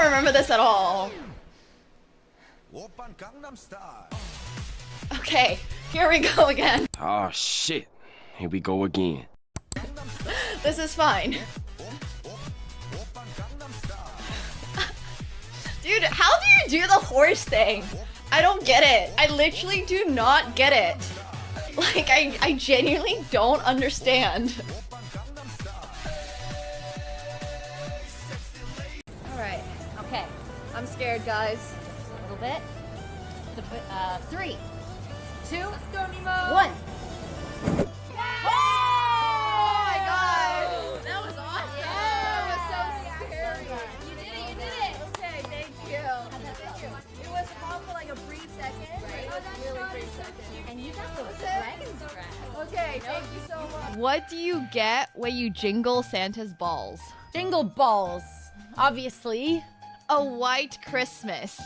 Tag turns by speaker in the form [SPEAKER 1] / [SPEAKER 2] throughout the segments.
[SPEAKER 1] remember this at all. Okay, here we go again.
[SPEAKER 2] Oh shit. Here we go again.
[SPEAKER 1] This is fine. Dude, how do you do the horse thing? I don't get it. I literally do not get it. Like, I genuinely don't understand. Alright, okay. I'm scared, guys. Just a little bit. 3, 2, let's go, Nemo. 1. Oh my god! That was awesome! Yeah. That was so scary. You did it! Okay, thank you. It was calm for like a brief second. Right? It was really brief second. And you got the dragon scratch. Okay, thank you so much. What do you get when you jingle Santa's balls?
[SPEAKER 3] Jingle balls, obviously.
[SPEAKER 1] A white Christmas.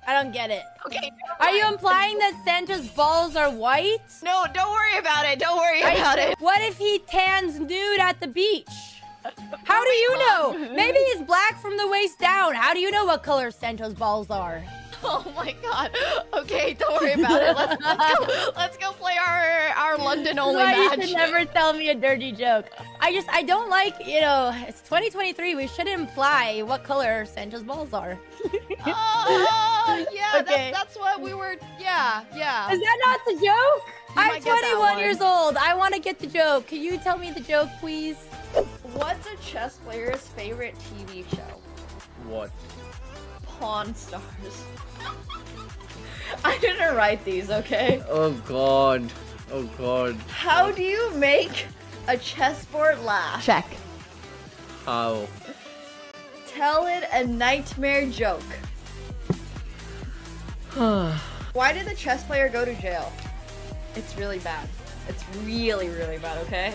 [SPEAKER 3] I don't get it.
[SPEAKER 1] Okay.
[SPEAKER 3] Are you implying that Santa's balls are white?
[SPEAKER 1] No, don't worry about it. Don't worry about it.
[SPEAKER 3] What if he tans nude at the beach? How do you know? Maybe he's black from the waist down. How do you know what color Santa's balls are?
[SPEAKER 1] Oh my god. Okay, don't worry about it. Let's go play our London only match.
[SPEAKER 3] You should never tell me a dirty joke. I don't like, you know, it's 2023. We shouldn't imply what color Santa's balls are.
[SPEAKER 1] Yeah,
[SPEAKER 3] Okay.
[SPEAKER 1] that's what we were. Yeah.
[SPEAKER 3] Is that not the joke? I'm
[SPEAKER 1] might get that
[SPEAKER 3] 21
[SPEAKER 1] one.
[SPEAKER 3] years old. I want to get the joke. Can you tell me the joke, please?
[SPEAKER 1] What's a chess player's favorite TV show?
[SPEAKER 4] What?
[SPEAKER 1] Pawn Stars. I didn't write these, okay?
[SPEAKER 4] Oh god. Oh god.
[SPEAKER 1] How do you make a chessboard laugh? Check.
[SPEAKER 4] How?
[SPEAKER 1] Tell it a nightmare joke. Why did the chess player go to jail? It's really bad. It's really, really bad, okay?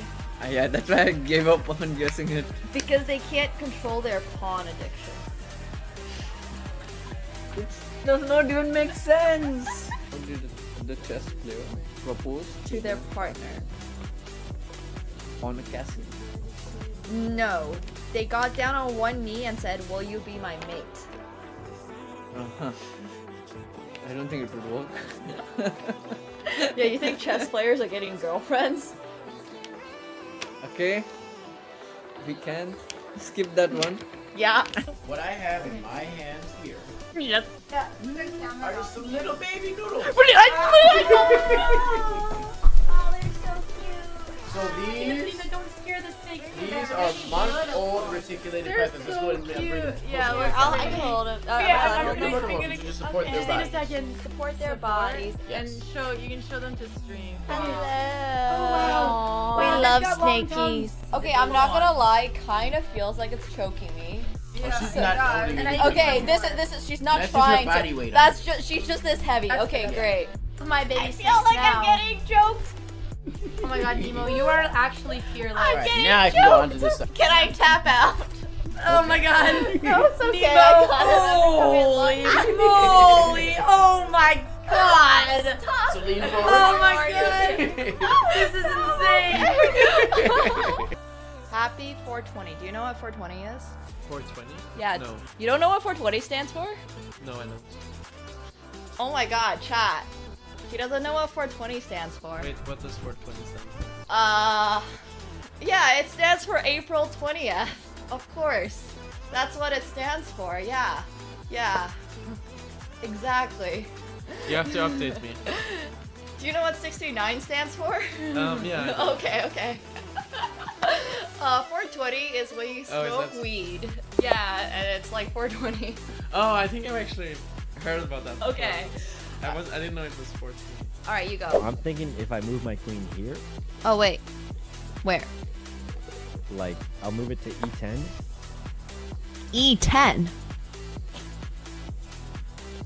[SPEAKER 4] Yeah, that's why I gave up on guessing it.
[SPEAKER 1] Because they can't control their pawn addiction.
[SPEAKER 4] It does not even make sense. How did the chess player propose
[SPEAKER 1] To their partner.
[SPEAKER 4] on a castle?
[SPEAKER 1] No. They got down on one knee and said, "Will you be my mate?"
[SPEAKER 4] Uh-huh. I don't think it would work.
[SPEAKER 1] Yeah, you think chess players are getting girlfriends?
[SPEAKER 4] Okay. We can skip that one.
[SPEAKER 1] Yeah.
[SPEAKER 5] What I have in my hands here
[SPEAKER 1] Yep.
[SPEAKER 5] are just some little baby noodles. So these are month-old reticulated pythons. Let's go ahead and bring them.
[SPEAKER 1] Yeah, I can hold it.
[SPEAKER 5] You just support their body.
[SPEAKER 3] second.
[SPEAKER 1] Support their bodies.
[SPEAKER 5] Yes.
[SPEAKER 6] You can show them to stream.
[SPEAKER 1] Hello.
[SPEAKER 3] We love snakies.
[SPEAKER 1] Okay, I'm not gonna lie. Kind of feels like it's choking me.
[SPEAKER 5] Oh, she's not holding it.
[SPEAKER 1] Okay, this is. She's not
[SPEAKER 5] That's just her
[SPEAKER 1] trying
[SPEAKER 5] body
[SPEAKER 1] to.
[SPEAKER 5] weight on
[SPEAKER 1] That's just. She's just this heavy. Okay, great.
[SPEAKER 3] My baby
[SPEAKER 1] I feel like I'm getting joked.
[SPEAKER 6] Oh my god, Nemo, you are actually fearless.
[SPEAKER 5] Alright, now I can go on to this side.
[SPEAKER 1] Can I tap out?
[SPEAKER 6] Oh my god.
[SPEAKER 1] No, it's okay.
[SPEAKER 6] Nemo,
[SPEAKER 1] I got it.
[SPEAKER 6] holy moly. Oh my god.
[SPEAKER 5] So lean forward.
[SPEAKER 6] Oh my god. This is insane.
[SPEAKER 1] Happy 420. Do you know what 420 is?
[SPEAKER 4] 420?
[SPEAKER 1] Yeah.
[SPEAKER 4] No.
[SPEAKER 1] You don't know what 420 stands for?
[SPEAKER 4] No, I don't.
[SPEAKER 1] Oh my god, chat. He doesn't know what 420 stands for.
[SPEAKER 4] Wait, what does 420 stand for?
[SPEAKER 1] Yeah, it stands for April 20th. Of course. That's what it stands for. Yeah. Yeah. Exactly.
[SPEAKER 4] You have to update me.
[SPEAKER 1] Do you know what 69 stands for?
[SPEAKER 4] Yeah.
[SPEAKER 1] Okay. 420 is when you smoke weed. Yeah, and it's like 420.
[SPEAKER 4] Oh, I think I've actually heard about that.
[SPEAKER 1] Okay.
[SPEAKER 4] I didn't know it was 420.
[SPEAKER 1] Alright, you go.
[SPEAKER 7] I'm thinking if I move my queen here,
[SPEAKER 1] Oh, wait. Where?
[SPEAKER 7] like, I'll move it to e10.
[SPEAKER 1] E10.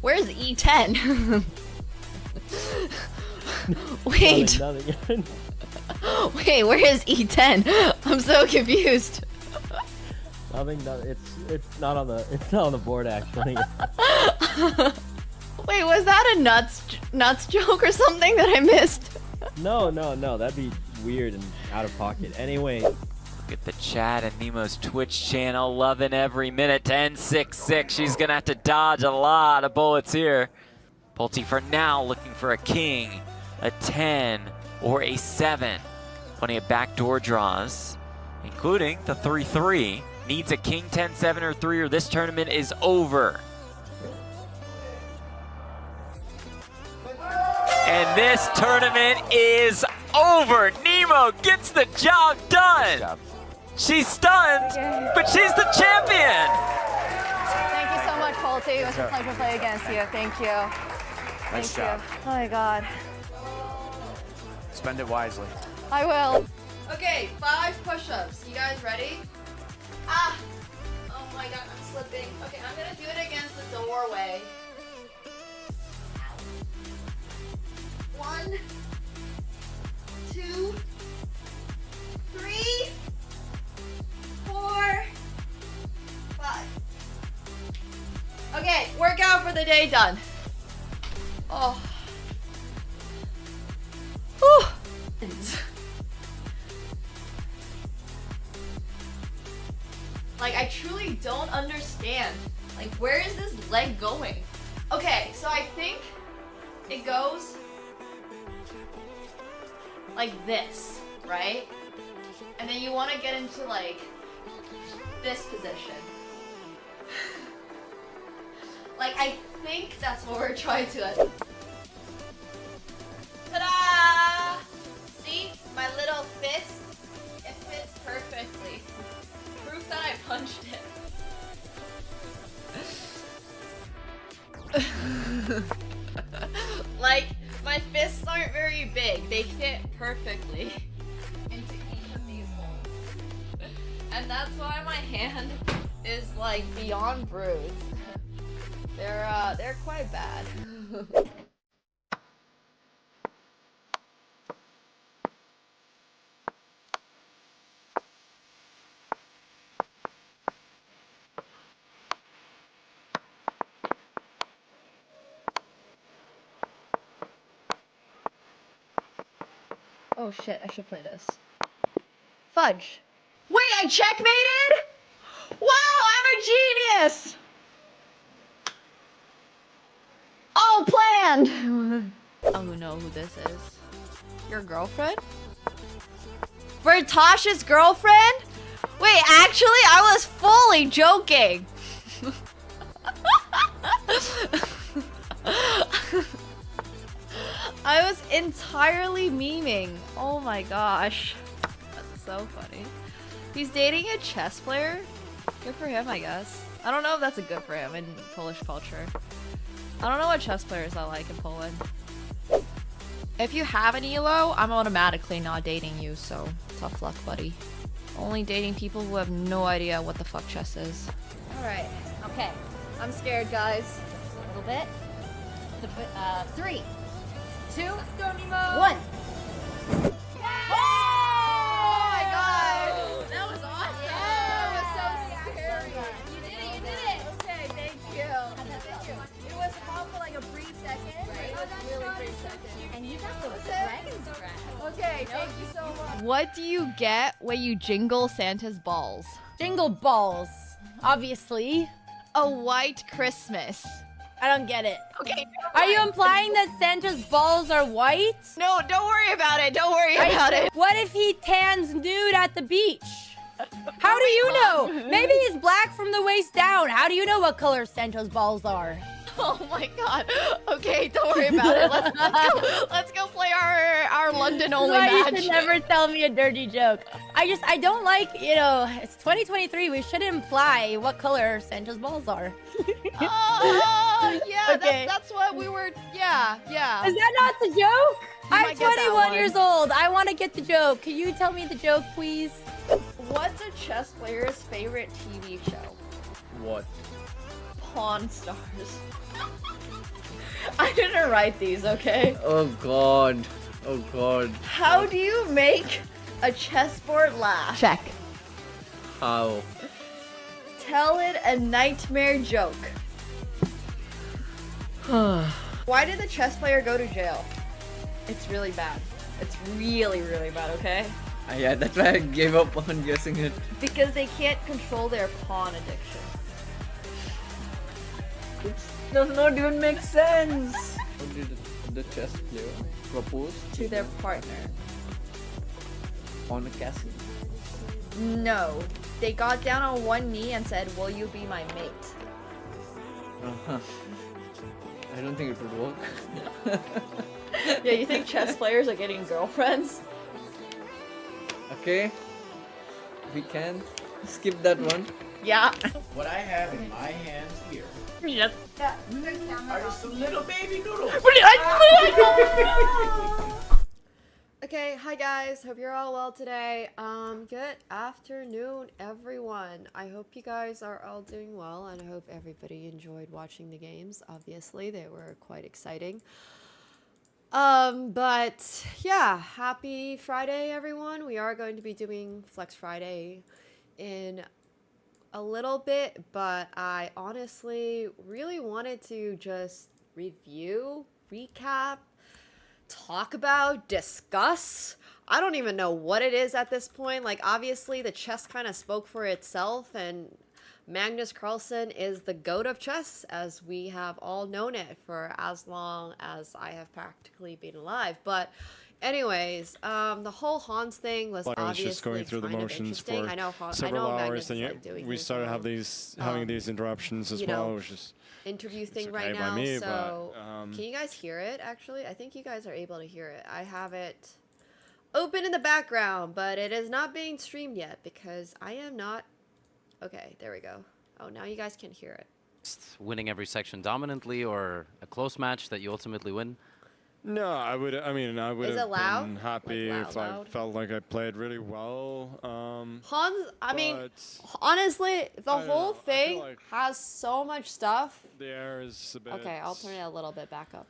[SPEAKER 1] Where's E10? Wait.
[SPEAKER 7] Nothing.
[SPEAKER 1] Wait, where is E10? I'm so confused.
[SPEAKER 7] Nothing. It's not on the board actually.
[SPEAKER 1] Wait, was that a nuts joke or something that I missed?
[SPEAKER 7] No. That'd be weird and out of pocket. Anyway,
[SPEAKER 8] Get the chat and Nemo's Twitch channel loving every minute. 10-6-6. She's gonna have to dodge a lot of bullets here. Pulte for now looking for a king, a 10, or a 7. Plenty of backdoor draws, including the 3-3. Needs a king, 10, 7, or 3, or this tournament is over. And this tournament is over. Nemo gets the job done. She's stunned, but she's the champion.
[SPEAKER 1] Thank you so much, Pulte. It was a pleasure to play against you. Thank you.
[SPEAKER 5] Nice
[SPEAKER 1] Thank
[SPEAKER 5] job.
[SPEAKER 1] you. Oh my God.
[SPEAKER 5] Spend it wisely.
[SPEAKER 1] I will. Okay, 5 push-ups. You guys ready? Ah! Oh my God, I'm slipping. Okay, I'm gonna do it against the doorway. 1, 2, 3, 4, 5. Okay, workout for the day done. Oh. Whew. Like, I truly don't understand. Like, where is this leg going? Okay, so I think it goes like this, right? And then you want to get into, like, this position. Like, I think that's what we're trying to... Ta-da! See? My little fist? It fits perfectly. Proof that I punched it. Like, my fists aren't very big. They fit perfectly into each of these holes. And that's why my hand is, like, beyond bruised. They're quite bad. Oh shit, I should play this. Fudge. Wait, I checkmated? Wow, I'm a genius! Oh, planned! Oh, know who this is. Your girlfriend? Bertosh's girlfriend? Wait, actually, I was fully joking. I was entirely memeing. Oh my gosh. That's so funny. He's dating a chess player? Good for him, I guess. I don't know if that's a good for him in Polish culture. I don't know what chess players are like in Poland. If you have an ELO, I'm automatically not dating you, so tough luck, buddy. Only dating people who have no idea what the fuck chess is. Alright, okay. I'm scared, guys. Just a little bit. 3, 2, 1. Oh my god! That was awesome! Yeah, that was so scary. You did it! Okay, thank you. It was off for like a brief second. Right? Oh, that's really brief second. And you got the dragon's breath. Okay, thank you so much. What do you get when you jingle Santa's balls?
[SPEAKER 3] Jingle balls, obviously.
[SPEAKER 1] A white Christmas.
[SPEAKER 3] I don't get it.
[SPEAKER 1] Okay.
[SPEAKER 3] Are you implying that Santa's balls are white?
[SPEAKER 1] No, don't worry about it. Don't worry about it.
[SPEAKER 3] What if he tans nude at the beach? How do you know? Maybe he's black from the waist down. How do you know what color Santa's balls are?
[SPEAKER 1] Oh my god. Okay, don't worry about it. Let's go play our London only match.
[SPEAKER 3] You should never tell me a dirty joke. I don't like, you know, it's 2023. We should imply what color Santa's balls are.
[SPEAKER 1] Oh, yeah,
[SPEAKER 3] Okay.
[SPEAKER 1] that's what we were, yeah.
[SPEAKER 3] Is that not the joke? I'm
[SPEAKER 1] might get that
[SPEAKER 3] 21
[SPEAKER 1] one.
[SPEAKER 3] years old. I want to get the joke. Can you tell me the joke, please?
[SPEAKER 1] What's a chess player's favorite TV show?
[SPEAKER 4] What?
[SPEAKER 1] Pawn Stars. I didn't write these, okay?
[SPEAKER 4] Oh god. Oh god.
[SPEAKER 1] How do you make a chessboard laugh? Check.
[SPEAKER 4] How?
[SPEAKER 1] Tell it a nightmare joke. Why did the chess player go to jail? It's really bad. It's really, really bad, okay?
[SPEAKER 4] Yeah, that's why I gave up on guessing it.
[SPEAKER 1] Because they can't control their pawn addiction.
[SPEAKER 4] It does not even make sense. What did the chess player propose
[SPEAKER 1] To their partner.
[SPEAKER 4] on a castle?
[SPEAKER 1] No. They got down on one knee and said, "Will you be my mate?"
[SPEAKER 4] Uh-huh. I don't think it would work.
[SPEAKER 1] Yeah, you think chess players are getting girlfriends?
[SPEAKER 4] Okay, we can skip that one.
[SPEAKER 1] Yeah.
[SPEAKER 5] What I have in my hands here
[SPEAKER 6] Yes.
[SPEAKER 5] are just some little baby noodles.
[SPEAKER 1] Okay, hi guys. Hope you're all well today. Good afternoon, everyone. I hope you guys are all doing well, and I hope everybody enjoyed watching the games. Obviously, they were quite exciting. But yeah, happy Friday, everyone. We are going to be doing Flex Friday in a little bit, but I honestly really wanted to just review, recap, talk about, discuss. I don't even know what it is at this point. Like, obviously the chess kind of spoke for itself, and Magnus Carlsen is the GOAT of chess, as we have all known it for as long as I have practically been alive. But anyways, the whole Hans thing was obviously
[SPEAKER 9] just going through the
[SPEAKER 1] kind of
[SPEAKER 9] motions
[SPEAKER 1] interesting.
[SPEAKER 9] for
[SPEAKER 1] I know
[SPEAKER 9] several
[SPEAKER 1] Magnus
[SPEAKER 9] hours, and
[SPEAKER 1] is, like, doing
[SPEAKER 9] we
[SPEAKER 1] his
[SPEAKER 9] started
[SPEAKER 1] own,
[SPEAKER 9] having these interruptions as
[SPEAKER 1] you
[SPEAKER 9] well,
[SPEAKER 1] know,
[SPEAKER 9] which is
[SPEAKER 1] interview thing
[SPEAKER 9] okay
[SPEAKER 1] right
[SPEAKER 9] by
[SPEAKER 1] now.
[SPEAKER 9] me,
[SPEAKER 1] So
[SPEAKER 9] but,
[SPEAKER 1] can you guys hear it? Actually, I think you guys are able to hear it. I have it open in the background, but it is not being streamed yet because I am not. Okay, there we go. Oh, now you guys can hear it.
[SPEAKER 10] Winning every section dominantly, or a close match that you ultimately win?
[SPEAKER 9] no, I would
[SPEAKER 1] Is it
[SPEAKER 9] have
[SPEAKER 1] loud?
[SPEAKER 9] been happy
[SPEAKER 1] Like
[SPEAKER 9] if
[SPEAKER 1] loud?
[SPEAKER 9] I felt like I played really well.
[SPEAKER 1] Hans, I mean,
[SPEAKER 9] but
[SPEAKER 1] honestly, the
[SPEAKER 9] I don't
[SPEAKER 1] whole
[SPEAKER 9] know, I feel
[SPEAKER 1] thing
[SPEAKER 9] like
[SPEAKER 1] has so much stuff.
[SPEAKER 9] the air is a bit.
[SPEAKER 1] Okay, I'll turn it a little bit back up.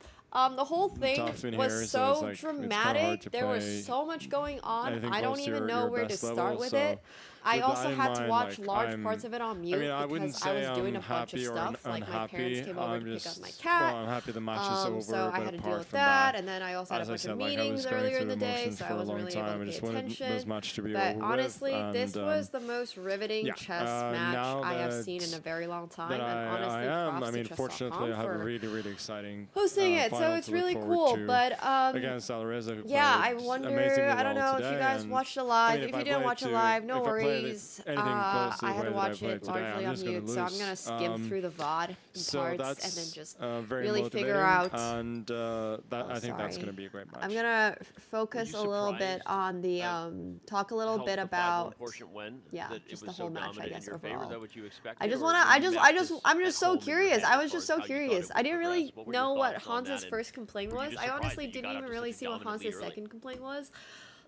[SPEAKER 1] The whole thing
[SPEAKER 9] tough in
[SPEAKER 1] was
[SPEAKER 9] here, so
[SPEAKER 1] so
[SPEAKER 9] it's like- it's kinda hard
[SPEAKER 1] dramatic.
[SPEAKER 9] to
[SPEAKER 1] There was
[SPEAKER 9] play
[SPEAKER 1] so much going on.
[SPEAKER 9] anything
[SPEAKER 1] I don't
[SPEAKER 9] close to
[SPEAKER 1] even
[SPEAKER 9] your-
[SPEAKER 1] know
[SPEAKER 9] your
[SPEAKER 1] where to
[SPEAKER 9] best
[SPEAKER 1] start
[SPEAKER 9] level,
[SPEAKER 1] with
[SPEAKER 9] so
[SPEAKER 1] it. I
[SPEAKER 9] with
[SPEAKER 1] also
[SPEAKER 9] that in
[SPEAKER 1] had to
[SPEAKER 9] mind,
[SPEAKER 1] watch
[SPEAKER 9] like,
[SPEAKER 1] large parts of it on mute
[SPEAKER 9] I mean, I wouldn't
[SPEAKER 1] because I was
[SPEAKER 9] say
[SPEAKER 1] doing a
[SPEAKER 9] I'm
[SPEAKER 1] bunch of
[SPEAKER 9] happy or
[SPEAKER 1] stuff. Like, my
[SPEAKER 9] unhappy.
[SPEAKER 1] parents came over
[SPEAKER 9] I'm
[SPEAKER 1] to pick
[SPEAKER 9] just,
[SPEAKER 1] up my cat.
[SPEAKER 9] Well, I'm happy the match is over,
[SPEAKER 1] So I
[SPEAKER 9] but
[SPEAKER 1] had to deal
[SPEAKER 9] apart
[SPEAKER 1] with
[SPEAKER 9] from
[SPEAKER 1] that, and then I also had a
[SPEAKER 9] as I
[SPEAKER 1] bunch
[SPEAKER 9] said,
[SPEAKER 1] of
[SPEAKER 9] like, I
[SPEAKER 1] meetings
[SPEAKER 9] was going
[SPEAKER 1] earlier
[SPEAKER 9] through
[SPEAKER 1] in the
[SPEAKER 9] the
[SPEAKER 1] day,
[SPEAKER 9] motions
[SPEAKER 1] so
[SPEAKER 9] for
[SPEAKER 1] I
[SPEAKER 9] a
[SPEAKER 1] wasn't
[SPEAKER 9] long
[SPEAKER 1] really able
[SPEAKER 9] time.
[SPEAKER 1] to
[SPEAKER 9] I
[SPEAKER 1] pay
[SPEAKER 9] just wanted
[SPEAKER 1] attention.
[SPEAKER 9] this match to be
[SPEAKER 1] But
[SPEAKER 9] over
[SPEAKER 1] honestly,
[SPEAKER 9] with,
[SPEAKER 1] this
[SPEAKER 9] and,
[SPEAKER 1] was the most riveting
[SPEAKER 9] yeah,
[SPEAKER 1] chess match
[SPEAKER 9] now
[SPEAKER 1] I have
[SPEAKER 9] that-
[SPEAKER 1] seen in a very long time,
[SPEAKER 9] that
[SPEAKER 1] and honestly,
[SPEAKER 9] I am.
[SPEAKER 1] props
[SPEAKER 9] I mean,
[SPEAKER 1] to
[SPEAKER 9] fortunately, I
[SPEAKER 1] chess.com
[SPEAKER 9] have a
[SPEAKER 1] for
[SPEAKER 9] really exciting
[SPEAKER 1] hosting it, so
[SPEAKER 9] final
[SPEAKER 1] it's
[SPEAKER 9] to look
[SPEAKER 1] really
[SPEAKER 9] forward
[SPEAKER 1] cool.
[SPEAKER 9] to
[SPEAKER 1] But
[SPEAKER 9] against Alireza, who
[SPEAKER 1] yeah, I
[SPEAKER 9] played
[SPEAKER 1] wonder.
[SPEAKER 9] amazingly
[SPEAKER 1] I don't
[SPEAKER 9] well
[SPEAKER 1] know if you
[SPEAKER 9] today,
[SPEAKER 1] guys
[SPEAKER 9] and
[SPEAKER 1] watched it
[SPEAKER 9] I
[SPEAKER 1] live.
[SPEAKER 9] mean,
[SPEAKER 1] If you
[SPEAKER 9] I
[SPEAKER 1] didn't
[SPEAKER 9] played
[SPEAKER 1] watch it
[SPEAKER 9] to-
[SPEAKER 1] live, no
[SPEAKER 9] if I played it
[SPEAKER 1] worries.
[SPEAKER 9] anything close to
[SPEAKER 1] I
[SPEAKER 9] the
[SPEAKER 1] had to
[SPEAKER 9] way that I
[SPEAKER 1] watch
[SPEAKER 9] played
[SPEAKER 1] it
[SPEAKER 9] today,
[SPEAKER 1] largely
[SPEAKER 9] I'm
[SPEAKER 1] on
[SPEAKER 9] just gonna
[SPEAKER 1] mute, so I'm gonna
[SPEAKER 9] lose.
[SPEAKER 1] skim through the VOD in
[SPEAKER 9] So
[SPEAKER 1] parts
[SPEAKER 9] that's
[SPEAKER 1] and then just
[SPEAKER 9] very
[SPEAKER 1] really
[SPEAKER 9] motivating,
[SPEAKER 1] figure out.
[SPEAKER 9] and that
[SPEAKER 1] Oh,
[SPEAKER 9] I think that's
[SPEAKER 1] sorry.
[SPEAKER 9] going to be a great match.
[SPEAKER 1] I'm gonna focus
[SPEAKER 5] you
[SPEAKER 1] a little bit
[SPEAKER 5] surprised
[SPEAKER 1] on the talk a little
[SPEAKER 5] Helped
[SPEAKER 1] bit
[SPEAKER 5] the 5-1
[SPEAKER 1] about
[SPEAKER 5] portion win,
[SPEAKER 1] yeah,
[SPEAKER 5] that it
[SPEAKER 1] just
[SPEAKER 5] was
[SPEAKER 1] the whole
[SPEAKER 5] so
[SPEAKER 1] match, I
[SPEAKER 5] dominant
[SPEAKER 1] guess,
[SPEAKER 5] in your favor? Is
[SPEAKER 1] overall.
[SPEAKER 5] that what you expected,
[SPEAKER 1] I just
[SPEAKER 5] or
[SPEAKER 1] wanna,
[SPEAKER 5] did
[SPEAKER 1] I
[SPEAKER 5] you
[SPEAKER 1] just,
[SPEAKER 5] match
[SPEAKER 1] I just,
[SPEAKER 5] this
[SPEAKER 1] I'm
[SPEAKER 5] at
[SPEAKER 1] just so
[SPEAKER 5] home in your
[SPEAKER 1] curious.
[SPEAKER 5] head
[SPEAKER 1] I
[SPEAKER 5] as
[SPEAKER 1] was
[SPEAKER 5] far
[SPEAKER 1] just
[SPEAKER 5] as
[SPEAKER 1] so
[SPEAKER 5] how you thought
[SPEAKER 1] curious.
[SPEAKER 5] it
[SPEAKER 1] I
[SPEAKER 5] would
[SPEAKER 1] didn't
[SPEAKER 5] progress?
[SPEAKER 1] really
[SPEAKER 5] What were your
[SPEAKER 1] know what
[SPEAKER 5] thoughts on
[SPEAKER 1] Hans's
[SPEAKER 5] that, and
[SPEAKER 1] first complaint
[SPEAKER 5] were you
[SPEAKER 1] was.
[SPEAKER 5] just
[SPEAKER 1] I
[SPEAKER 5] surprised
[SPEAKER 1] honestly
[SPEAKER 5] that you
[SPEAKER 1] didn't
[SPEAKER 5] got
[SPEAKER 1] even
[SPEAKER 5] up to
[SPEAKER 1] really
[SPEAKER 5] such a
[SPEAKER 1] see what
[SPEAKER 5] dominant lead
[SPEAKER 1] Hans's
[SPEAKER 5] early?
[SPEAKER 1] second complaint was.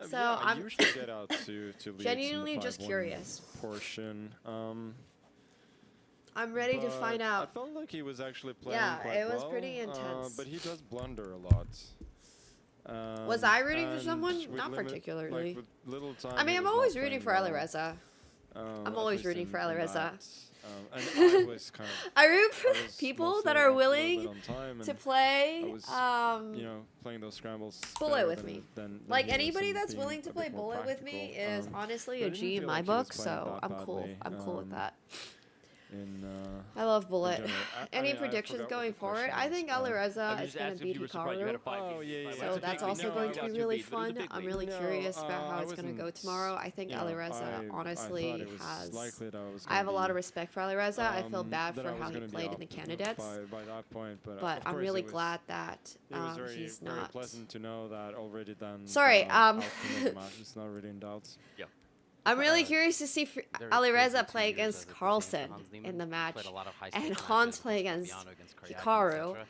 [SPEAKER 1] So
[SPEAKER 9] yeah, I
[SPEAKER 1] I'm
[SPEAKER 9] usually get out to leads in the
[SPEAKER 1] genuinely just
[SPEAKER 9] 5-1
[SPEAKER 1] curious.
[SPEAKER 9] portion.
[SPEAKER 1] I'm ready to
[SPEAKER 9] but
[SPEAKER 1] find
[SPEAKER 9] I
[SPEAKER 1] out.
[SPEAKER 9] felt like he was actually playing
[SPEAKER 1] Yeah,
[SPEAKER 9] quite
[SPEAKER 1] it was
[SPEAKER 9] well,
[SPEAKER 1] pretty intense.
[SPEAKER 9] but he does blunder a lot.
[SPEAKER 1] Was I rooting for
[SPEAKER 9] and
[SPEAKER 1] someone?
[SPEAKER 9] with
[SPEAKER 1] Not
[SPEAKER 9] limit-
[SPEAKER 1] particularly.
[SPEAKER 9] Like with little time,
[SPEAKER 1] I mean,
[SPEAKER 9] he
[SPEAKER 1] I'm
[SPEAKER 9] was
[SPEAKER 1] always
[SPEAKER 9] not
[SPEAKER 1] rooting
[SPEAKER 9] playing
[SPEAKER 1] for
[SPEAKER 9] well.
[SPEAKER 1] Alireza. I'm
[SPEAKER 9] At
[SPEAKER 1] always
[SPEAKER 9] least
[SPEAKER 1] rooting for
[SPEAKER 9] in
[SPEAKER 1] Alireza.
[SPEAKER 9] that. And I was kind of.
[SPEAKER 1] I root for
[SPEAKER 9] I was
[SPEAKER 1] people
[SPEAKER 9] mostly
[SPEAKER 1] that
[SPEAKER 9] out
[SPEAKER 1] are
[SPEAKER 9] a little bit
[SPEAKER 1] willing
[SPEAKER 9] on time,
[SPEAKER 1] to
[SPEAKER 9] and
[SPEAKER 1] play.
[SPEAKER 9] I was, you know, playing those scrambles.
[SPEAKER 1] Bullet
[SPEAKER 9] better
[SPEAKER 1] with
[SPEAKER 9] than-
[SPEAKER 1] me.
[SPEAKER 9] than
[SPEAKER 1] like
[SPEAKER 9] he was
[SPEAKER 1] anybody
[SPEAKER 9] and
[SPEAKER 1] that's
[SPEAKER 9] being
[SPEAKER 1] willing to
[SPEAKER 9] a
[SPEAKER 1] play
[SPEAKER 9] bit more
[SPEAKER 1] bullet with me
[SPEAKER 9] practical.
[SPEAKER 1] is honestly
[SPEAKER 9] but
[SPEAKER 1] a
[SPEAKER 9] I didn't
[SPEAKER 1] G in
[SPEAKER 9] feel
[SPEAKER 1] my
[SPEAKER 9] like he was
[SPEAKER 1] book,
[SPEAKER 9] playing
[SPEAKER 1] so
[SPEAKER 9] that
[SPEAKER 1] I'm cool.
[SPEAKER 9] badly,
[SPEAKER 1] I'm cool with that.
[SPEAKER 9] In,
[SPEAKER 1] I love Bullet.
[SPEAKER 9] general. I
[SPEAKER 1] Any
[SPEAKER 9] mean, I
[SPEAKER 1] predictions
[SPEAKER 9] forgot what
[SPEAKER 1] going
[SPEAKER 9] the
[SPEAKER 1] forward?
[SPEAKER 9] question
[SPEAKER 1] I
[SPEAKER 9] was.
[SPEAKER 1] think
[SPEAKER 5] I
[SPEAKER 1] Alireza
[SPEAKER 5] was
[SPEAKER 1] is
[SPEAKER 5] just
[SPEAKER 1] going to
[SPEAKER 5] asking if
[SPEAKER 1] beat
[SPEAKER 5] you were surprised you had a
[SPEAKER 1] Hikaru.
[SPEAKER 5] 5
[SPEAKER 9] Oh, yeah, yeah,
[SPEAKER 1] So that's also
[SPEAKER 9] no,
[SPEAKER 1] going to
[SPEAKER 9] I
[SPEAKER 1] be
[SPEAKER 9] was-
[SPEAKER 1] really
[SPEAKER 5] But it was a
[SPEAKER 1] fun.
[SPEAKER 5] big
[SPEAKER 1] I'm
[SPEAKER 5] lead.
[SPEAKER 1] really
[SPEAKER 9] No,
[SPEAKER 1] curious about how
[SPEAKER 9] I
[SPEAKER 1] it's going to go
[SPEAKER 9] wasn't-
[SPEAKER 1] tomorrow. I think
[SPEAKER 9] you know,
[SPEAKER 1] Alireza
[SPEAKER 9] I
[SPEAKER 1] honestly
[SPEAKER 9] thought it was
[SPEAKER 1] has.
[SPEAKER 9] likely that I was
[SPEAKER 1] I have a
[SPEAKER 9] gonna
[SPEAKER 1] lot of
[SPEAKER 9] be,
[SPEAKER 1] respect for Alireza. I feel bad
[SPEAKER 9] that
[SPEAKER 1] for
[SPEAKER 9] I was
[SPEAKER 1] how he
[SPEAKER 9] gonna be
[SPEAKER 1] played in
[SPEAKER 9] up
[SPEAKER 1] the candidates.
[SPEAKER 9] by that point, but
[SPEAKER 1] But
[SPEAKER 9] of
[SPEAKER 1] I'm
[SPEAKER 9] course
[SPEAKER 1] really
[SPEAKER 9] it was,
[SPEAKER 1] glad that
[SPEAKER 9] it was very,
[SPEAKER 1] he's
[SPEAKER 9] very
[SPEAKER 1] not.
[SPEAKER 9] pleasant to know that already then.
[SPEAKER 1] Sorry,
[SPEAKER 9] outcome of the match is not really in doubt.
[SPEAKER 5] Yeah.
[SPEAKER 1] I'm really curious to see
[SPEAKER 10] Very
[SPEAKER 1] Alireza
[SPEAKER 10] crazy
[SPEAKER 1] play
[SPEAKER 10] 2 years
[SPEAKER 1] against
[SPEAKER 10] as a
[SPEAKER 1] Carlsen
[SPEAKER 10] Hans Niemann.
[SPEAKER 1] in the match,
[SPEAKER 10] Played a lot of high
[SPEAKER 1] and
[SPEAKER 10] stakes
[SPEAKER 1] Hans
[SPEAKER 10] matches
[SPEAKER 1] play
[SPEAKER 10] with
[SPEAKER 1] against
[SPEAKER 10] Fabiano, against Karyakin,
[SPEAKER 1] Hikaru.
[SPEAKER 10] etc.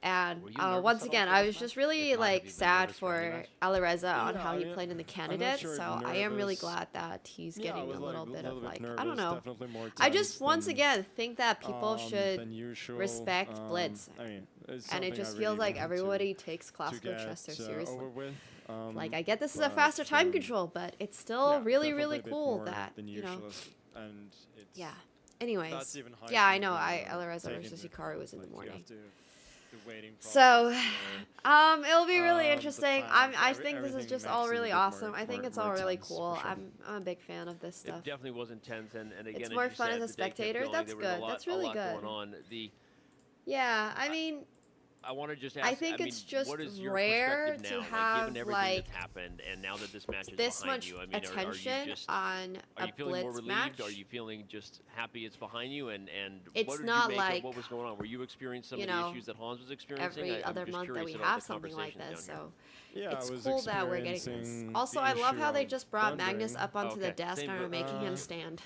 [SPEAKER 1] And
[SPEAKER 10] Were you nervous
[SPEAKER 1] once
[SPEAKER 10] at all
[SPEAKER 1] again,
[SPEAKER 10] for
[SPEAKER 1] I
[SPEAKER 10] this
[SPEAKER 1] was just
[SPEAKER 10] match?
[SPEAKER 1] really
[SPEAKER 10] If not, have
[SPEAKER 1] like
[SPEAKER 10] you been
[SPEAKER 1] sad
[SPEAKER 10] nervous for any
[SPEAKER 1] for Alireza on
[SPEAKER 9] Yeah,
[SPEAKER 1] how he
[SPEAKER 9] I mean,
[SPEAKER 1] played in the
[SPEAKER 9] I'm not
[SPEAKER 1] candidates.
[SPEAKER 9] sure
[SPEAKER 1] So I am really
[SPEAKER 9] nervous.
[SPEAKER 1] glad that he's
[SPEAKER 9] Yeah, I
[SPEAKER 1] getting
[SPEAKER 9] was,
[SPEAKER 1] a
[SPEAKER 9] like,
[SPEAKER 1] little bit of like
[SPEAKER 9] nervous,
[SPEAKER 1] I don't know.
[SPEAKER 9] definitely more
[SPEAKER 1] I
[SPEAKER 9] tense
[SPEAKER 1] just once
[SPEAKER 9] than,
[SPEAKER 1] again think that people should
[SPEAKER 9] than usual.
[SPEAKER 1] respect Blitz.
[SPEAKER 9] I mean, it's
[SPEAKER 1] and it
[SPEAKER 9] something I
[SPEAKER 1] just
[SPEAKER 9] really
[SPEAKER 1] feels like
[SPEAKER 9] wanted
[SPEAKER 1] everybody
[SPEAKER 9] to
[SPEAKER 1] takes classical
[SPEAKER 9] get,
[SPEAKER 1] chess so
[SPEAKER 9] over
[SPEAKER 1] seriously.
[SPEAKER 9] with.
[SPEAKER 1] Like I get this is a
[SPEAKER 9] but,
[SPEAKER 1] faster time control, but it's still
[SPEAKER 9] yeah,
[SPEAKER 1] really
[SPEAKER 9] definitely
[SPEAKER 1] really
[SPEAKER 9] a bit
[SPEAKER 1] cool
[SPEAKER 9] more
[SPEAKER 1] that
[SPEAKER 9] than
[SPEAKER 1] you know.
[SPEAKER 9] usual, and it's
[SPEAKER 1] Yeah. Anyways,
[SPEAKER 9] that's even high
[SPEAKER 1] yeah, I
[SPEAKER 9] speed
[SPEAKER 1] know.
[SPEAKER 9] when
[SPEAKER 1] I
[SPEAKER 9] you
[SPEAKER 1] Alireza
[SPEAKER 9] take
[SPEAKER 1] versus
[SPEAKER 9] into
[SPEAKER 1] Hikaru was in the
[SPEAKER 9] like, you
[SPEAKER 1] morning.
[SPEAKER 9] have to the waiting process.
[SPEAKER 1] So, it'll be really
[SPEAKER 9] the
[SPEAKER 1] interesting.
[SPEAKER 9] plans,
[SPEAKER 1] I think this is
[SPEAKER 9] everything
[SPEAKER 1] just
[SPEAKER 9] makes
[SPEAKER 1] all
[SPEAKER 9] it a
[SPEAKER 1] really
[SPEAKER 9] bit more-
[SPEAKER 1] awesome. I think
[SPEAKER 9] more-
[SPEAKER 1] it's all
[SPEAKER 9] more
[SPEAKER 1] really
[SPEAKER 9] tense, for
[SPEAKER 1] cool.
[SPEAKER 9] sure.
[SPEAKER 1] I'm a big fan of this
[SPEAKER 5] It
[SPEAKER 1] stuff.
[SPEAKER 5] definitely was intense, and again,
[SPEAKER 1] It's
[SPEAKER 5] as
[SPEAKER 1] more
[SPEAKER 5] you
[SPEAKER 1] fun
[SPEAKER 5] said,
[SPEAKER 1] as a
[SPEAKER 5] the day kept
[SPEAKER 1] spectator.
[SPEAKER 5] going,
[SPEAKER 1] That's
[SPEAKER 5] there was a
[SPEAKER 1] good.
[SPEAKER 5] lot-
[SPEAKER 1] That's really
[SPEAKER 5] a lot
[SPEAKER 1] good.
[SPEAKER 5] going on.
[SPEAKER 1] Yeah, I mean,
[SPEAKER 5] I want to just ask.
[SPEAKER 1] I think
[SPEAKER 5] mean,
[SPEAKER 1] it's just
[SPEAKER 5] what is your
[SPEAKER 1] rare
[SPEAKER 5] perspective
[SPEAKER 1] to
[SPEAKER 5] now?
[SPEAKER 1] have,
[SPEAKER 5] given everything
[SPEAKER 1] like,
[SPEAKER 5] that's happened, and now that this match is
[SPEAKER 1] this
[SPEAKER 5] behind
[SPEAKER 1] much
[SPEAKER 5] you, I mean,
[SPEAKER 1] attention
[SPEAKER 5] are you just,
[SPEAKER 1] on
[SPEAKER 5] are
[SPEAKER 1] a
[SPEAKER 5] you feeling more
[SPEAKER 1] blitz
[SPEAKER 5] relieved?
[SPEAKER 1] match.
[SPEAKER 5] Are you feeling just happy it's behind you? And
[SPEAKER 1] It's
[SPEAKER 5] what did
[SPEAKER 1] not
[SPEAKER 5] you make
[SPEAKER 1] like,
[SPEAKER 5] of what was going on? Were you experiencing some
[SPEAKER 1] you
[SPEAKER 5] of the
[SPEAKER 1] know,
[SPEAKER 5] issues that Hans was experiencing?
[SPEAKER 1] every
[SPEAKER 5] I'm
[SPEAKER 1] other
[SPEAKER 5] just
[SPEAKER 1] month that
[SPEAKER 5] curious
[SPEAKER 1] we
[SPEAKER 5] about
[SPEAKER 1] have
[SPEAKER 5] the
[SPEAKER 1] something like
[SPEAKER 5] conversations
[SPEAKER 1] this,
[SPEAKER 5] down here.
[SPEAKER 1] so
[SPEAKER 9] Yeah, I
[SPEAKER 1] it's
[SPEAKER 9] was
[SPEAKER 1] cool that we're getting this.
[SPEAKER 9] experiencing
[SPEAKER 1] Also,
[SPEAKER 9] the
[SPEAKER 1] I love
[SPEAKER 9] issue
[SPEAKER 1] how they
[SPEAKER 9] of
[SPEAKER 1] just brought Magnus
[SPEAKER 9] thundering.
[SPEAKER 1] up onto the
[SPEAKER 5] Okay,
[SPEAKER 1] desk
[SPEAKER 5] same
[SPEAKER 1] and are
[SPEAKER 5] here.
[SPEAKER 1] making him stand.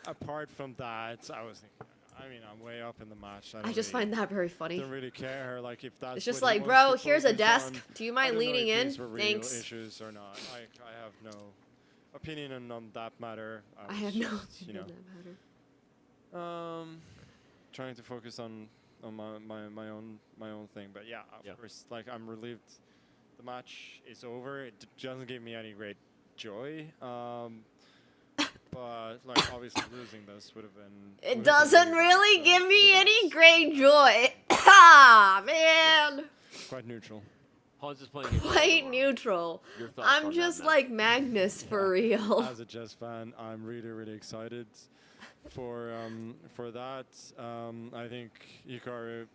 [SPEAKER 9] Apart from that, I was thinking, I mean, I'm way up in the match.
[SPEAKER 1] I just find that very funny.
[SPEAKER 9] Don't really care. Like if that's
[SPEAKER 1] It's just
[SPEAKER 9] what he
[SPEAKER 1] like,
[SPEAKER 9] wants
[SPEAKER 1] bro,
[SPEAKER 9] to
[SPEAKER 1] here's a
[SPEAKER 9] focus
[SPEAKER 1] desk.
[SPEAKER 9] on,
[SPEAKER 1] Do you
[SPEAKER 9] I
[SPEAKER 1] mind
[SPEAKER 9] don't know
[SPEAKER 1] leaning
[SPEAKER 9] if
[SPEAKER 1] in?
[SPEAKER 9] these were real
[SPEAKER 1] Thanks.
[SPEAKER 9] issues or not. I have no opinion on that matter.
[SPEAKER 1] I
[SPEAKER 9] was
[SPEAKER 1] have no
[SPEAKER 9] just,
[SPEAKER 1] opinion on that matter.
[SPEAKER 9] Trying to focus on my own thing. But yeah, of course, like I'm relieved. The match is over. It doesn't give me any great joy. But like obviously losing this would have been.
[SPEAKER 1] It doesn't really give me any great joy. Ah, man.
[SPEAKER 9] Quite neutral.
[SPEAKER 5] Hans is playing.
[SPEAKER 1] Quite neutral.
[SPEAKER 5] Your thoughts
[SPEAKER 1] I'm
[SPEAKER 5] on
[SPEAKER 1] just
[SPEAKER 5] that,
[SPEAKER 1] like Magnus for real.
[SPEAKER 9] As a Jess fan, I'm really excited for that. I think Hikaru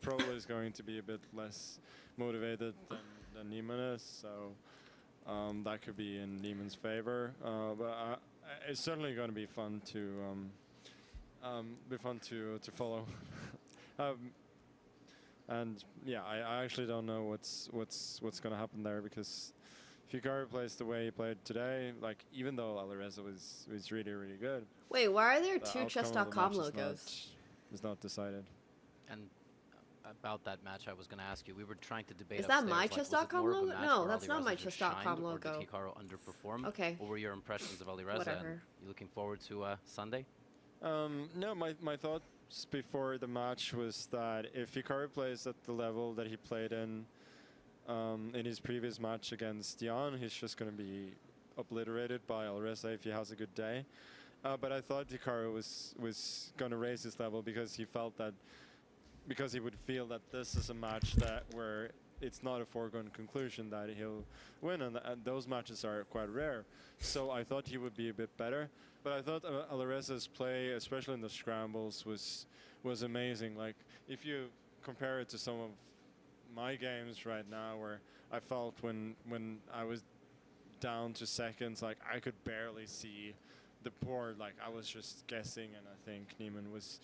[SPEAKER 9] probably is going to be a bit less motivated than Neiman is, so that could be in Neiman's favor. But it's certainly going to be fun to follow. And yeah, I actually don't know what's going to happen there, because if Hikaru plays the way he played today, like even though Alireza was really good.
[SPEAKER 1] Wait, why are there
[SPEAKER 9] the
[SPEAKER 1] two
[SPEAKER 9] outcome of the
[SPEAKER 1] chess.com
[SPEAKER 9] match
[SPEAKER 1] logos?
[SPEAKER 9] is not decided.
[SPEAKER 10] And about that match, I was going to ask you. We were trying to debate.
[SPEAKER 1] Is that my
[SPEAKER 10] upstairs, like, was it
[SPEAKER 1] chess.com
[SPEAKER 10] more of a
[SPEAKER 1] logo?
[SPEAKER 10] match
[SPEAKER 1] No,
[SPEAKER 10] where
[SPEAKER 1] that's not
[SPEAKER 10] Alireza
[SPEAKER 1] my
[SPEAKER 10] just
[SPEAKER 1] chess.com
[SPEAKER 10] shined,
[SPEAKER 1] logo.
[SPEAKER 10] Or did Hikaru underperform?
[SPEAKER 1] Okay.
[SPEAKER 10] What were your impressions of Alireza?
[SPEAKER 1] Whatever.
[SPEAKER 10] And you looking forward to Sunday?
[SPEAKER 9] No, my thoughts before the match was that if Hikaru plays at the level that he played in his previous match against Jan, he's just going to be obliterated by Alireza if he has a good day. But I thought Hikaru was going to raise his level because he felt that, because he would feel that this is a match that where it's not a foregone conclusion that he'll win, and those matches are quite rare. So I thought he would be a bit better. But I thought Alireza's play, especially in the scrambles, was amazing. Like if you compare it to some of my games right now, where I felt when I was down to seconds, like I could barely see the board. Like I was just guessing, and I think Neiman was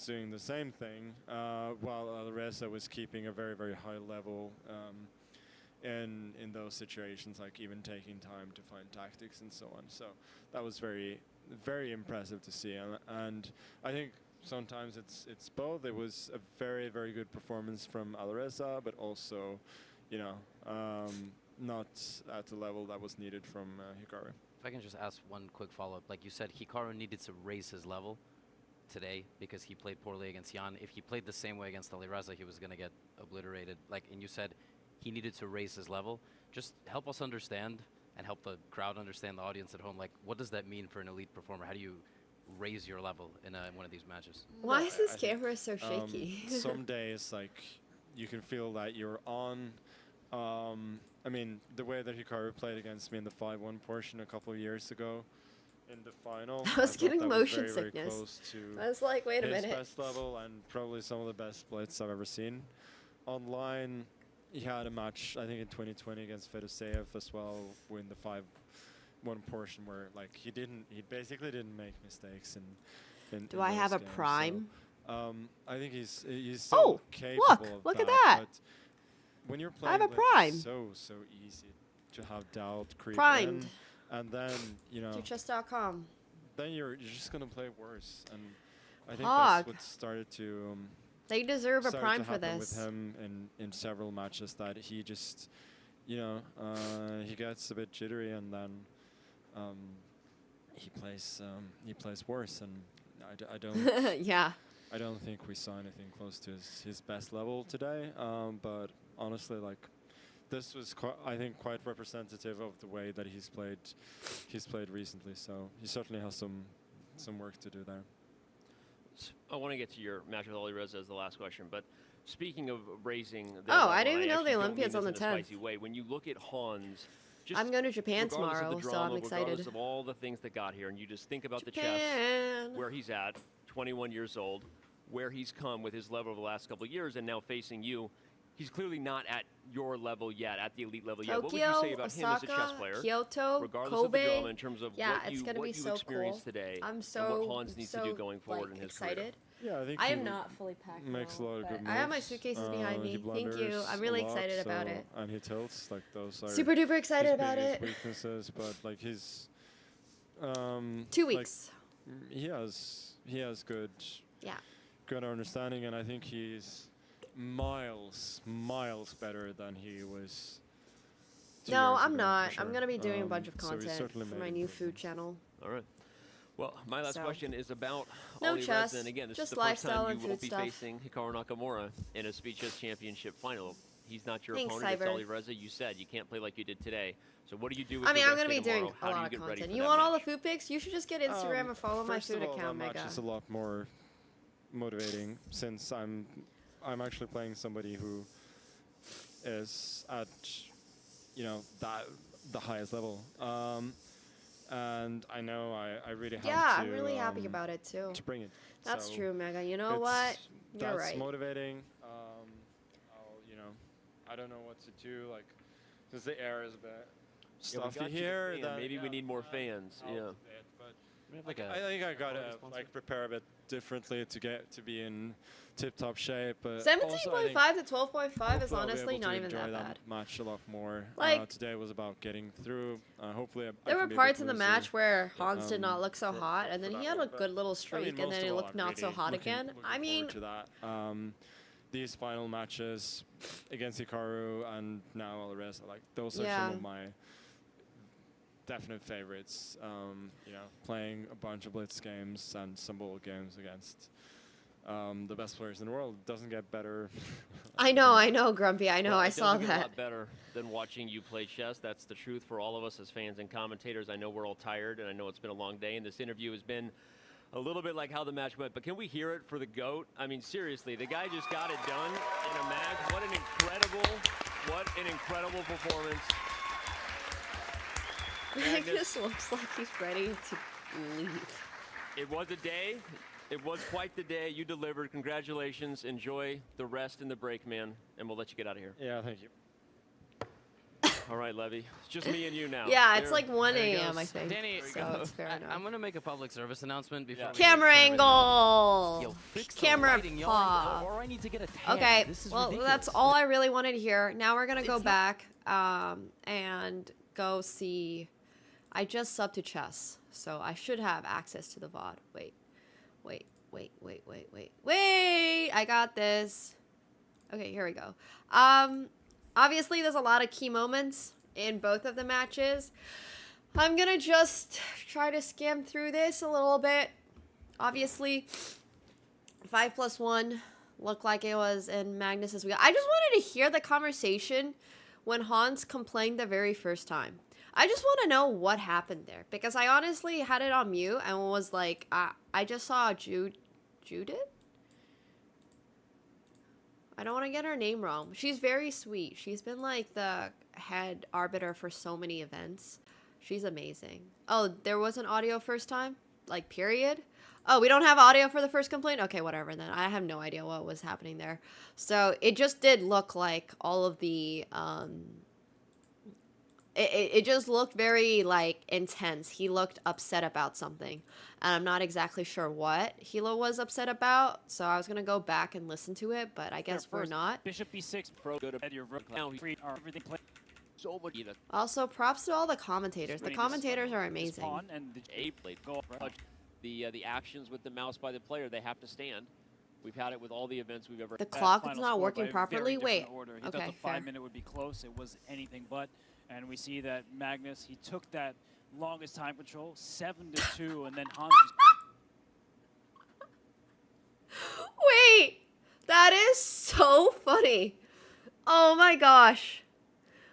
[SPEAKER 9] doing the same thing, while Alireza was keeping a very high level in those situations, like even taking time to find tactics and so on. So that was very impressive to see, and I think sometimes it's both. It was a very good performance from Alireza, but also, you know, not at the level that was needed from Hikaru.
[SPEAKER 10] If I can just ask one quick follow-up. Like you said, Hikaru needed to raise his level today because he played poorly against Jan. If he played the same way against Alireza, he was going to get obliterated. Like, and you said he needed to raise his level. Just help us understand and help the crowd understand, the audience at home. Like, what does that mean for an elite performer? How do you raise your level in one of these matches?
[SPEAKER 1] Why is this camera so shaky?
[SPEAKER 9] Some days, like, you can feel that you're on. I mean, the way that Hikaru played against me in the 5-1 portion a couple of years ago in the final,
[SPEAKER 1] I was
[SPEAKER 9] thought
[SPEAKER 1] getting
[SPEAKER 9] that
[SPEAKER 1] motion
[SPEAKER 9] was very
[SPEAKER 1] sickness.
[SPEAKER 9] close to
[SPEAKER 1] I was like, wait a
[SPEAKER 9] his
[SPEAKER 1] minute.
[SPEAKER 9] best level and probably some of the best splits I've ever seen. Online, he had a match, I think in 2020 against Fedoseev as well, in the 5-1 portion where like he basically didn't make mistakes in
[SPEAKER 1] Do I
[SPEAKER 9] those
[SPEAKER 1] have a
[SPEAKER 9] games.
[SPEAKER 1] prime?
[SPEAKER 9] So, I think he's still capable of
[SPEAKER 1] look at
[SPEAKER 9] that.
[SPEAKER 1] that.
[SPEAKER 9] But when you're
[SPEAKER 1] I have
[SPEAKER 9] playing
[SPEAKER 1] a prime.
[SPEAKER 9] it's so easy to have doubt creep
[SPEAKER 1] Primed.
[SPEAKER 9] in, and then
[SPEAKER 1] Chess.com.
[SPEAKER 9] then you're just gonna play worse, and I think
[SPEAKER 1] Hog.
[SPEAKER 9] that's what started to
[SPEAKER 1] They deserve a
[SPEAKER 9] started
[SPEAKER 1] prime
[SPEAKER 9] to
[SPEAKER 1] for
[SPEAKER 9] happen
[SPEAKER 1] this.
[SPEAKER 9] with him in several matches, that he just he gets a bit jittery, and then he plays worse, and I don't
[SPEAKER 1] Yeah.
[SPEAKER 9] I don't think we saw anything close to his best level today. But honestly, like this was I think quite representative of the way that he's played recently. So he certainly has some work to do there.
[SPEAKER 11] I want to get to your match with Alireza as the last question, but speaking of raising.
[SPEAKER 3] Oh, I didn't even know the Olympiad's on the 10th.
[SPEAKER 11] When you look at Hans, just
[SPEAKER 3] I'm going to Japan
[SPEAKER 11] regardless
[SPEAKER 3] tomorrow,
[SPEAKER 11] of the
[SPEAKER 3] so
[SPEAKER 11] drama,
[SPEAKER 3] I'm excited.
[SPEAKER 11] Regardless of all the things that got here, and you just think about the chess,
[SPEAKER 3] Japan.
[SPEAKER 11] where he's at, 21 years old, where he's come with his level over the last couple of years, and now facing you. He's clearly not at your level yet, at the elite level yet. What would you say about him as a chess player?
[SPEAKER 3] Kyoto,
[SPEAKER 11] regardless
[SPEAKER 3] Kobe.
[SPEAKER 11] of the drama, in terms of
[SPEAKER 3] Yeah,
[SPEAKER 11] what
[SPEAKER 3] it's
[SPEAKER 11] you,
[SPEAKER 3] gonna
[SPEAKER 11] what
[SPEAKER 3] be
[SPEAKER 11] you
[SPEAKER 3] so
[SPEAKER 11] experienced
[SPEAKER 3] cool.
[SPEAKER 11] today,
[SPEAKER 3] I'm
[SPEAKER 11] and
[SPEAKER 3] so
[SPEAKER 11] what Hans needs to do going forward in his
[SPEAKER 3] excited.
[SPEAKER 11] career.
[SPEAKER 9] Yeah, I think
[SPEAKER 3] I
[SPEAKER 9] he
[SPEAKER 3] am not fully packed.
[SPEAKER 9] makes a lot of good moves.
[SPEAKER 3] I have my suitcases behind
[SPEAKER 9] He
[SPEAKER 3] me. Thank you.
[SPEAKER 9] blunders
[SPEAKER 3] I'm really
[SPEAKER 9] a lot,
[SPEAKER 3] excited about
[SPEAKER 9] so-
[SPEAKER 3] it.
[SPEAKER 9] And he tilts, like those are
[SPEAKER 3] Super duper excited
[SPEAKER 9] his
[SPEAKER 3] about
[SPEAKER 9] biggest
[SPEAKER 3] it.
[SPEAKER 9] weaknesses, but like he's
[SPEAKER 3] 2 weeks.
[SPEAKER 9] Like, he has good
[SPEAKER 3] Yeah.
[SPEAKER 9] good understanding, and I think he's miles better than he was. 2
[SPEAKER 3] No,
[SPEAKER 9] years
[SPEAKER 3] I'm
[SPEAKER 9] ago,
[SPEAKER 3] not.
[SPEAKER 9] for
[SPEAKER 3] I'm
[SPEAKER 9] sure.
[SPEAKER 3] gonna be doing a bunch of
[SPEAKER 9] So he's
[SPEAKER 3] content
[SPEAKER 9] certainly
[SPEAKER 3] for
[SPEAKER 9] made
[SPEAKER 3] my new
[SPEAKER 9] improvement.
[SPEAKER 3] food channel.
[SPEAKER 11] All right. Well, my last
[SPEAKER 3] So.
[SPEAKER 11] question is about
[SPEAKER 3] No
[SPEAKER 11] Alireza,
[SPEAKER 3] chess,
[SPEAKER 11] and again, this
[SPEAKER 3] just
[SPEAKER 11] is the first
[SPEAKER 3] lifestyle
[SPEAKER 11] time
[SPEAKER 3] and
[SPEAKER 11] you will
[SPEAKER 3] food
[SPEAKER 11] be
[SPEAKER 3] stuff.
[SPEAKER 11] facing Hikaru Nakamura in a Speed Chess Championship final. He's not your
[SPEAKER 3] Thanks,
[SPEAKER 11] opponent.
[SPEAKER 3] Cyber.
[SPEAKER 11] It's Alireza. You said you can't play like you did today. So what do you do with
[SPEAKER 3] I mean,
[SPEAKER 11] your
[SPEAKER 3] I'm
[SPEAKER 11] rest
[SPEAKER 3] gonna
[SPEAKER 11] day
[SPEAKER 3] be doing
[SPEAKER 11] tomorrow?
[SPEAKER 3] a
[SPEAKER 11] How do
[SPEAKER 3] lot
[SPEAKER 11] you
[SPEAKER 3] of
[SPEAKER 11] get ready
[SPEAKER 3] content.
[SPEAKER 11] for
[SPEAKER 3] You
[SPEAKER 11] that
[SPEAKER 3] want all the
[SPEAKER 11] match?
[SPEAKER 3] food pics? You should just get Instagram and follow my
[SPEAKER 9] First
[SPEAKER 3] food
[SPEAKER 9] of all,
[SPEAKER 3] account,
[SPEAKER 9] that match
[SPEAKER 3] Mega.
[SPEAKER 9] is a lot more motivating since I'm actually playing somebody who is at the highest level. And I know I really have to.
[SPEAKER 3] Yeah, I'm really happy about it too.
[SPEAKER 9] To bring it.
[SPEAKER 3] That's
[SPEAKER 9] So
[SPEAKER 3] true, Mega. You know what? You're
[SPEAKER 9] that's
[SPEAKER 3] right.
[SPEAKER 9] motivating. I don't know what to do. Like, because the air is a bit
[SPEAKER 11] Yeah, we
[SPEAKER 9] stuffy
[SPEAKER 11] got you
[SPEAKER 9] here.
[SPEAKER 11] the fan. Maybe we need more fans. Yeah.
[SPEAKER 10] We have like
[SPEAKER 9] I think I gotta prepare a bit differently to be in tip-top shape. But
[SPEAKER 3] 17.5 to 12.5 is
[SPEAKER 9] hopefully I'll be
[SPEAKER 3] honestly
[SPEAKER 9] able
[SPEAKER 3] not
[SPEAKER 9] to
[SPEAKER 3] even
[SPEAKER 9] enjoy
[SPEAKER 3] that bad.
[SPEAKER 9] match a lot more.
[SPEAKER 3] Like-
[SPEAKER 9] Today was about getting through. Hopefully,
[SPEAKER 3] There were
[SPEAKER 9] can be a
[SPEAKER 3] parts
[SPEAKER 9] bit
[SPEAKER 3] in the
[SPEAKER 9] looser,
[SPEAKER 3] match where Hans did not look so
[SPEAKER 9] for-
[SPEAKER 3] hot, and then
[SPEAKER 9] for
[SPEAKER 3] he
[SPEAKER 9] that
[SPEAKER 3] had a
[SPEAKER 9] one, but
[SPEAKER 3] good little
[SPEAKER 9] I
[SPEAKER 3] streak,
[SPEAKER 9] mean,
[SPEAKER 3] and then
[SPEAKER 9] most
[SPEAKER 3] it
[SPEAKER 9] of all,
[SPEAKER 3] looked
[SPEAKER 9] I'm
[SPEAKER 3] not so
[SPEAKER 9] really
[SPEAKER 3] hot
[SPEAKER 9] looking-
[SPEAKER 3] again.
[SPEAKER 9] looking
[SPEAKER 3] I mean,
[SPEAKER 9] forward to that. These final matches against Hikaru and now Alireza, like those are
[SPEAKER 3] Yeah.
[SPEAKER 9] some of my definite favorites. Playing a bunch of blitz games and some ball games against the best players in the world doesn't get better.
[SPEAKER 3] I know, Grumpy. I know,
[SPEAKER 11] Well,
[SPEAKER 3] I
[SPEAKER 11] it
[SPEAKER 3] saw
[SPEAKER 11] doesn't get a
[SPEAKER 3] that.
[SPEAKER 11] lot better than watching you play chess. That's the truth for all of us as fans and commentators. I know we're all tired, and I know it's been a long day, and this interview has been a little bit like how the match went. But can we hear it for the GOAT? I mean, seriously, the guy just got it done in a match. What an incredible performance.
[SPEAKER 3] Magnus looks like he's ready to leave.
[SPEAKER 11] It was a day. It was quite the day. You delivered. Congratulations. Enjoy the rest in the break, man, and we'll let you get out of here.
[SPEAKER 9] Yeah, thank you.
[SPEAKER 11] All right, Levy. It's just me and you now.
[SPEAKER 3] Yeah, it's
[SPEAKER 11] There-
[SPEAKER 3] like 1
[SPEAKER 10] There he
[SPEAKER 3] a.m.
[SPEAKER 10] goes.
[SPEAKER 3] I think.
[SPEAKER 10] Danny,
[SPEAKER 3] so it's fair enough.
[SPEAKER 10] I'm going to make a public service announcement before we
[SPEAKER 3] Camera
[SPEAKER 10] turn everything off.
[SPEAKER 3] angle.
[SPEAKER 10] Yo, fix the
[SPEAKER 3] Camera
[SPEAKER 10] lighting, y'all.
[SPEAKER 3] paw.
[SPEAKER 10] Or I need to get a tag.
[SPEAKER 3] Okay,
[SPEAKER 10] This is
[SPEAKER 3] well,
[SPEAKER 10] ridiculous.
[SPEAKER 3] that's all I really wanted to hear. Now we're gonna go back and go see. I just subbed to chess, so I should have access to the VOD. Wait. I got this. Okay, here we go. Obviously, there's a lot of key moments in both of the matches. I'm gonna just try to skim through this a little bit. Obviously, 5+1 looked like it was in Magnus's wheel. I just wanted to hear the conversation when Hans complained the very first time. I just want to know what happened there, because I honestly had it on mute and was like, I just saw Judith? I don't want to get her name wrong. She's very sweet. She's been like the head arbiter for so many events. She's amazing. Oh, there was an audio first time? Like, period? Oh, we don't have audio for the first complaint? Okay, whatever then. I have no idea what was happening there. So it just did look like all of the, it just looked very, like, intense. He looked upset about something. And I'm not exactly sure what Hilo was upset about. So I was going to go back and listen to it, but I guess we're not.
[SPEAKER 12] Bishop B6, bro. Go to bed. Your now free everything play. So much either.
[SPEAKER 3] Also, props to all the commentators. The commentators are amazing.
[SPEAKER 12] And the
[SPEAKER 11] A played go the actions with the mouse by the player, they have to stand. We've had it with all the events we've ever.
[SPEAKER 3] The clock is not working properly. Wait.
[SPEAKER 12] Order. He
[SPEAKER 3] Okay,
[SPEAKER 12] thought the
[SPEAKER 3] fair.
[SPEAKER 12] 5-minute would be close. It was anything but. And we see that Magnus, he took that longest time control, 7-2, and then Hans.
[SPEAKER 3] Wait, that is so funny. Oh my gosh.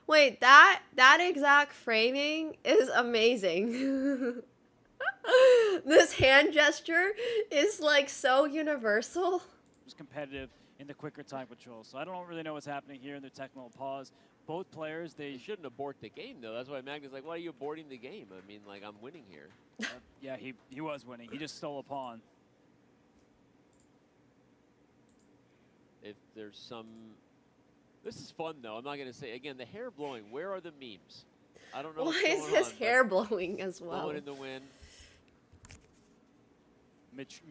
[SPEAKER 3] Wait, that exact framing is amazing. This hand gesture is like so universal.
[SPEAKER 12] Was competitive in the quicker time control. So I don't really know what's happening here in the technical pause. Both players, they
[SPEAKER 11] shouldn't abort the game, though. That's why Magnus like, why are you aborting the game? I mean, like, I'm winning here.
[SPEAKER 12] Yeah, he was winning. He just stole a pawn.
[SPEAKER 11] If there's some... This is fun, though. I'm not going to say... Again, the hair blowing. Where are the memes? I don't know
[SPEAKER 3] Why
[SPEAKER 11] what's
[SPEAKER 3] is
[SPEAKER 11] going
[SPEAKER 3] his
[SPEAKER 11] on,
[SPEAKER 3] hair blowing as well?
[SPEAKER 11] blowing in the wind.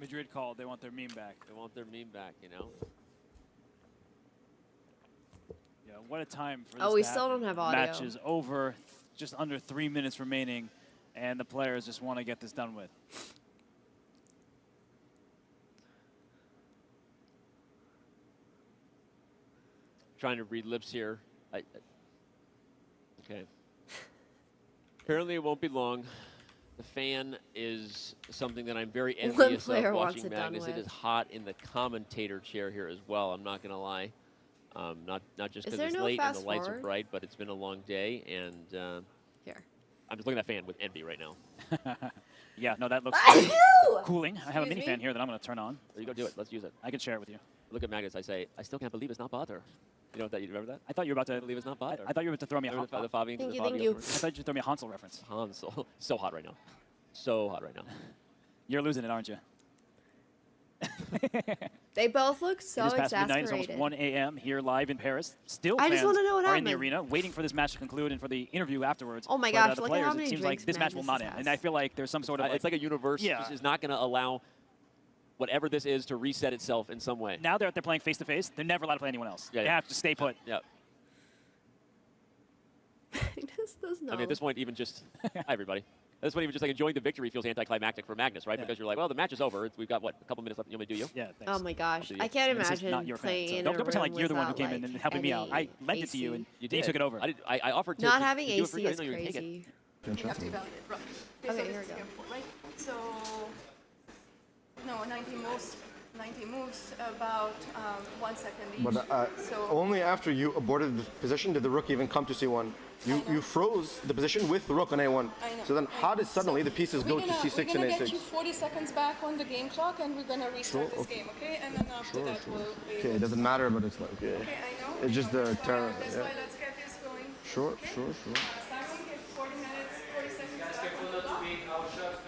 [SPEAKER 12] Madrid called. They want their meme back.
[SPEAKER 11] They want their meme back, you know?
[SPEAKER 12] Yeah, what a time for this
[SPEAKER 3] Oh, we
[SPEAKER 12] to
[SPEAKER 3] still
[SPEAKER 12] happen.
[SPEAKER 3] don't have audio.
[SPEAKER 12] Match is over. Just under 3 minutes remaining, and the players just want to get this done with.
[SPEAKER 11] Trying to read lips here. Okay. Apparently it won't be long. The fan is something that I'm very envious of
[SPEAKER 3] player wants
[SPEAKER 11] watching
[SPEAKER 3] it done
[SPEAKER 11] Magnus. It
[SPEAKER 3] with.
[SPEAKER 11] is hot in the commentator chair here as well. I'm not going to lie. Not just
[SPEAKER 3] Is
[SPEAKER 11] because
[SPEAKER 3] there
[SPEAKER 11] it's
[SPEAKER 3] no
[SPEAKER 11] late and the
[SPEAKER 3] fast
[SPEAKER 11] lights are
[SPEAKER 3] forward?
[SPEAKER 11] bright, but it's been a long day. And
[SPEAKER 3] Here.
[SPEAKER 11] I'm just looking at that fan with envy right now.
[SPEAKER 12] Yeah, no, that looks cooling. I have a
[SPEAKER 3] Excuse
[SPEAKER 12] mini
[SPEAKER 3] me?
[SPEAKER 12] fan here that I'm going to turn on.
[SPEAKER 11] There you go, do it. Let's use it.
[SPEAKER 12] I can share it with you.
[SPEAKER 11] Look at Magnus. I say, I still can't believe it's not butter. You know what that? You remember that?
[SPEAKER 12] I thought you were about to.
[SPEAKER 11] I believe it's not butter.
[SPEAKER 12] I thought you were about to throw me a
[SPEAKER 11] Remember
[SPEAKER 12] Hansel.
[SPEAKER 11] the Fabian,
[SPEAKER 3] Thank
[SPEAKER 11] the
[SPEAKER 3] you,
[SPEAKER 11] Fabian
[SPEAKER 3] thank you.
[SPEAKER 12] I thought you were throw me a Hansel reference.
[SPEAKER 11] Hansel. So hot right now. So hot right now.
[SPEAKER 12] You're losing it, aren't you?
[SPEAKER 3] They both look so
[SPEAKER 12] It is past midnight. It's
[SPEAKER 3] exasperated.
[SPEAKER 12] almost 1 a.m. here live in Paris. Still,
[SPEAKER 3] I just
[SPEAKER 12] fans
[SPEAKER 3] wanna know what
[SPEAKER 12] are in the
[SPEAKER 3] happened.
[SPEAKER 12] arena waiting for this match to conclude and for the interview afterwards.
[SPEAKER 3] Oh my
[SPEAKER 12] But,
[SPEAKER 3] gosh,
[SPEAKER 12] the
[SPEAKER 3] look at how
[SPEAKER 12] players,
[SPEAKER 3] many
[SPEAKER 12] it seems like
[SPEAKER 3] drinks
[SPEAKER 12] this match will not
[SPEAKER 3] Magnus
[SPEAKER 12] end.
[SPEAKER 3] has.
[SPEAKER 12] And I feel like there's some sort of
[SPEAKER 11] It's like a universe
[SPEAKER 12] Yeah.
[SPEAKER 11] is not going to allow whatever this is to reset itself in some way.
[SPEAKER 12] Now they're playing face to face. They're never allowed to play anyone else.
[SPEAKER 11] Yeah,
[SPEAKER 12] They
[SPEAKER 11] yeah.
[SPEAKER 12] have to stay put.
[SPEAKER 11] Yeah.
[SPEAKER 3] Magnus does not.
[SPEAKER 11] I mean, at this point, even just hi everybody. At this point, even just like enjoying the victory feels anticlimactic for Magnus, right?
[SPEAKER 12] Yeah.
[SPEAKER 11] Because you're like, well, the match is over. We've got what, a couple minutes left. You want me to do you?
[SPEAKER 12] Yeah. Thanks.
[SPEAKER 3] Oh my gosh,
[SPEAKER 11] do you.
[SPEAKER 3] I can't
[SPEAKER 12] This is not
[SPEAKER 3] imagine
[SPEAKER 12] your fan,
[SPEAKER 3] playing
[SPEAKER 12] so
[SPEAKER 3] in
[SPEAKER 12] don't
[SPEAKER 3] a
[SPEAKER 12] pretend
[SPEAKER 3] room
[SPEAKER 12] like you're the one who
[SPEAKER 3] without,
[SPEAKER 12] came in and
[SPEAKER 3] like,
[SPEAKER 12] helping me out. I
[SPEAKER 3] any
[SPEAKER 12] lent it to you,
[SPEAKER 3] AC.
[SPEAKER 12] and
[SPEAKER 11] You
[SPEAKER 12] then you
[SPEAKER 11] did.
[SPEAKER 12] took it over.
[SPEAKER 11] I offered to.
[SPEAKER 3] Not
[SPEAKER 11] to
[SPEAKER 3] having
[SPEAKER 11] do it for
[SPEAKER 3] AC
[SPEAKER 11] you. I
[SPEAKER 3] is
[SPEAKER 11] didn't know you would take it.
[SPEAKER 3] crazy.
[SPEAKER 1] You have to be validated. Right.
[SPEAKER 3] Okay,
[SPEAKER 1] So
[SPEAKER 3] here
[SPEAKER 1] this
[SPEAKER 3] we
[SPEAKER 1] is
[SPEAKER 3] go.
[SPEAKER 1] game 4, right? So, no, 90 moves, about 1 second each.
[SPEAKER 13] But
[SPEAKER 1] so
[SPEAKER 13] only after you aborted the position did the rook even come to C1. You froze the position with the rook on A1.
[SPEAKER 1] I know.
[SPEAKER 13] So then how did suddenly the pieces go to
[SPEAKER 1] we're
[SPEAKER 13] C6 and
[SPEAKER 1] gonna get
[SPEAKER 13] A6?
[SPEAKER 1] you 40 seconds back on the game clock, and we're gonna restart this game, okay? And then after that, we'll be
[SPEAKER 13] Okay, it doesn't matter, but it's like, okay.
[SPEAKER 1] Okay, I know.
[SPEAKER 13] It's just the
[SPEAKER 1] That's
[SPEAKER 13] terror.
[SPEAKER 1] why
[SPEAKER 13] Yeah.
[SPEAKER 1] let's get this going.
[SPEAKER 13] Sure, sure, sure.
[SPEAKER 1] Starting at 40 minutes, 40 seconds back on the clock. We are not after that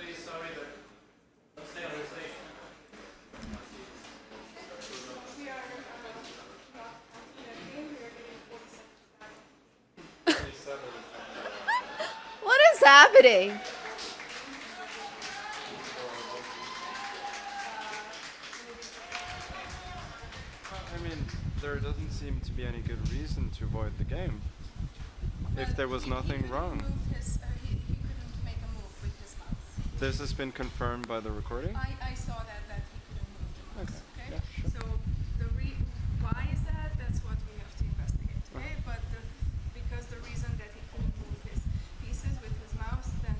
[SPEAKER 1] game, we are getting 40 seconds back.
[SPEAKER 3] What is happening?
[SPEAKER 9] I mean, there doesn't seem to be any good reason to avoid the game. If there was nothing wrong.
[SPEAKER 1] He couldn't make a move with his mouse.
[SPEAKER 9] This has been confirmed by the recording?
[SPEAKER 1] I saw that he couldn't move the mouse. Okay.
[SPEAKER 9] Yeah, sure.
[SPEAKER 1] So why is that? That's what we have to investigate. Okay. But because the reason that he couldn't move his pieces with his mouse, then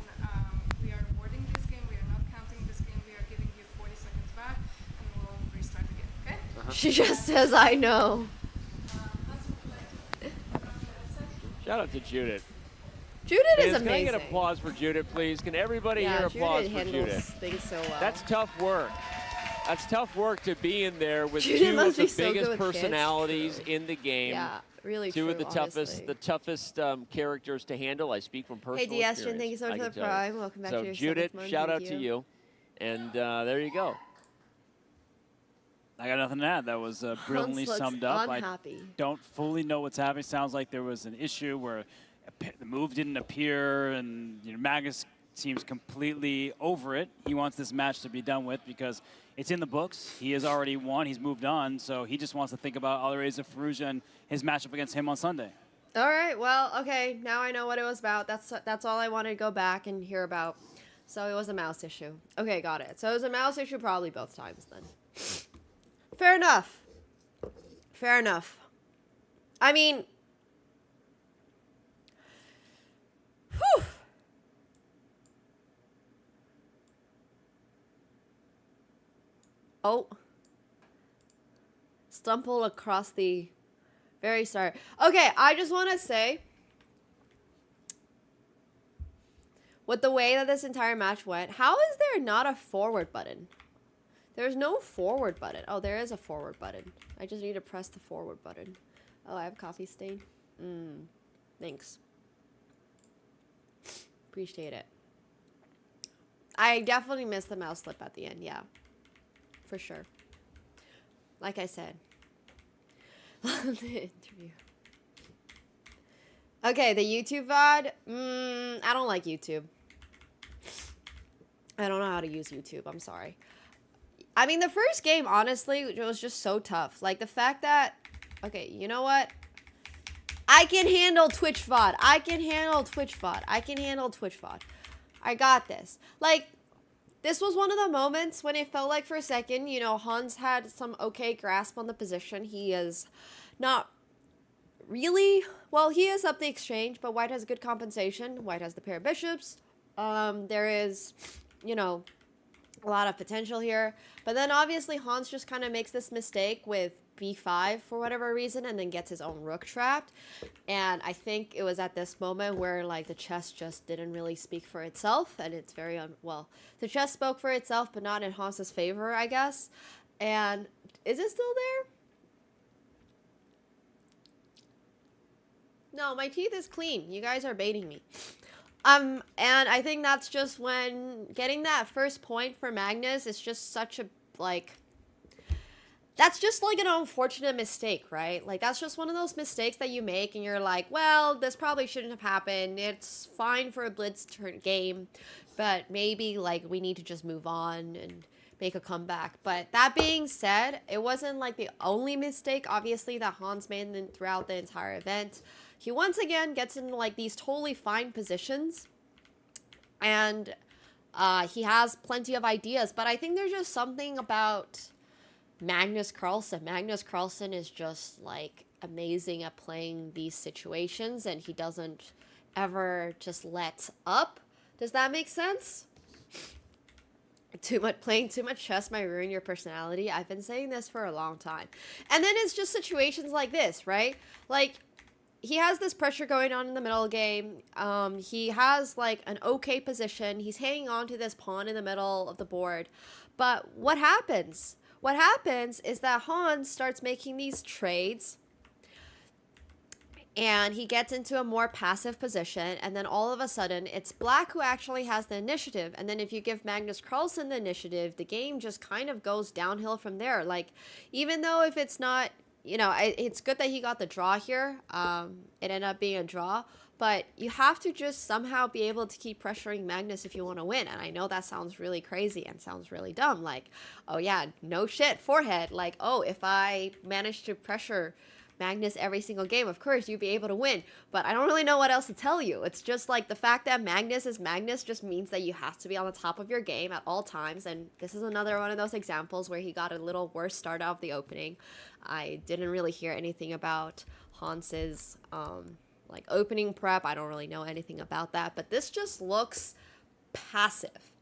[SPEAKER 1] we are awarding this game. We are not counting this game. We are giving you 40 seconds back, and we'll restart the game. Okay.
[SPEAKER 3] She just says, "I know."
[SPEAKER 11] Shout out to Judith.
[SPEAKER 3] Judith is
[SPEAKER 11] Fans, can I
[SPEAKER 3] amazing.
[SPEAKER 11] get applause for Judith, please? Can everybody hear applause
[SPEAKER 3] Judith
[SPEAKER 11] for
[SPEAKER 3] handles
[SPEAKER 11] Judith?
[SPEAKER 3] things so well.
[SPEAKER 11] That's tough work. That's tough work to be in there with
[SPEAKER 3] Judith
[SPEAKER 11] two
[SPEAKER 3] must
[SPEAKER 11] of the
[SPEAKER 3] be so good
[SPEAKER 11] biggest
[SPEAKER 3] with kids.
[SPEAKER 11] personalities in the game.
[SPEAKER 3] Yeah, really
[SPEAKER 11] Two
[SPEAKER 3] true,
[SPEAKER 11] of the
[SPEAKER 3] honestly.
[SPEAKER 11] toughest characters to handle. I speak from personal
[SPEAKER 3] Hey, Diaz,
[SPEAKER 11] experience.
[SPEAKER 3] thank you so much
[SPEAKER 11] I
[SPEAKER 3] for
[SPEAKER 11] can
[SPEAKER 3] the
[SPEAKER 11] tell you.
[SPEAKER 3] prime. Welcome back
[SPEAKER 11] so
[SPEAKER 3] to your
[SPEAKER 11] Judith,
[SPEAKER 3] seventh month.
[SPEAKER 11] shout out
[SPEAKER 3] Thank
[SPEAKER 11] to you. And there you go.
[SPEAKER 12] I got nothing to add. That was brilliantly
[SPEAKER 3] looks
[SPEAKER 12] summed up.
[SPEAKER 3] unhappy.
[SPEAKER 12] I don't fully know what's happening. Sounds like there was an issue where the move didn't appear, and Magnus seems completely over it. He wants this match to be done with because it's in the books. He has already won. He's moved on, so he just wants to think about Alireza Firouzja and his matchup against him on Sunday.
[SPEAKER 3] All right. Well, okay. Now I know what it was about. That's all I wanted to go back and hear about. So it was a mouse issue. Okay, got it. So it was a mouse issue probably both times then. Fair enough. Fair enough. I mean, whew. Oh. Stumble across the very start. Okay, I just want to say, with the way that this entire match went, how is there not a forward button? There's no forward button. Oh, there is a forward button. I just need to press the forward button. Oh, I have coffee stain. Thanks. Appreciate it. I definitely missed the mouse slip at the end, yeah. For sure. Like I said. The interview. Okay, the YouTube VOD. I don't like YouTube. I don't know how to use YouTube. I'm sorry. I mean, the first game, honestly, it was just so tough. Like, the fact that... Okay, you know what? I can handle Twitch VOD. I can handle Twitch VOD. I can handle Twitch VOD. I got this. Like, this was one of the moments when it felt like for a second, you know, Hans had some okay grasp on the position. He is not really... Well, he is up the exchange, but White has good compensation. White has the pair of bishops. There is, you know, a lot of potential here. But then obviously Hans just kind of makes this mistake with b5 for whatever reason and then gets his own rook trapped. And I think it was at this moment where like the chess just didn't really speak for itself, and it's very well, the chess spoke for itself but not in Hans's favor, I guess. And is it still there? No, my teeth is clean. You guys are baiting me. And I think that's just when getting that first point for Magnus is just such a, like, that's just like an unfortunate mistake, right? Like, that's just one of those mistakes that you make and you're like, well, this probably shouldn't have happened. It's fine for a blitz turn game, but maybe, like, we need to just move on and make a comeback. But that being said, it wasn't, like, the only mistake, obviously, that Hans made throughout the entire event. He once again gets into, like, these totally fine positions, and he has plenty of ideas, but I think there's just something about Magnus Carlsen. Magnus Carlsen is just, like, amazing at playing these situations, and he doesn't ever just let up. Does that make sense? Playing too much chess might ruin your personality. I've been saying this for a long time. And then it's just situations like this, right? Like, he has this pressure going on in the middle game. He has, like, an okay position. He's hanging on to this pawn in the middle of the board. But what happens? What happens is that Hans starts making these trades, and he gets into a more passive position, and then all of a sudden, it's Black who actually has the initiative. And then if you give Magnus Carlsen the initiative, the game just kind of goes downhill from there. Like, even though if it's not... You know, it's good that he got the draw here. It ended up being a draw. But you have to just somehow be able to keep pressuring Magnus if you want to win. And I know that sounds really crazy and sounds really dumb. Like, oh yeah, no shit, forehead. Like, oh, if I manage to pressure Magnus every single game, of course you'd be able to win. But I don't really know what else to tell you. It's just like the fact that Magnus is Magnus just means that you have to be on the top of your game at all times. And this is another one of those examples where he got a little worse start out of the opening. I didn't really hear anything about Hans's like opening prep. I don't really know anything about that, but this just looks passive.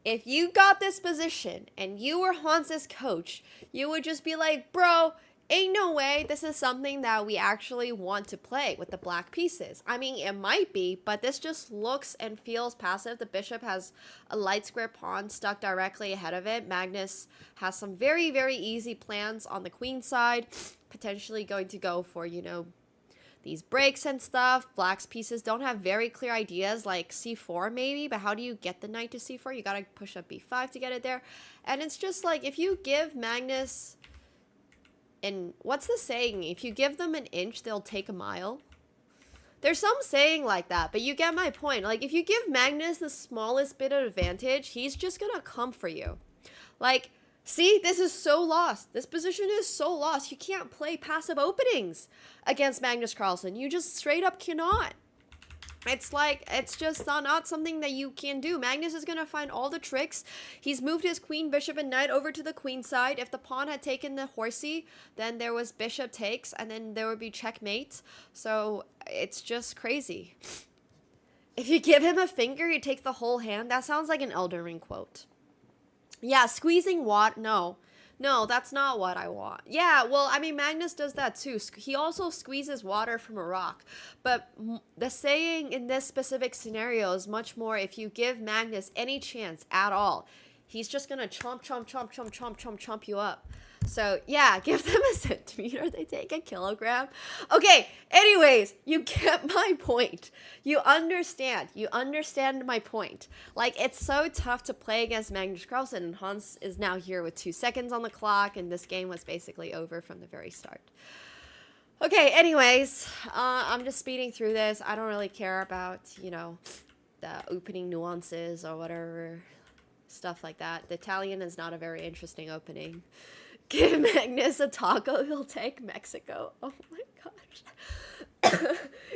[SPEAKER 3] If you got this position and you were Hans's coach, you would just be like, bro, ain't no way this is something that we actually want to play with the black pieces. I mean, it might be, but this just looks and feels passive. The bishop has a light square pawn stuck directly ahead of it. Magnus has some very, very easy plans on the queen side, potentially going to go for, you know, these breaks and stuff. Black's pieces don't have very clear ideas, like c4 maybe, but how do you get the knight to c4? You gotta push up b5 to get it there. And it's just like, if you give Magnus... And what's the saying? If you give them an inch, they'll take a mile. There's some saying like that, but you get my point. Like, if you give Magnus the smallest bit of advantage, he's just gonna come for you. Like, see, this is so lost. This position is so lost. You can't play passive openings against Magnus Carlsen. You just straight up cannot. It's like, it's just not something that you can do. Magnus is going to find all the tricks. He's moved his queen, bishop, and knight over to the queen side. If the pawn had taken the horsey, then there was bishop takes, and then there would be checkmate. So it's just crazy. If you give him a finger, he takes the whole hand. That sounds like an Elden Ring quote. Yeah, squeezing water. No. No, that's not what I want. Yeah, well, I mean, Magnus does that too. He also squeezes water from a rock. But the saying in this specific scenario is much more if you give Magnus any chance at all, he's just gonna chomp you up. So yeah, give them a centimeter, they take a kilogram. Okay, anyways, you get my point. You understand my point. Like, it's so tough to play against Magnus Carlsen, and Hans is now here with 2 seconds on the clock, and this game was basically over from the very start. Okay, anyways, I'm just speeding through this. I don't really care about, you know, the opening nuances or whatever, stuff like that. The Italian is not a very interesting opening. Give Magnus a taco, he'll take Mexico. Oh my gosh.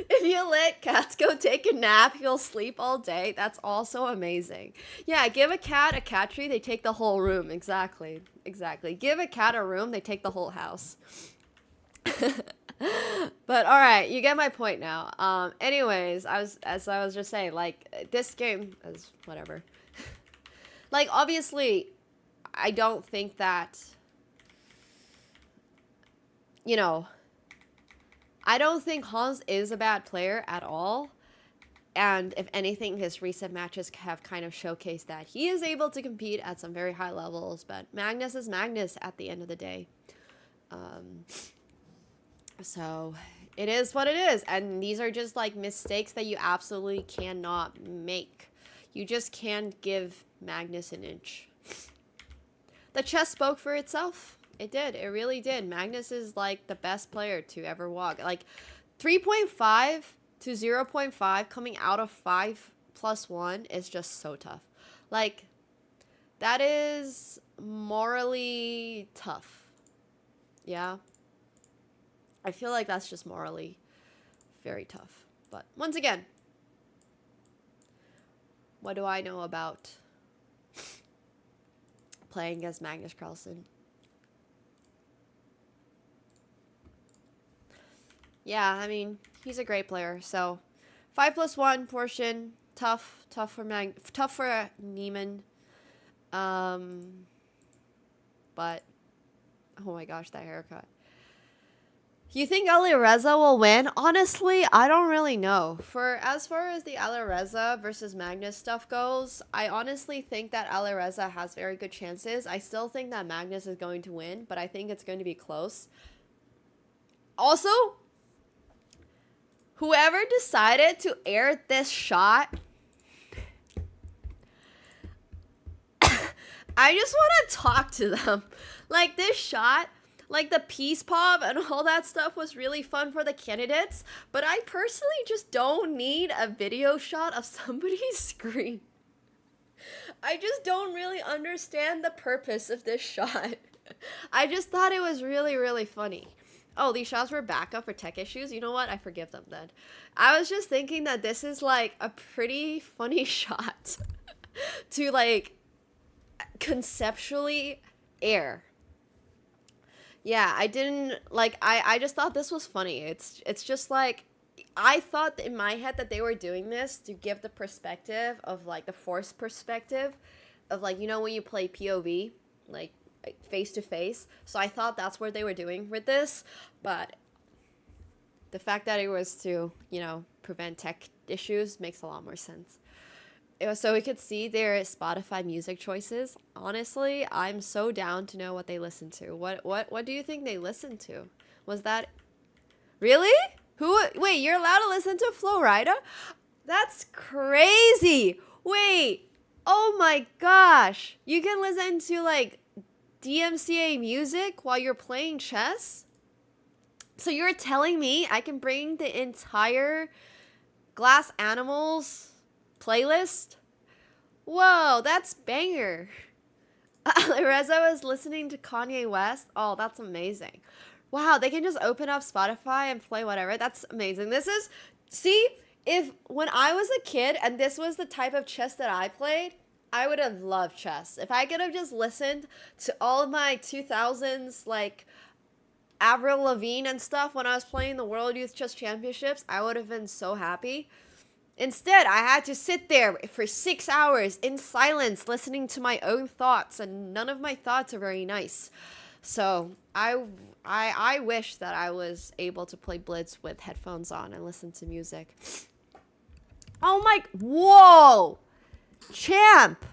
[SPEAKER 3] If you let cats go take a nap, he'll sleep all day. That's also amazing. Yeah, give a cat a cat tree, they take the whole room. Exactly. Give a cat a room, they take the whole house. But alright, you get my point now. Anyways, as I was just saying, like, this game is whatever. Like, obviously, I don't think that, you know, I don't think Hans is a bad player at all. And if anything, his recent matches have kind of showcased that he is able to compete at some very high levels. But Magnus is Magnus at the end of the day. So it is what it is. And these are just like mistakes that you absolutely cannot make. You just can't give Magnus an inch. The chess spoke for itself. It did. It really did. Magnus is like the best player to ever walk. Like 3.5 to 0.5 coming out of 5+1 is just so tough. Like, that is morally tough. Yeah. I feel like that's just morally very tough. But once again, what do I know about playing against Magnus Carlsen? Yeah, I mean, he's a great player. So 5+1 portion, tough for Neiman. But oh my gosh, that haircut. You think Alireza will win? Honestly, I don't really know. As far as the Alireza versus Magnus stuff goes, I honestly think that Alireza has very good chances. I still think that Magnus is going to win, but I think it's going to be close. Also, whoever decided to air this shot, I just want to talk to them. Like, this shot, like the peace pop and all that stuff was really fun for the candidates, but I personally just don't need a video shot of somebody's screen. I just don't really understand the purpose of this shot. I just thought it was really, really funny. Oh, these shots were backup for tech issues? You know what? I forgive them then. I was just thinking that this is like a pretty funny shot to like conceptually air. Yeah, I didn't like I just thought this was funny. It's just like I thought in my head that they were doing this to give the perspective of like the force perspective of like, you know, when you play POV, like face to face. So I thought that's what they were doing with this, but the fact that it was to, you know, prevent tech issues makes a lot more sense. It was so we could see their Spotify music choices. Honestly, I'm so down to know what they listen to. What do you think they listened to? Was that really? Wait, you're allowed to listen to Flo Rida? That's crazy. Wait. Oh my gosh. You can listen to like DMCA music while you're playing chess? So you're telling me I can bring the entire Glass Animals playlist? Whoa, that's banger. Alireza was listening to Kanye West. Oh, that's amazing. Wow, they can just open up Spotify and play whatever. That's amazing. This is, see, if when I was a kid and this was the type of chess that I played, I would have loved chess. If I could have just listened to all of my 2000s, like Avril Lavigne and stuff when I was playing the World Youth Chess Championships, I would have been so happy. Instead, I had to sit there for 6 hours in silence listening to my own thoughts, and none of my thoughts are very nice. So I wish that I was able to play Blitz with headphones on and listen to music. Oh my, whoa! Champ!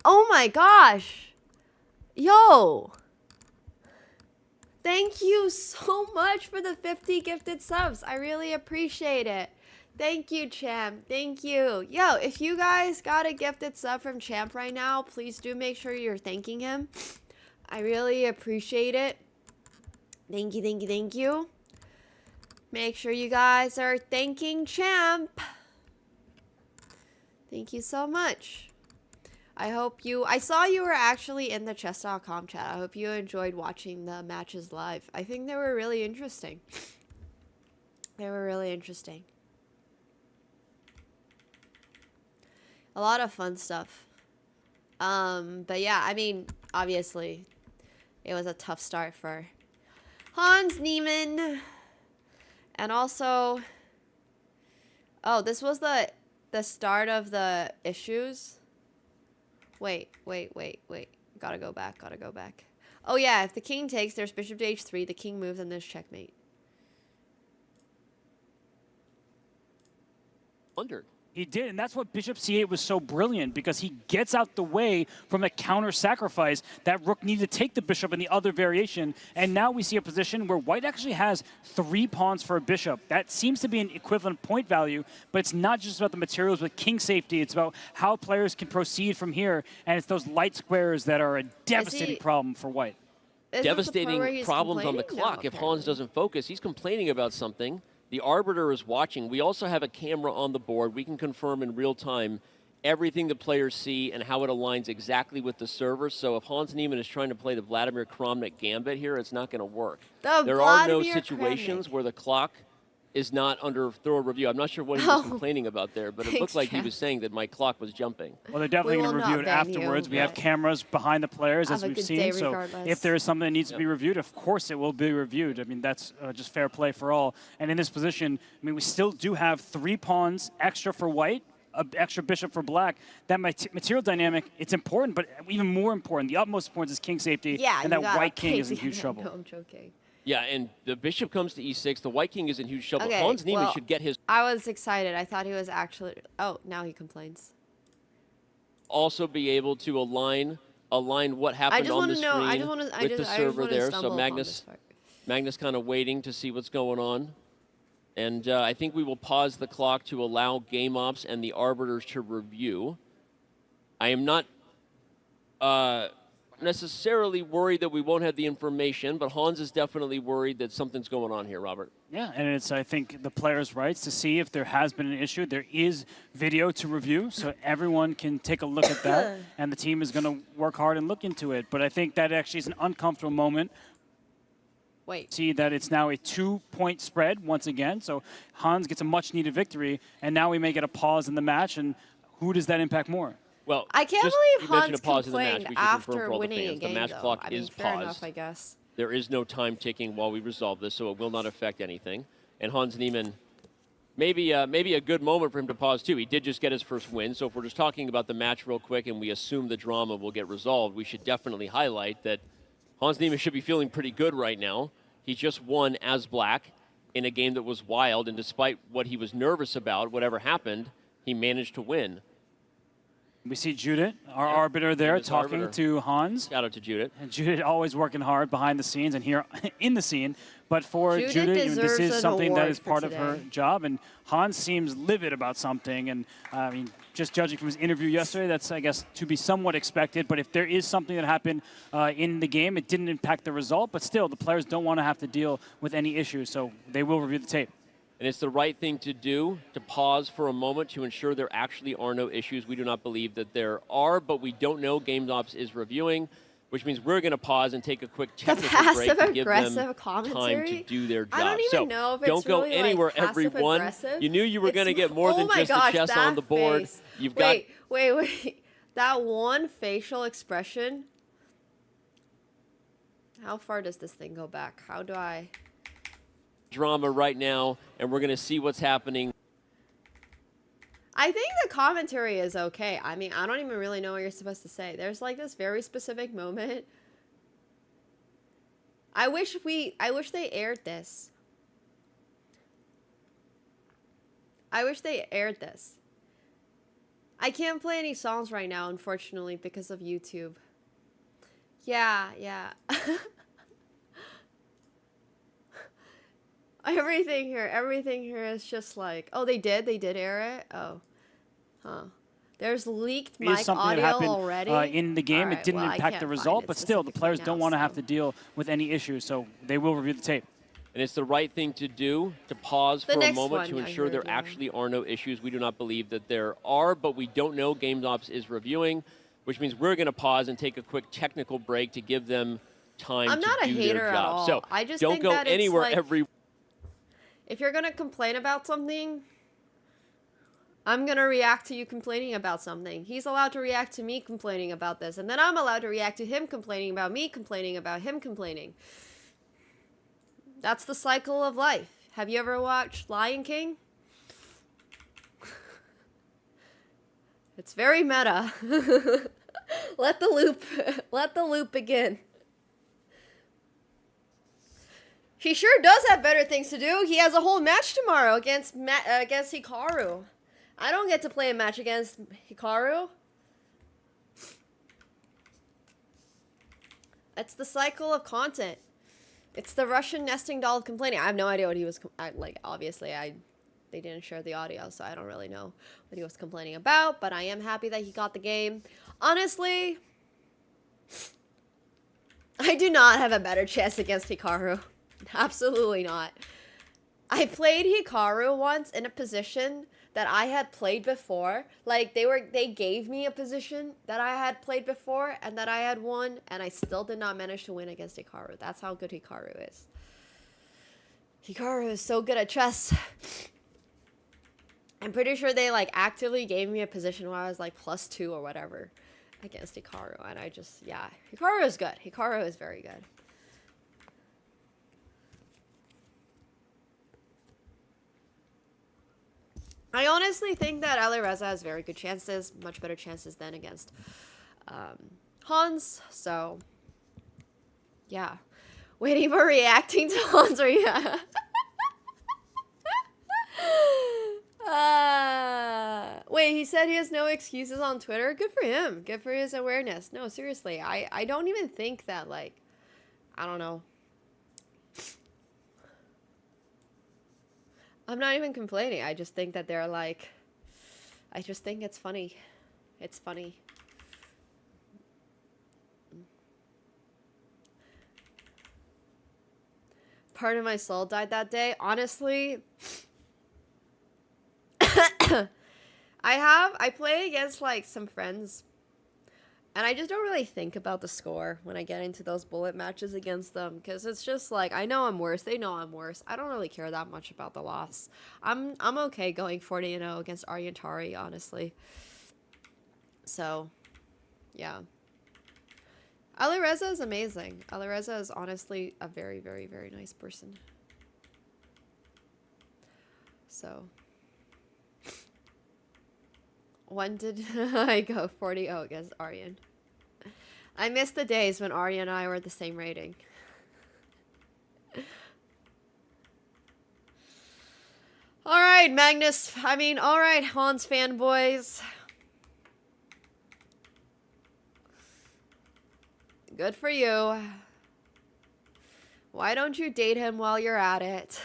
[SPEAKER 3] Oh my gosh! Yo! Thank you so much for the 50 gifted subs. I really appreciate it. Thank you, Champ. Thank you. Yo, if you guys got a gifted sub from Champ right now, please do make sure you're thanking him. I really appreciate it. Thank you, thank you, thank you. Make sure you guys are thanking Champ. Thank you so much. I saw you were actually in the chess.com chat. I hope you enjoyed watching the matches live. I think they were really interesting. They were really interesting. A lot of fun stuff. But yeah, I mean, obviously, it was a tough start for Hans Niemann. And also, oh, this was the start of the issues. Wait. Gotta go back. Oh yeah, if the king takes, there's bishop to h3, the king moves, and there's checkmate.
[SPEAKER 11] Wondered.
[SPEAKER 12] He did, and that's what bishop c8 was so brilliant, because he gets out the way from a counter sacrifice that rook needed to take the bishop in the other variation, and now we see a position where white actually has 3 pawns for a bishop. That seems to be an equivalent point value, but it's not just about the materials with king safety, it's about how players can proceed from here, and it's those light squares that are a devastating problem for white.
[SPEAKER 11] Devastating problems on the clock. If Hans doesn't focus, he's complaining about something. The arbiter is watching. We also have a camera on the board. We can confirm in real time everything the players see and how it aligns exactly with the server. So if Hans Niemann is trying to play the Vladimir Kramnik gambit here, it's not going to work. There are no situations where the clock is not under thorough review. I'm not sure what he was complaining about there, but it looked like he was saying that my clock was jumping.
[SPEAKER 12] Well, they're definitely going to review it afterwards. We have cameras behind the players, as we've seen. So if there is something that needs to be reviewed, of course it will be reviewed. I mean, that's just fair play for all. And in this position, I mean, we still do have 3 pawns extra for white, an extra bishop for black. That material dynamic, it's important, but even more important, the utmost importance is king safety, and that white king is in huge trouble.
[SPEAKER 3] No, I'm joking.
[SPEAKER 11] Yeah, and the bishop comes to e6. The white king is in huge trouble.
[SPEAKER 3] Okay,
[SPEAKER 11] Hans Niemann should get his...
[SPEAKER 3] I was excited. I thought he was actually... Oh, now he complains.
[SPEAKER 11] Also be able to align what happened on the screen with the server there. So Magnus kind of waiting to see what's going on. And I think we will pause the clock to allow game ops and the arbiters to review. I am not... necessarily worried that we won't have the information, but Hans is definitely worried that something's going on here, Robert.
[SPEAKER 12] Yeah, and it's, I think, the players' rights to see if there has been an issue. There is video to review, so everyone can take a look at that, and the team is going to work hard and look into it. But I think that actually is an uncomfortable moment. See that it's now a 2-point spread once again, so Hans gets a much-needed victory, and now we may get a pause in the match, and who does that impact more?
[SPEAKER 11] Well,
[SPEAKER 3] I can't believe Hans
[SPEAKER 11] complained
[SPEAKER 3] after winning a game,
[SPEAKER 11] the match
[SPEAKER 3] though.
[SPEAKER 11] clock
[SPEAKER 3] I mean,
[SPEAKER 11] is
[SPEAKER 3] fair
[SPEAKER 11] paused.
[SPEAKER 3] enough, I guess.
[SPEAKER 11] There is no time ticking while we resolve this, so it will not affect anything. And Hans Niemann, maybe a good moment for him to pause, too. He did just get his first win, so if we're just talking about the match real quick and we assume the drama will get resolved, we should definitely highlight that Hans Niemann should be feeling pretty good right now. He just won as black in a game that was wild, and despite what he was nervous about, whatever happened, he managed to win.
[SPEAKER 12] We see Judith, our arbiter there, talking to Hans.
[SPEAKER 11] Shout out to Judith.
[SPEAKER 12] And Judith always working hard behind the scenes and here in the scene. But for Judith, this is something that is part of her job. And Hans seems livid about something. And I mean, just judging from his interview yesterday, that's, I guess, to be somewhat expected. But if there is something that happened in the game, it didn't impact the result. But still, the players don't want to have to deal with any issues. So they will review the tape.
[SPEAKER 11] And it's the right thing to do, to pause for a moment to ensure there actually are no issues. We do not believe that there are, but we don't know. Game Ops is reviewing, which means we're going to pause and take a quick technical break to give them time to do their job.
[SPEAKER 3] I don't even know if it's
[SPEAKER 11] don't go
[SPEAKER 3] really,
[SPEAKER 11] anywhere,
[SPEAKER 3] like,
[SPEAKER 11] everyone. You knew you were going to get more than just the chess on the board.
[SPEAKER 3] Face.
[SPEAKER 11] You've got...
[SPEAKER 3] Wait. That one facial expression. How far does this thing go back? How do I...
[SPEAKER 11] drama right now, and we're going to see what's happening.
[SPEAKER 3] I think the commentary is okay. I mean, I don't even really know what you're supposed to say. There's like this very specific moment. I wish they aired this. I wish they aired this. I can't play any songs right now, unfortunately, because of YouTube. Yeah. Everything here is just like, oh, they did air it? Oh. Huh. There's leaked mic
[SPEAKER 12] something that
[SPEAKER 3] audio
[SPEAKER 12] happened
[SPEAKER 3] already.
[SPEAKER 12] in the game.
[SPEAKER 3] All
[SPEAKER 12] It
[SPEAKER 3] right,
[SPEAKER 12] didn't
[SPEAKER 3] well, I
[SPEAKER 12] impact
[SPEAKER 3] can't
[SPEAKER 12] the
[SPEAKER 3] find
[SPEAKER 12] result,
[SPEAKER 3] it
[SPEAKER 12] but still, the players
[SPEAKER 3] specifically
[SPEAKER 12] don't
[SPEAKER 3] now,
[SPEAKER 12] want to have
[SPEAKER 3] so.
[SPEAKER 12] to deal with any issues, so they will review the tape.
[SPEAKER 11] And it's the right thing to do, to pause
[SPEAKER 3] The
[SPEAKER 11] for a
[SPEAKER 3] next
[SPEAKER 11] moment
[SPEAKER 3] one,
[SPEAKER 11] to
[SPEAKER 3] I
[SPEAKER 11] ensure
[SPEAKER 3] heard,
[SPEAKER 11] there
[SPEAKER 3] yeah.
[SPEAKER 11] actually are no issues. We do not believe that there are, but we don't know. GameOps is reviewing, which means we're going to pause and take a quick technical break to give them time
[SPEAKER 3] I'm
[SPEAKER 11] to
[SPEAKER 3] not a
[SPEAKER 11] do
[SPEAKER 3] hater
[SPEAKER 11] their
[SPEAKER 3] at
[SPEAKER 11] job.
[SPEAKER 3] all.
[SPEAKER 11] So
[SPEAKER 3] I just
[SPEAKER 11] don't
[SPEAKER 3] think
[SPEAKER 11] go
[SPEAKER 3] that it's
[SPEAKER 11] anywhere
[SPEAKER 3] like-
[SPEAKER 11] every.
[SPEAKER 3] If you're gonna complain about something, I'm gonna react to you complaining about something. He's allowed to react to me complaining about this, and then I'm allowed to react to him complaining about me complaining about him complaining. That's the cycle of life. Have you ever watched Lion King? It's very meta. Let the loop begin. He sure does have better things to do. He has a whole match tomorrow against Hikaru. I don't get to play a match against Hikaru. It's the cycle of content. It's the Russian nesting doll of complaining. I have no idea what he was obviously they didn't share the audio, so I don't really know what he was complaining about, but I am happy that he got the game. Honestly, I do not have a better chance against Hikaru. Absolutely not. I played Hikaru once in a position that I had played before. Like they gave me a position that I had played before and that I had won, and I still did not manage to win against Hikaru. That's how good Hikaru is. Hikaru is so good at chess. I'm pretty sure they like actively gave me a position where I was like +2 or whatever against Hikaru, and I just, yeah, Hikaru is good. Hikaru is very good. I honestly think that Alireza has very good chances, much better chances than against Hans, so yeah. Waiting for reacting to Hans or yeah. Wait, he said he has no excuses on Twitter? Good for him. Good for his awareness. No, seriously, I don't even think that, like, I don't know. I'm not even complaining. I just think that they're like, I just think it's funny. It's funny. Part of my soul died that day. Honestly, I play against like some friends, and I just don't really think about the score when I get into those bullet matches against them, because it's just like, I know I'm worse, they know I'm worse. I don't really care that much about the loss. I'm okay going 40-0 against Aryantari, honestly. So, yeah. Alireza is amazing. Alireza is honestly a very, very, very nice person. So, when did I go 40-0 against Aryan? I miss the days when Arya and I were the same rating. Alright, Magnus. Alright, Hans fanboys. Good for you. Why don't you date him while you're at it?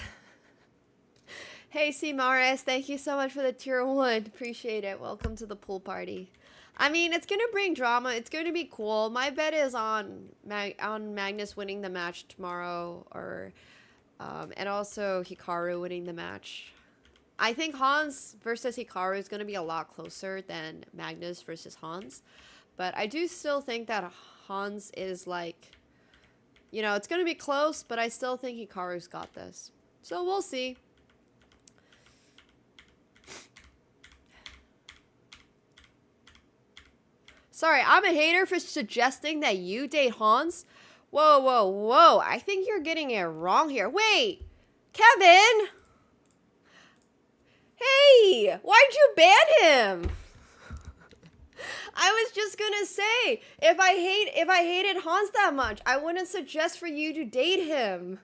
[SPEAKER 3] Hey, C. Maris, thank you so much for the tier 1. Appreciate it. Welcome to the pool party. It's going to bring drama. It's going to be cool. My bet is on Magnus winning the match tomorrow, and also Hikaru winning the match. I think Hans versus Hikaru is going to be a lot closer than Magnus versus Hans. But I do still think that Hans is like, it's going to be close, but I still think Hikaru's got this. So we'll see. Sorry, I'm a hater for suggesting that you date Hans. Whoa, whoa, whoa. I think you're getting it wrong here. Wait, Kevin! Hey! Why'd you ban him? I was just gonna say, if I hated Hans that much, I wouldn't suggest for you to date him.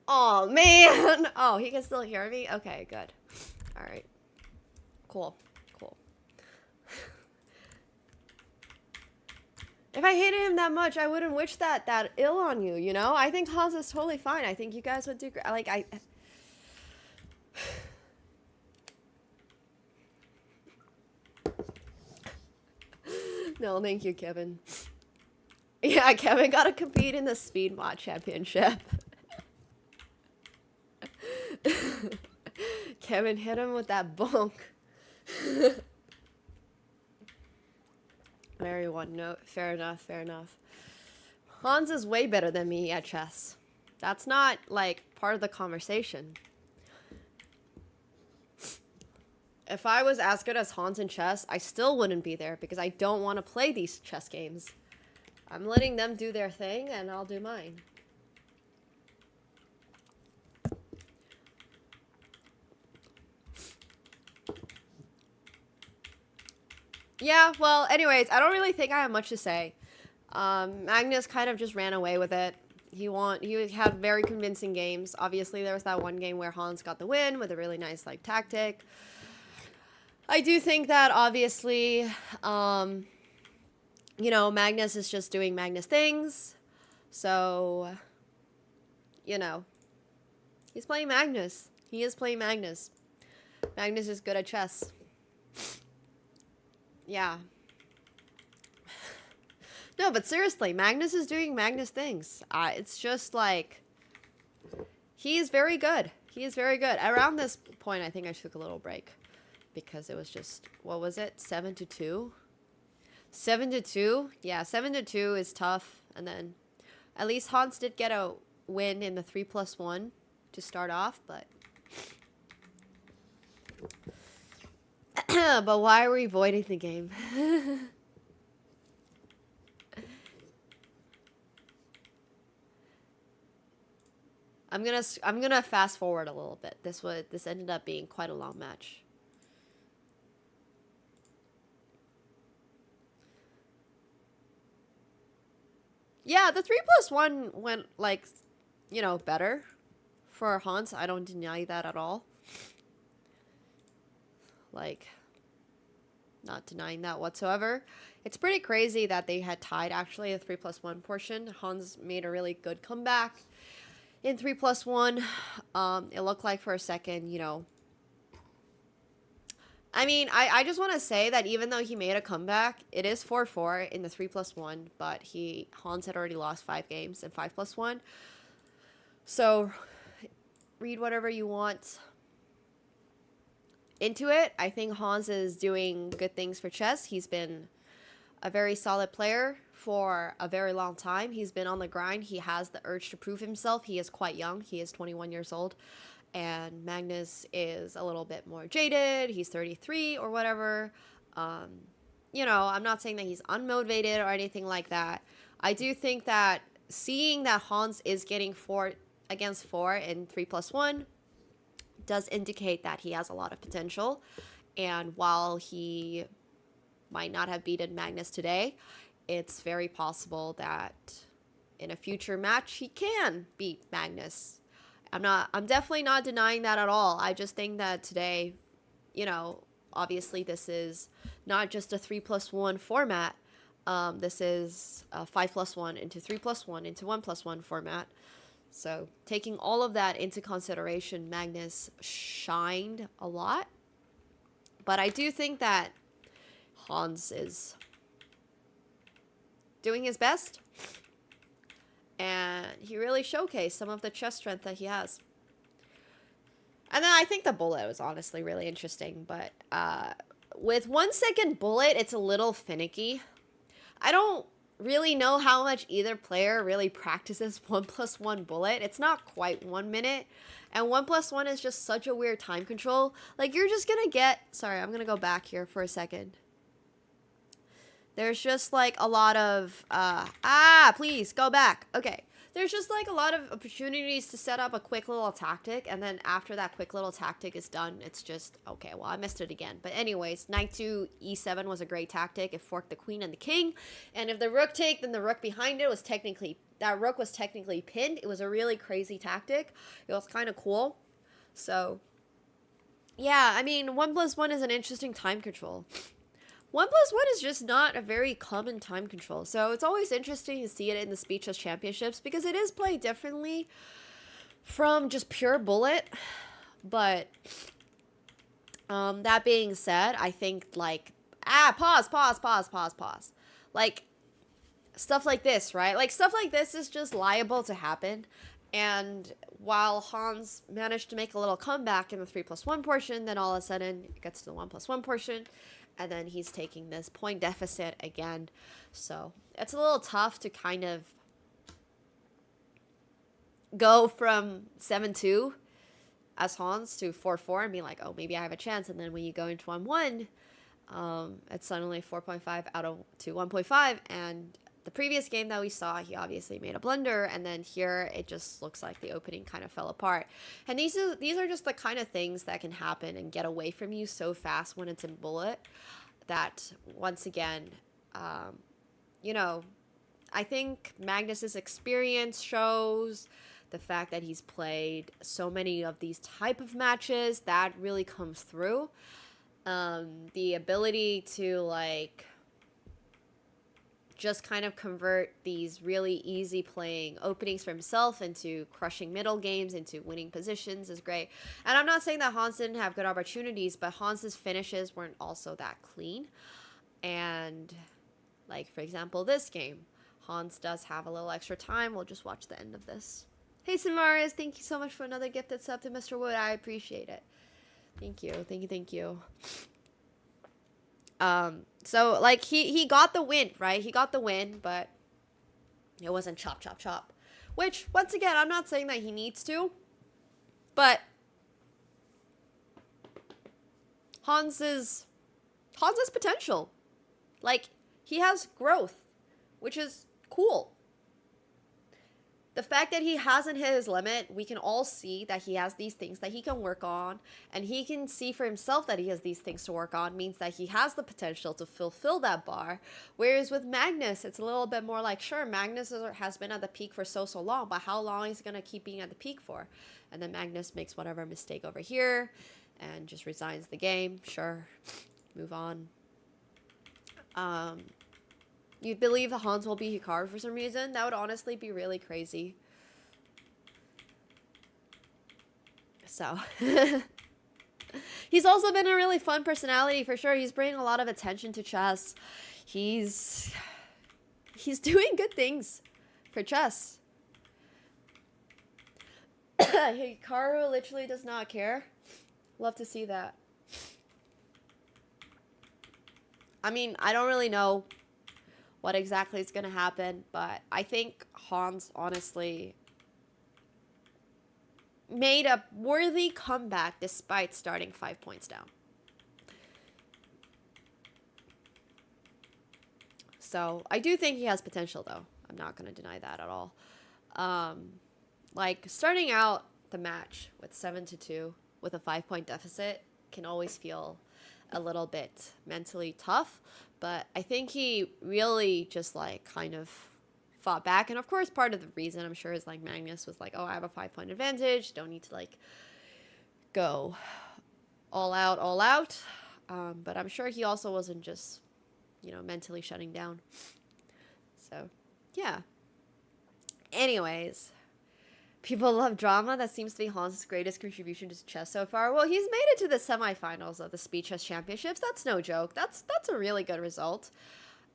[SPEAKER 3] Oh man. Oh, he can still hear me? Okay, good. Alright. Cool. Cool. If I hated him that much, I wouldn't wish that ill on you, you know? I think Hans is totally fine. I think you guys would do great. Like, No, thank you, Kevin. Yeah, Kevin gotta compete in the Speed Mod Championship. Kevin hit him with that bonk. Very one note. Fair enough, fair enough. Hans is way better than me at chess. That's not, like, part of the conversation. If I was as good as Hans in chess, I still wouldn't be there because I don't want to play these chess games. I'm letting them do their thing and I'll do mine. Yeah, well, anyways, I don't really think I have much to say. Magnus kind of just ran away with it. He had very convincing games. Obviously, there was that one game where Hans got the win with a really nice, like, tactic. I do think that, obviously, you know, Magnus is just doing Magnus things. So, you know, he's playing Magnus. He is playing Magnus. Magnus is good at chess. Yeah. No, but seriously, Magnus is doing Magnus things. It's just like, he is very good. He is very good. Around this point, I think I took a little break. Because it was just, what was it? 7-2? 7-2? Yeah, 7-2 is tough. And then, at least Hans did get a win in the 3+1 to start off, but... but why are we voiding the game? I'm gonna fast forward a little bit. This ended up being quite a long match. Yeah, the 3+1 went, like, you know, better for Hans. I don't deny that at all. Like, not denying that whatsoever. It's pretty crazy that they had tied, actually, the 3+1 portion. Hans made a really good comeback in 3+1. It looked like for a second, you know... I mean, I just want to say that even though he made a comeback, it is 4-4 in the 3+1, but Hans had already lost 5 games in 5+1. So, read whatever you want into it. I think Hans is doing good things for chess. He's been a very solid player for a very long time. He's been on the grind. He has the urge to prove himself. He is quite young. He is 21 years old. And Magnus is a little bit more jaded. He's 33 or whatever. You know, I'm not saying that he's unmotivated or anything like that. I do think that seeing that Hans is getting 4 against 4 in 3+1 does indicate that he has a lot of potential. And while he might not have beaten Magnus today, it's very possible that in a future match he can beat Magnus. I'm definitely not denying that at all. I just think that today, you know, obviously this is not just a 3+1 format. This is a 5+1 into 3+1 into 1+1 format. So taking all of that into consideration, Magnus shined a lot. But I do think that Hans is doing his best. And he really showcased some of the chess strength that he has. And then I think the bullet was honestly really interesting. But with 1 second bullet, it's a little finicky. I don't really know how much either player really practices 1+1 bullet. It's not quite 1 minute. And 1+1 is just such a weird time control. Like, you're just gonna get... Sorry, I'm gonna go back here for a second. There's just, like, a lot of... please, go back. Okay. there's just like a lot of opportunities to set up a quick little tactic, and then after that quick little tactic is done, it's just, okay, well, I missed it again. But anyways, knight to e7 was a great tactic. It forked the queen and the king, and if the rook take, then the rook behind it was technically, that rook was technically pinned. It was a really crazy tactic. It was kind of cool. So, yeah, I mean, 1+1 is an interesting time control. 1+1 is just not a very common time control, so it's always interesting to see it in the Speedchess Championships because it is played differently from just pure bullet. But that being said, I think like pause. Like stuff like this, right? Like stuff like this is just liable to happen. And while Hans managed to make a little comeback in the 3+1 portion, then all of a sudden it gets to the 1+1 portion. And then he's taking this point deficit again. So it's a little tough to kind of go from 7-2 as Hans to 4-4 and be like, oh, maybe I have a chance. And then when you go into 1-1, it's suddenly 4.5 out of to 1.5. And the previous game that we saw, he obviously made a blunder. And then here, it just looks like the opening kind of fell apart. And these are just the kind of things that can happen and get away from you so fast when it's in bullet that, once again, you know, I think Magnus's experience shows the fact that he's played so many of these type of matches, that really comes through. The ability to, like, just kind of convert these really easy playing openings for himself into crushing middle games, into winning positions is great. And I'm not saying that Hans didn't have good opportunities, but Hans's finishes weren't also that clean. And like, for example, this game, Hans does have a little extra time. We'll just watch the end of this. Hey, Samarias, thank you so much for another gifted sub to Mr. Wood. I appreciate it. Thank you. Thank you. So like he got the win, right? He got the win, but it wasn't chop. Which, once again, I'm not saying that he needs to, but Hans' potential. Like, he has growth, which is cool. The fact that he hasn't hit his limit, we can all see that he has these things that he can work on, and he can see for himself that he has these things to work on, means that he has the potential to fulfill that bar. Whereas with Magnus, it's a little bit more like, sure, Magnus has been at the peak for so long, but how long is he going to keep being at the peak for? And then Magnus makes whatever mistake over here and just resigns the game. Sure, move on. You believe the Hans will be Hikaru for some reason? That would honestly be really crazy. So, he's also been a really fun personality for sure. He's bringing a lot of attention to chess. He's doing good things for chess. Hikaru literally does not care. Love to see that. I mean, I don't really know what exactly is going to happen, but I think Hans honestly made a worthy comeback despite starting 5 points down. So I do think he has potential, though. I'm not going to deny that at all. Like, starting out the match with 7-2 with a 5-point deficit can always feel a little bit mentally tough, but I think he really just like kind of fought back. And of course, part of the reason I'm sure is like Magnus was like, oh, I have a 5-point advantage, don't need to like go all out. But I'm sure he also wasn't just, you know, mentally shutting down. So yeah, anyways, people love drama. That seems to be Hans' greatest contribution to chess so far. Well, he's made it to the semifinals of the Speedchess Championships. That's no joke. That's a really good result.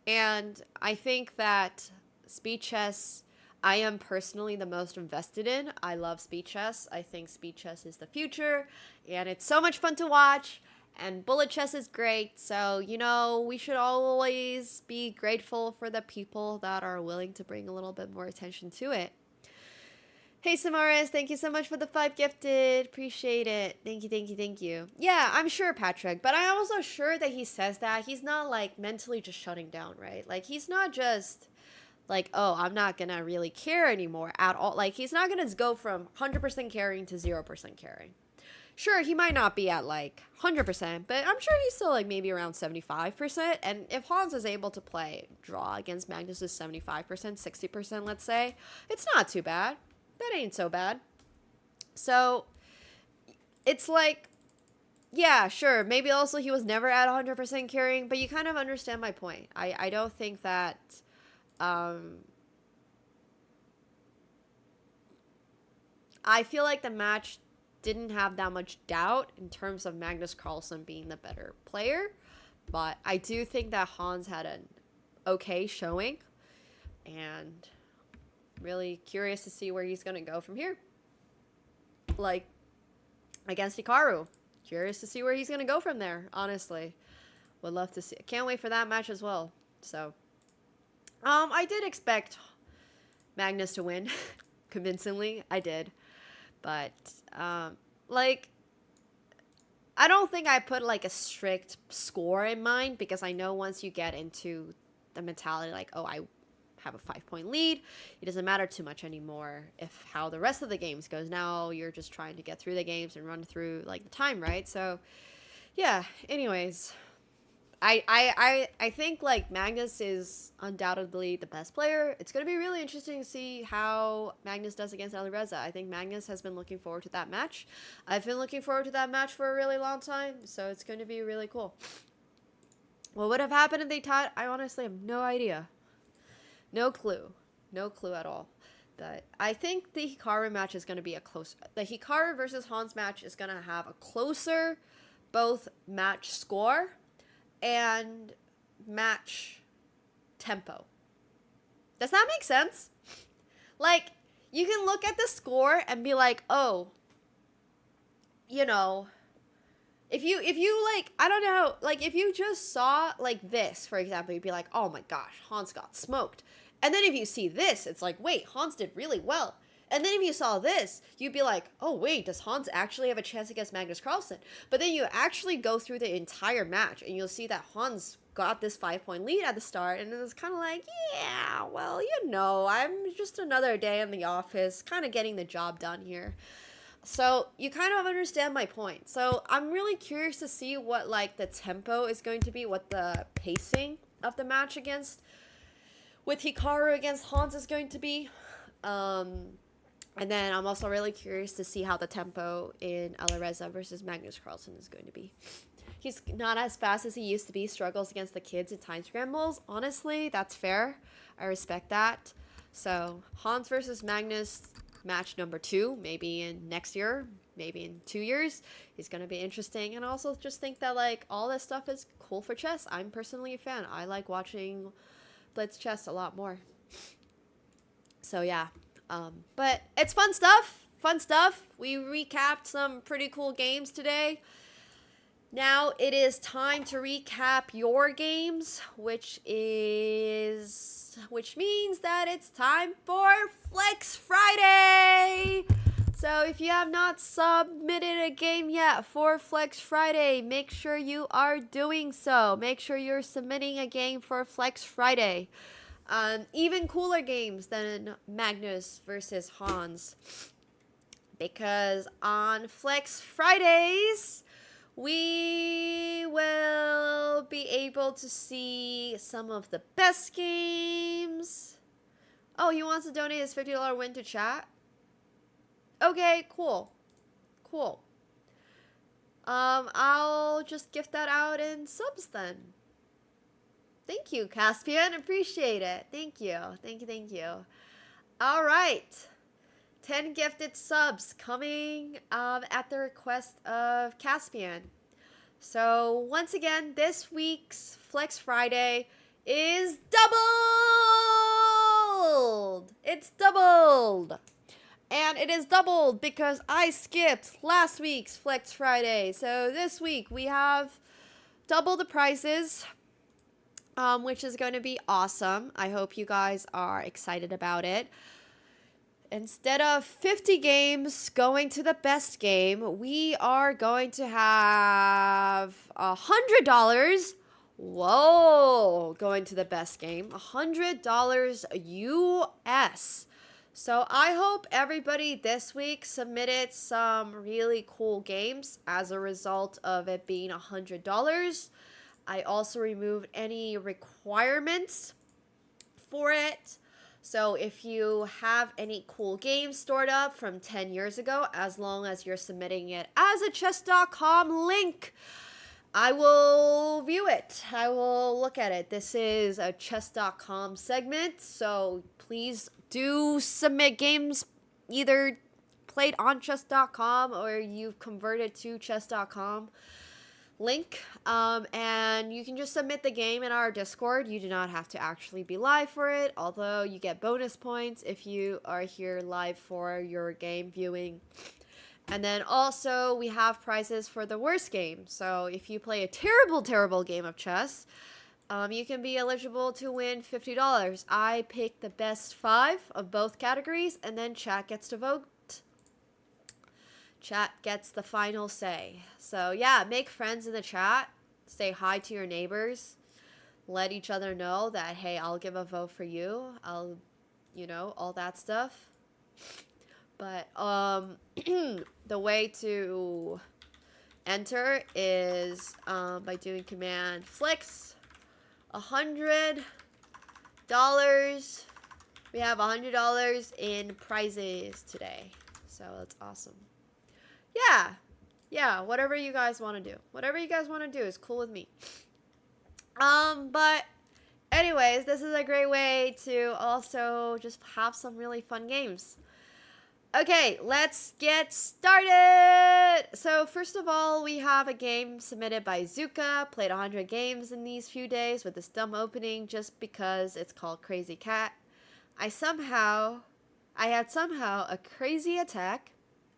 [SPEAKER 3] And I think that Speedchess, I am personally the most invested in. I love Speedchess. I think Speedchess is the future, and it's so much fun to watch. And bullet chess is great. So, you know, we should always be grateful for the people that are willing to bring a little bit more attention to it. Hey, Samaris, thank you so much for the 5 gifted. Appreciate it. Thank you. Yeah, I'm sure, Patrick, but I'm also sure that he says that. He's not, like, mentally just shutting down, right? Like, he's not just, like, oh, I'm not going to really care anymore at all. Like, he's not going to go from 100% carrying to 0% carrying. Sure, he might not be at like 100%, but I'm sure he's still like maybe around 75%. And if Hans is able to play draw against Magnus's 75%, 60%, let's say, it's not too bad. That ain't so bad. So it's like, yeah, sure, maybe also he was never at 100% carrying, but you kind of understand my point. I don't think that I feel like the match didn't have that much doubt in terms of Magnus Carlsen being the better player, but I do think that Hans had an okay showing, and really curious to see where he's going to go from here. Like, against Hikaru. Curious to see where he's going to go from there, honestly. Would love to see. Can't wait for that match as well. So, I did expect Magnus to win convincingly. I did. But, like, I don't think I put, like, a strict score in mind, because I know once you get into the mentality, like, oh, I have a 5-point lead, it doesn't matter too much anymore if how the rest of the games goes. Now you're just trying to get through the games and run through, like, the time, right? So, yeah, anyways, I think, like, Magnus is undoubtedly the best player. It's going to be really interesting to see how Magnus does against Alireza. I think Magnus has been looking forward to that match. I've been looking forward to that match for a really long time, so it's going to be really cool. What would have happened if they tied? I honestly have no idea. No clue. No clue at all. But I think the Hikaru match is going to be a close... The Hikaru versus Hans match is going to have a closer both match score and match tempo. Does that make sense? Like, you can look at the score and be like, oh, you know, if you like, I don't know, like, if you just saw like this, for example, you'd be like, oh my gosh, Hans got smoked. And then if you see this, it's like, wait, Hans did really well. And then if you saw this, you'd be like, oh, wait, does Hans actually have a chance against Magnus Carlsen? But then you actually go through the entire match, and you'll see that Hans got this 5-point lead at the start, and it's kind of like, yeah, well, you know, I'm just another day in the office, kind of getting the job done here. So you kind of understand my point. So I'm really curious to see what, like, the tempo is going to be, what the pacing of the match with Hikaru against Hans is going to be. And then I'm also really curious to see how the tempo in Alireza versus Magnus Carlsen is going to be. He's not as fast as he used to be, struggles against the kids in time scrambles. Honestly, that's fair. I respect that. So, Hans versus Magnus, match number 2, maybe in next year, maybe in 2 years, is going to be interesting. And I also just think that, like, all this stuff is cool for chess. I'm personally a fan. I like watching Blitz chess a lot more. So, yeah. But it's fun stuff. We recapped some pretty cool games today. Now it is time to recap your games, which means that it's time for Flex Friday. So if you have not submitted a game yet for Flex Friday, make sure you are doing so. Make sure you're submitting a game for Flex Friday. Even cooler games than Magnus versus Hans, because on Flex Fridays we will be able to see some of the best games. Oh, he wants to donate his $50 win to chat? Okay, cool. I'll just gift that out in subs then. Thank you, Caspian. Appreciate it. Thank you. All right. 10 gifted subs coming at the request of Caspian. So, once again, this week's Flex Friday is doubled! It's doubled! And it is doubled because I skipped last week's Flex Friday. So, this week we have double the prizes, which is going to be awesome. I hope you guys are excited about it. Instead of 50 games going to the best game, we are going to have $100 Whoa, going to the best game, $100 US. So I hope everybody this week submitted some really cool games as a result of it being $100. I also removed any requirements for it. So if you have any cool games stored up from 10 years ago, as long as you're submitting it as a chess.com link, I will view it. I will look at it. This is a chess.com segment, so please do submit games either played on chess.com or you've converted to chess.com link, and you can just submit the game in our Discord. You do not have to actually be live for it, although you get bonus points if you are here live for your game viewing. And then also we have prizes for the worst game. So if you play a terrible game of chess, you can be eligible to win $50. I pick the best 5 of both categories, and then chat gets to vote. Chat gets the final say. So yeah, make friends in the chat. Say hi to your neighbors. Let each other know that, hey, I'll give a vote for you. I'll, you know, all that stuff. But the way to enter is by doing command flex. $100. We have $100 in prizes today. So that's awesome. Yeah, whatever you guys want to do. Whatever you guys want to do is cool with me. But anyways, this is a great way to also just have some really fun games. Okay, let's get started. So first of all, we have a game submitted by Zuka. Played 100 games in these few days with this dumb opening just because it's called Crazy Cat. I had somehow a crazy attack,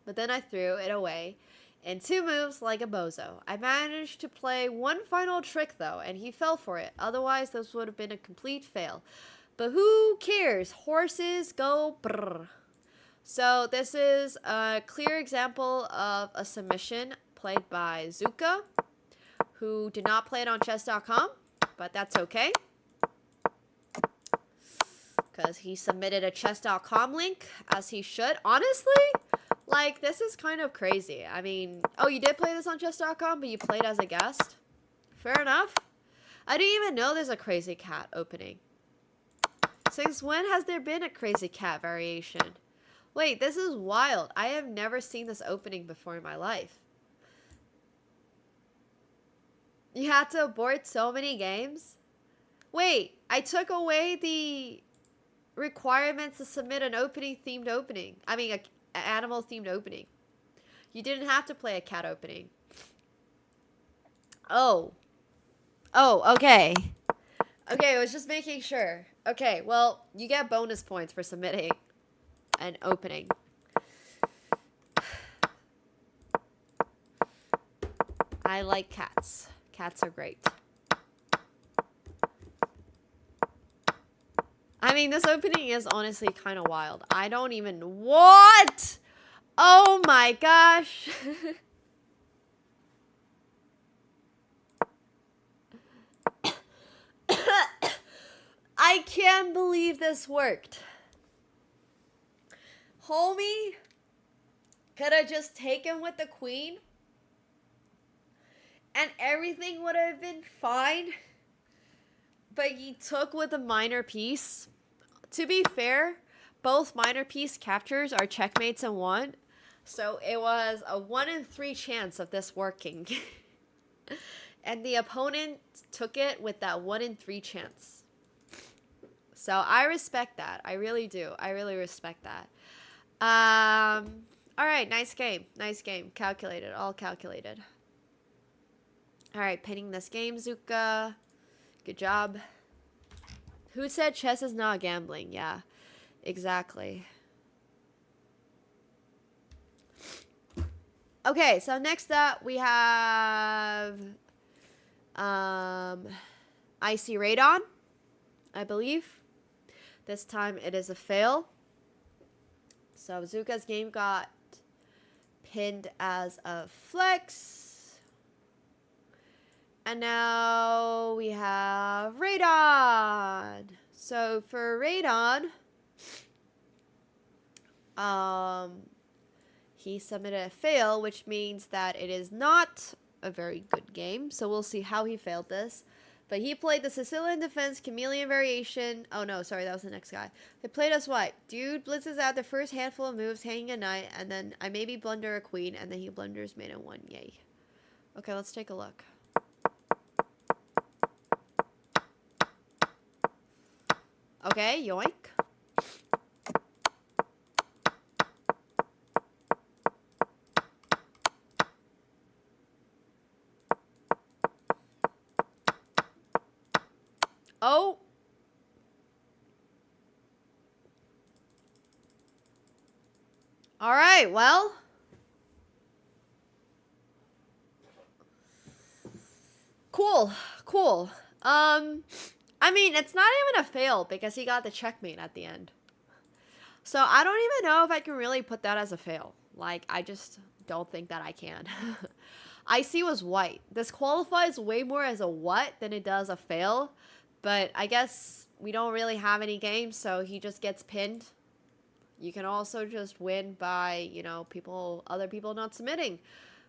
[SPEAKER 3] but then I threw it away in 2 moves like a bozo. I managed to play one final trick though, and he fell for it. Otherwise, this would have been a complete fail. But who cares? Horses go brrr. So this is a clear example of a submission played by Zuka, who did not play it on chess.com, but that's okay, because he submitted a chess.com link, as he should. Honestly, like, this is kind of crazy. I mean, oh, you did play this on chess.com, but you played as a guest? Fair enough. I didn't even know there's a Crazy Cat opening. Since when has there been a Crazy Cat variation? Wait, this is wild. I have never seen this opening before in my life. You had to abort so many games? Wait, I took away the requirements to submit an opening-themed opening. I mean, an animal-themed opening. You didn't have to play a cat opening. Oh, okay. Okay, I was just making sure. Okay, well, you get bonus points for submitting an opening. I like cats. Cats are great. I mean, this opening is honestly kind of wild. I don't even... What? Oh my gosh. I can't believe this worked. Homie could have just taken with the queen and everything would have been fine, but he took with a minor piece. To be fair, both minor piece captures are checkmates in 1, so it was a 1 in 3 chance of this working. And the opponent took it with that 1 in 3 chance. So I respect that. I really do. I really respect that. All right, nice game. Nice game. Calculated. All calculated. All right, pinning this game, Zuka. Good job. Who said chess is not gambling? Yeah, exactly. Okay, so next up we have Icy Radon, I believe. This time it is a fail. So Zuka's game got pinned as a flex. And now we have Radon. So for Radon, he submitted a fail, which means that it is not a very good game. So we'll see how he failed this. But he played the Sicilian Defense Chameleon Variation. Oh no, sorry, that was the next guy. He played us white. Dude blitzes out the first handful of moves, hanging a knight, and then I maybe blunder a queen, and then he blunders mate in 1. Yay. Okay, let's take a look. Okay, yoink. Oh. All right, well. Cool, cool. I mean, it's not even a fail because he got the checkmate at the end. So I don't even know if I can really put that as a fail. Like, I just don't think that I can. IC was white. This qualifies way more as a what than it does a fail. But I guess we don't really have any games, so he just gets pinned. You can also just win by, you know, other people not submitting.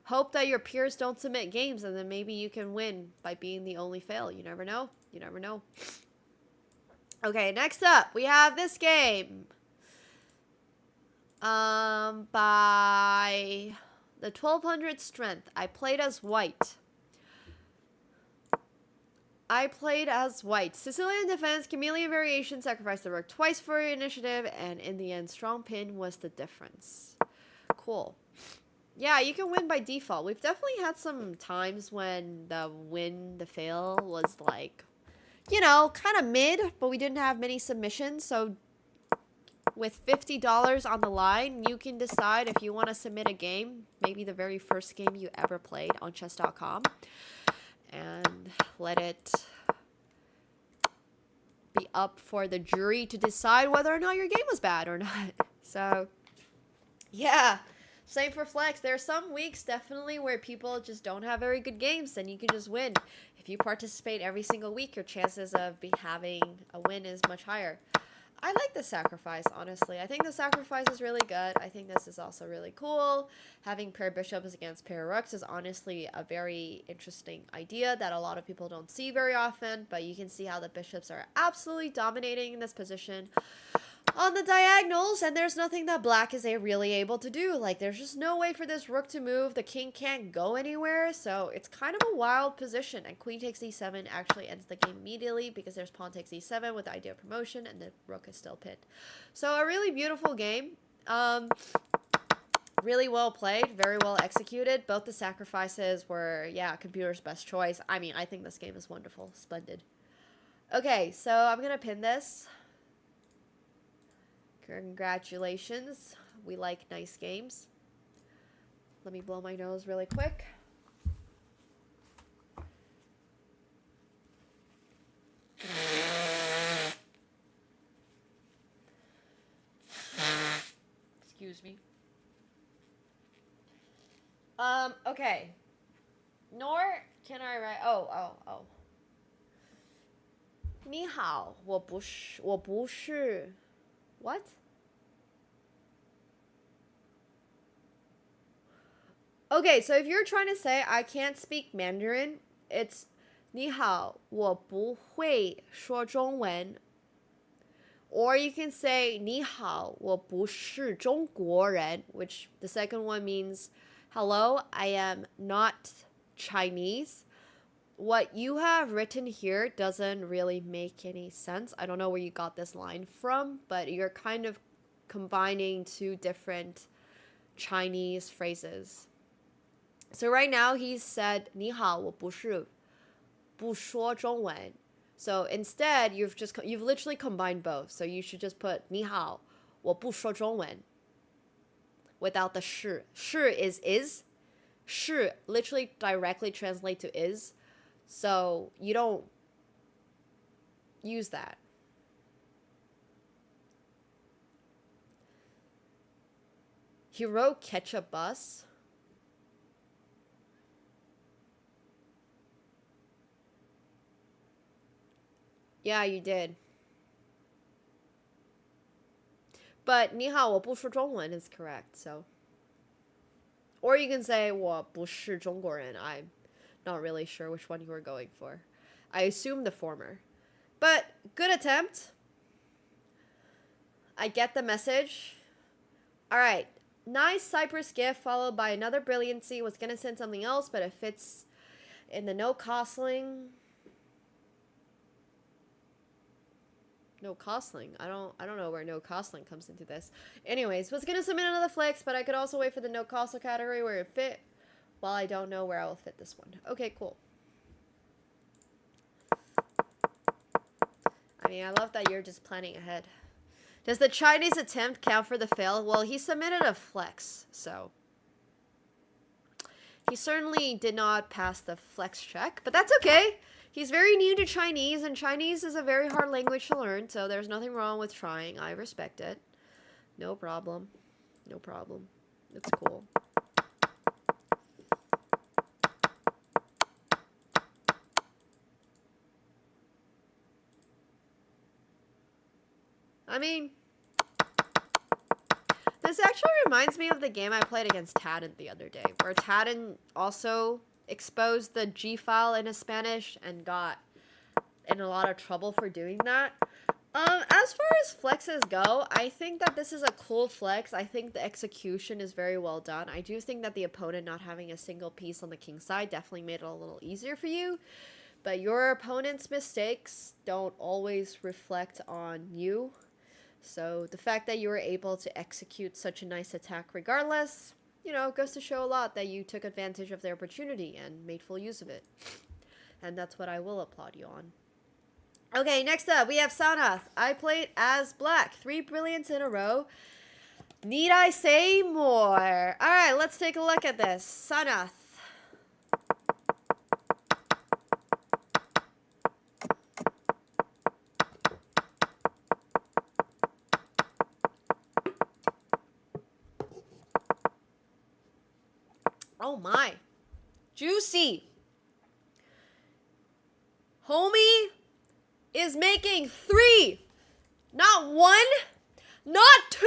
[SPEAKER 3] Hope that your peers don't submit games, and then maybe you can win by being the only fail. You never know. You never know. Okay, next up, we have this game. By the 1200 strength, I played as white. Sicilian Defense, Chameleon Variation, sacrificed the rook twice for initiative, and in the end, strong pin was the difference. Cool. Yeah, you can win by default. We've definitely had some times when the fail was like, you know, kind of mid, but we didn't have many submissions. So with $50 on the line, you can decide if you want to submit a game, maybe the very first game you ever played on chess.com, and let it be up for the jury to decide whether or not your game was bad or not. So, yeah. Same for Flex. There are some weeks definitely where people just don't have very good games, and you can just win. If you participate every single week, your chances of having a win is much higher. I like the sacrifice, honestly. I think the sacrifice is really good. I think this is also really cool. Having pair bishops against pair rooks is honestly a very interesting idea that a lot of people don't see very often, but you can see how the bishops are absolutely dominating in this position on the diagonals, and there's nothing that black is really able to do. Like, there's just no way for this rook to move. The king can't go anywhere, so it's kind of a wild position. And queen takes e7 actually ends the game immediately because there's pawn takes e7 with the idea of promotion, and the rook is still pinned. So a really beautiful game. Really well played, very well executed. Both the sacrifices were, yeah, computer's best choice. I mean, I think this game is wonderful, splendid. Okay, so I'm gonna pin this. Congratulations. We like nice games. Let me blow my nose really quick. Excuse me. Okay. Nor can I write? Oh. 你好，我不是 What? Okay, so if you're trying to say I can't speak Mandarin, it's 你好，我不会说中文. Or you can say 你好，我不是中国人, which the second one means hello, I am not Chinese. What you have written here doesn't really make any sense. I don't know where you got this line from, but you're kind of combining two different Chinese phrases. So right now he said 你好，我不说中文. So instead you've literally combined both. So you should just put 你好，我不说中文 without the 是. 是 is. 是 literally directly translate to is. So you don't use that. He wrote ketchup bus. Yeah, you did. But 你好，我不说中文 is correct, so. Or you can say 我不是中国人. I'm not really sure which one you were going for. I assume the former. But good attempt. I get the message. Alright. Nice Cypress gift followed by another brilliancy. Was gonna send something else, but it fits in the no costling. No costling. I don't know where no costling comes into this. Anyways, was gonna submit another flex, but I could also wait for the no costling category where it fit. While I don't know where I will fit this one. Okay, cool. I mean, I love that you're just planning ahead. Does the Chinese attempt count for the fail? Well, he submitted a flex, so. He certainly did not pass the flex check, but that's okay. He's very new to Chinese, and Chinese is a very hard language to learn, so there's nothing wrong with trying. I respect it. No problem. No problem. It's cool. I mean, this actually reminds me of the game I played against Tadden the other day, where Tadden also exposed the G file in Spanish and got in a lot of trouble for doing that. As far as flexes go, I think that this is a cool flex. I think the execution is very well done. I do think that the opponent not having a single piece on the king side definitely made it a little easier for you. But your opponent's mistakes don't always reflect on you. So the fact that you were able to execute such a nice attack regardless, you know, goes to show a lot that you took advantage of the opportunity and made full use of it. And that's what I will applaud you on. Okay, next up, we have Sanath. I played as black. 3 brilliants in a row. Need I say more? Alright, let's take a look at this. Sanath. Oh my. Juicy. Homie is making 3. Not 1, not 2,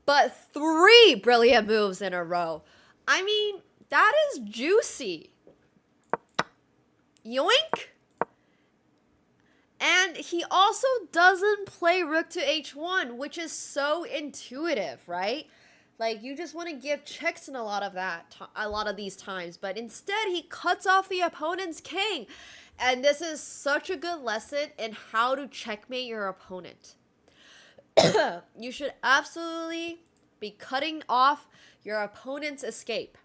[SPEAKER 3] but 3 brilliant moves in a row. I mean, that is juicy. Yoink. And he also doesn't play rook to h1, which is so intuitive, right? Like, you just want to give checks in a lot of these times, but instead he cuts off the opponent's king. And this is such a good lesson in how to checkmate your opponent. You should absolutely be cutting off your opponent's escape.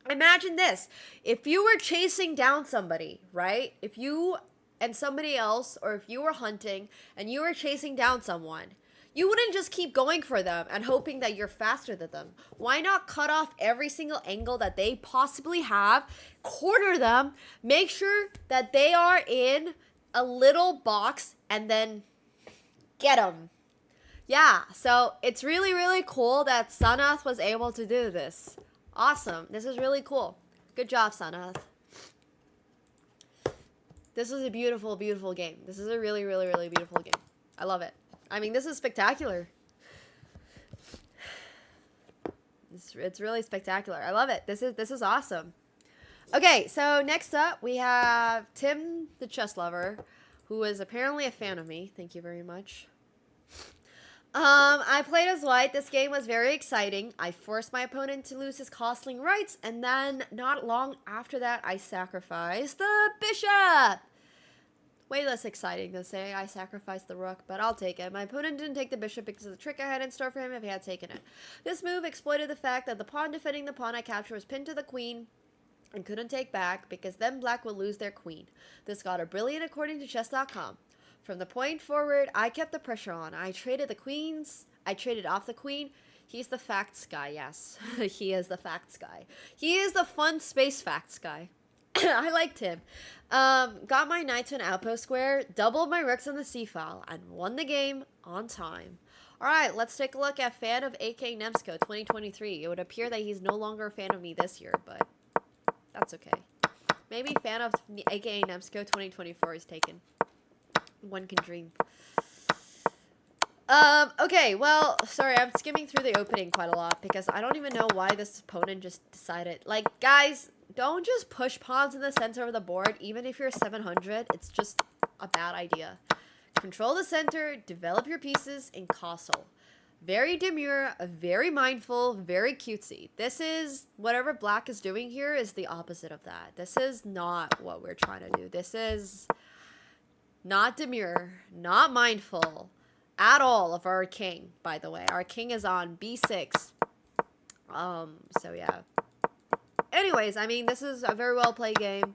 [SPEAKER 3] Imagine this. If you were chasing down somebody, right? If you and somebody else, or if you were hunting and you were chasing down someone, you wouldn't just keep going for them and hoping that you're faster than them. Why not cut off every single angle that they possibly have, corner them, make sure that they are in a little box, and then get them. Yeah, so it's really, really cool that Sanath was able to do this. Awesome. This is really cool. Good job, Sanath. This is a beautiful, beautiful game. This is a really, really, really beautiful game. I love it. I mean, this is spectacular. It's really spectacular. I love it. This is awesome. Okay, so next up we have Tim the Chess Lover, who is apparently a fan of me. Thank you very much. I played as white. This game was very exciting. I forced my opponent to lose his costling rights, and then not long after that, I sacrificed the bishop. Way less exciting to say I sacrificed the rook, but I'll take it. My opponent didn't take the bishop because of the trick I had in store for him if he had taken it. This move exploited the fact that the pawn defending the pawn I captured was pinned to the queen and couldn't take back, because then black would lose their queen. This got a brilliant according to chess.com. From the point forward, I kept the pressure on. I traded the queens. I traded off the queen. He's the facts guy, yes. He is the facts guy. He is the fun space facts guy. I liked him. Got my knight to an outpost square, doubled my rooks on the c-file, and won the game on time. Alright, let's take a look at fan of AK Nemsko 2023. It would appear that he's no longer a fan of me this year, but that's okay. Maybe fan of AK Nemsko 2024 is taken. One can dream. Okay, well, sorry, I'm skimming through the opening quite a lot because I don't even know why this opponent just decided. Like, guys, don't just push pawns in the center of the board, even if you're 700. It's just a bad idea. Control the center, develop your pieces, and castle. Very demure, very mindful, very cutesy. This is, whatever black is doing here is the opposite of that. This is not what we're trying to do. This is not demure, not mindful at all of our king, by the way. Our king is on b6. So yeah. Anyways, I mean, this is a very well played game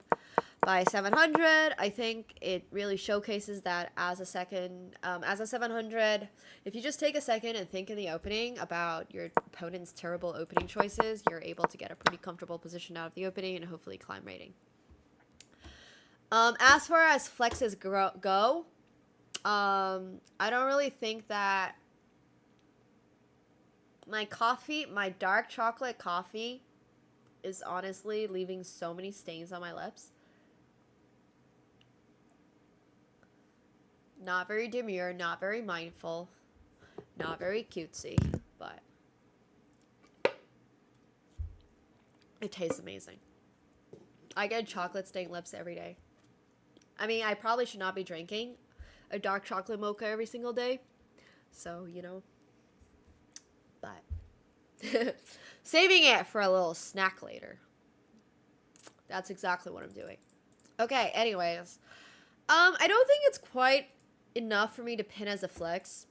[SPEAKER 3] by 700. I think it really showcases that as a 700, if you just take a second and think in the opening about your opponent's terrible opening choices, you're able to get a pretty comfortable position out of the opening and hopefully climb rating. As far as flexes go, I don't really think that my dark chocolate coffee is honestly leaving so many stains on my lips. Not very demure, not very mindful, not very cutesy, but it tastes amazing. I get chocolate stained lips every day. I mean, I probably should not be drinking a dark chocolate mocha every single day. So, you know. But saving it for a little snack later. That's exactly what I'm doing. Okay, anyways. I don't think it's quite enough for me to pin as a flex.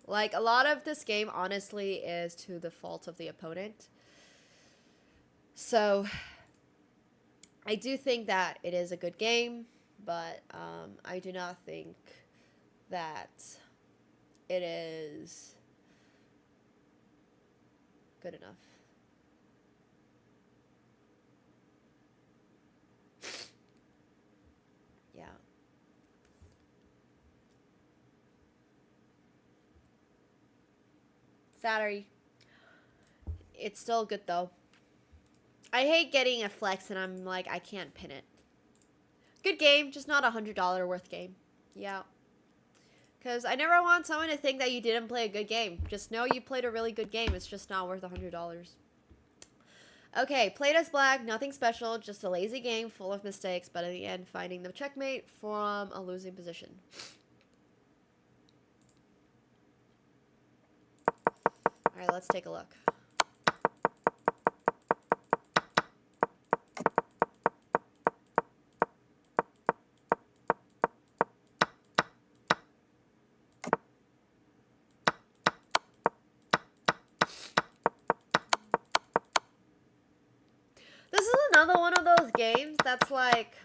[SPEAKER 3] Like, a lot of this game, honestly, is to the fault of the opponent. So, I do think that it is a good game, but I do not think that it is good enough. Yeah. Saturday. It's still good though. I hate getting a flex and I'm like, I can't pin it. Good game, just not $100 worth game. Yeah. Because I never want someone to think that you didn't play a good game. Just know you played a really good game. It's just not worth $100. Okay, played as black, nothing special, just a lazy game full of mistakes, but in the end, finding the checkmate from a losing position. Alright, let's take a look. This is another one of those games that's like,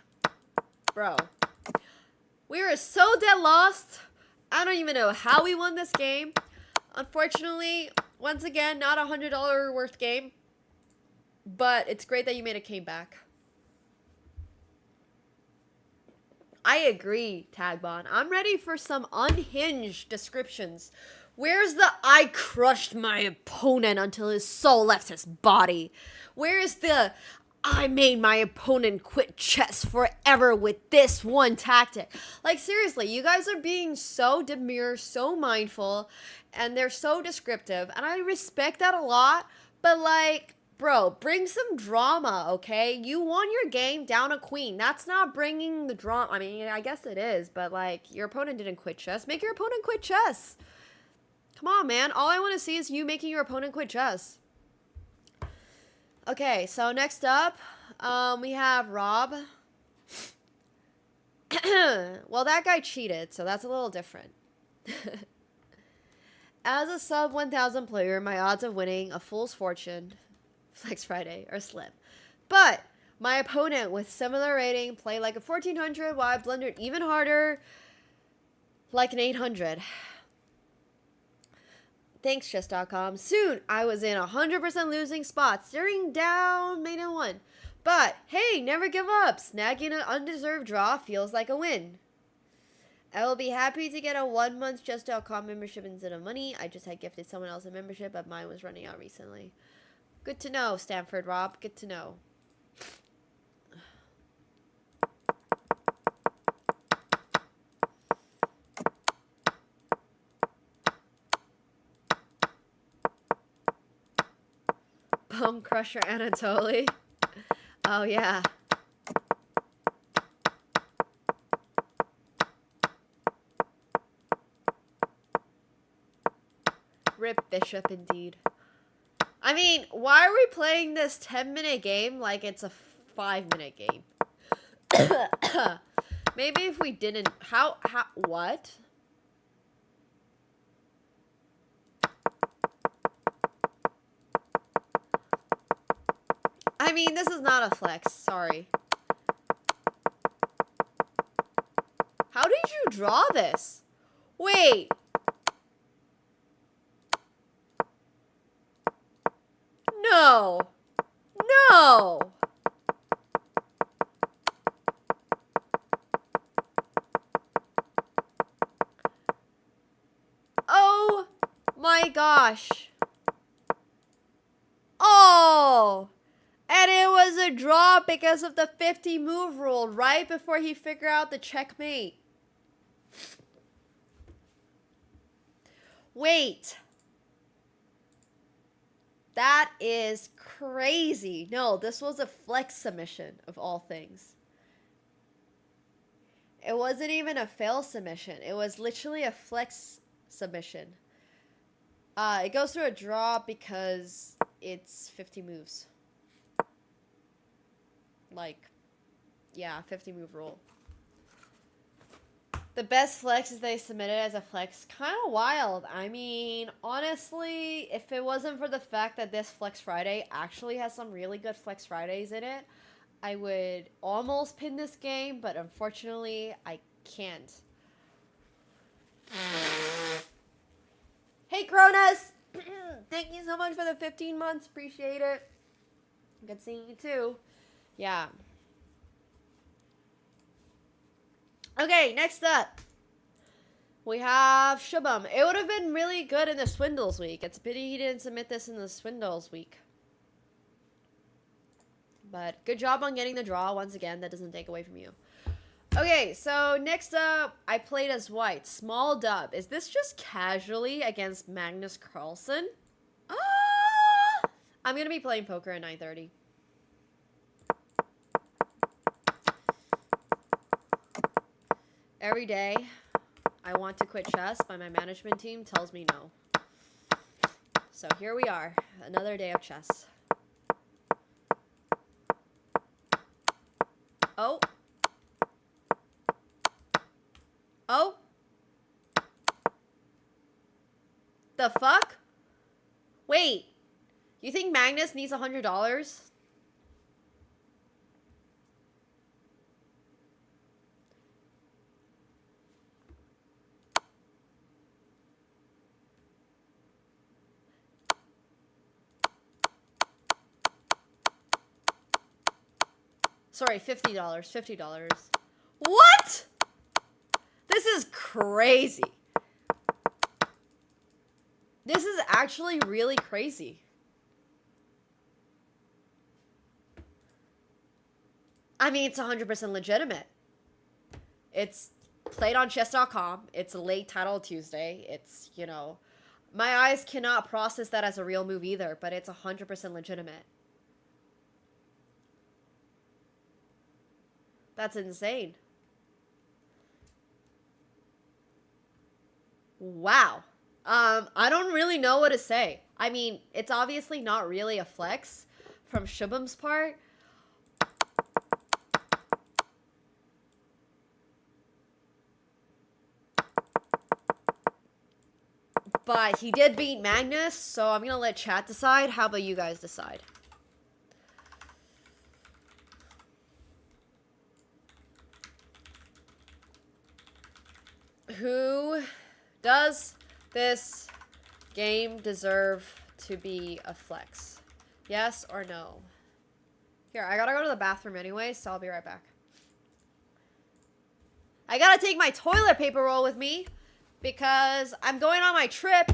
[SPEAKER 3] bro, we were so dead lost. I don't even know how we won this game. Unfortunately, once again, not a $100 worth game, but it's great that you made a comeback. I agree, Tagbon. I'm ready for some unhinged descriptions. Where's the I crushed my opponent until his soul left his body? Where's the I made my opponent quit chess forever with this one tactic? Like, seriously, you guys are being so demure, so mindful, and they're so descriptive, and I respect that a lot, but like, bro, bring some drama, okay? You won your game down a queen. That's not bringing the drama. I mean, I guess it is, but like, your opponent didn't quit chess. Make your opponent quit chess. Come on, man. All I want to see is you making your opponent quit chess. Okay, so next up, we have Rob. Well, that guy cheated, so that's a little different. As a sub 1000 player, my odds of winning a Fool's Fortune, Flex Friday, are slim. But my opponent with similar rating played like a 1400 while I blundered even harder, like an 800. Thanks, chess.com. Soon, I was in 100% losing spots, staring down main and one. But, hey, never give up. Snagging an undeserved draw feels like a win. I will be happy to get a 1 month chess.com membership instead of money. I just had gifted someone else a membership, but mine was running out recently. Good to know, Stanford Rob. Good to know. Bone Crusher Anatoly. Oh yeah. Rip Bishop indeed. I mean, why are we playing this 10-minute game like it's a 5-minute game? Maybe if we didn't... What? I mean, this is not a flex. Sorry. How did you draw this? Wait. No. No. Oh my gosh. Oh. And it was a draw because of the 50 move rule right before he figured out the checkmate. Wait. That is crazy. No, this was a flex submission of all things. It wasn't even a fail submission. It was literally a flex submission. It goes through a draw because it's 50 moves. Like, yeah, 50 move rule. The best flex is they submitted as a flex. Kind of wild. I mean, honestly, if it wasn't for the fact that this Flex Friday actually has some really good Flex Fridays in it, I would almost pin this game, but unfortunately, I can't. Hey, Cronus! Thank you so much for the 15 months. Appreciate it. Good seeing you too. Yeah. Okay, next up. We have Shubham. It would have been really good in the Swindles week. It's a pity he didn't submit this in the Swindles week. But good job on getting the draw. Once again, that doesn't take away from you. Okay, so next up, I played as white. Small dub. Is this just casually against Magnus Carlsen? Ah! I'm going to be playing poker at 9:30. Every day, I want to quit chess, but my management team tells me no. So here we are, another day of chess. Oh. Oh. The fuck? Wait. You think Magnus needs $100? Sorry, $50. $50. What? This is crazy. This is actually really crazy. I mean, it's 100% legitimate. It's played on chess.com. It's a late title Tuesday. It's, you know, my eyes cannot process that as a real move either, but it's 100% legitimate. That's insane. Wow. I don't really know what to say. I mean, it's obviously not really a flex from Shubham's part. But he did beat Magnus, so I'm going to let chat decide. How about you guys decide? Who does this game deserve to be a flex? Yes or no? Here, I gotta go to the bathroom anyway, so I'll be right back. I gotta take my toilet paper roll with me because I'm going on my trip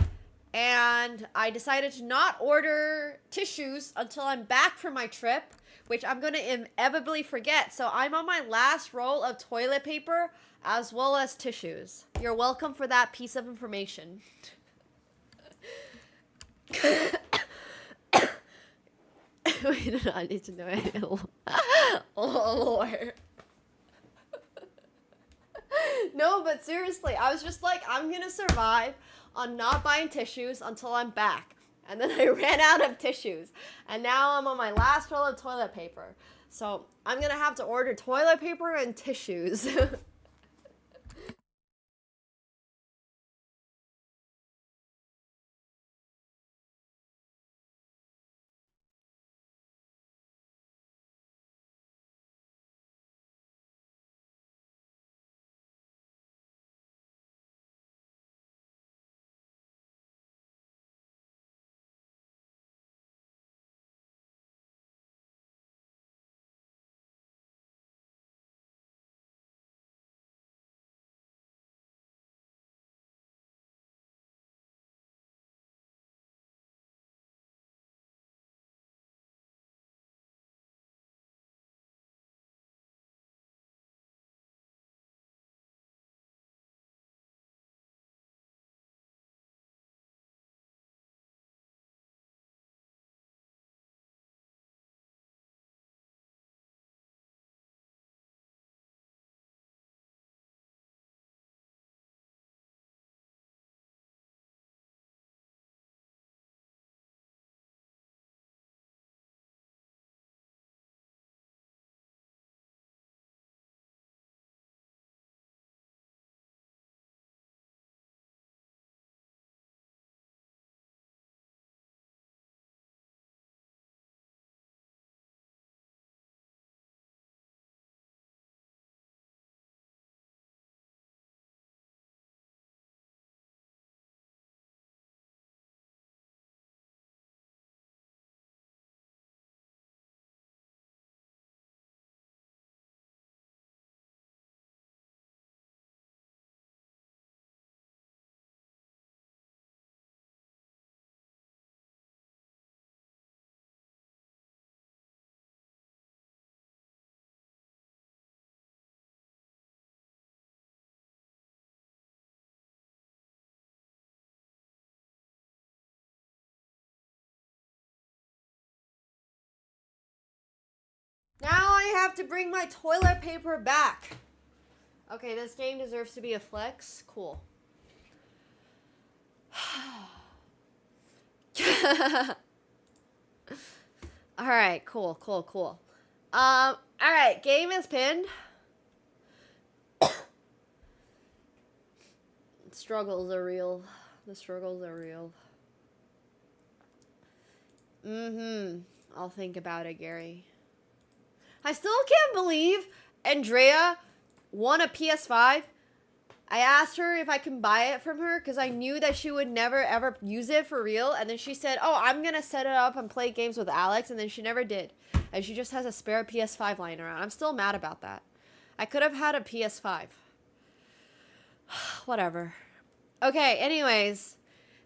[SPEAKER 3] and I decided to not order tissues until I'm back from my trip, which I'm gonna inevitably forget. So I'm on my last roll of toilet paper as well as tissues. You're welcome for that piece of information. I need to know any lore. No, but seriously, I was just like, I'm gonna survive on not buying tissues until I'm back. And then I ran out of tissues. And now I'm on my last roll of toilet paper. So I'm gonna have to order toilet paper and tissues. Now I have to bring my toilet paper back. Okay, this game deserves to be a flex. Cool. Alright, cool. Alright, game is pinned. Struggles are real. The struggles are real. I'll think about it, Gary. I still can't believe Andrea won a PS5. I asked her if I can buy it from her because I knew that she would never ever use it for real. And then she said, oh, I'm going to set it up and play games with Alex. And then she never did. And she just has a spare PS5 lying around. I'm still mad about that. I could have had a PS5. Whatever. Okay, anyways.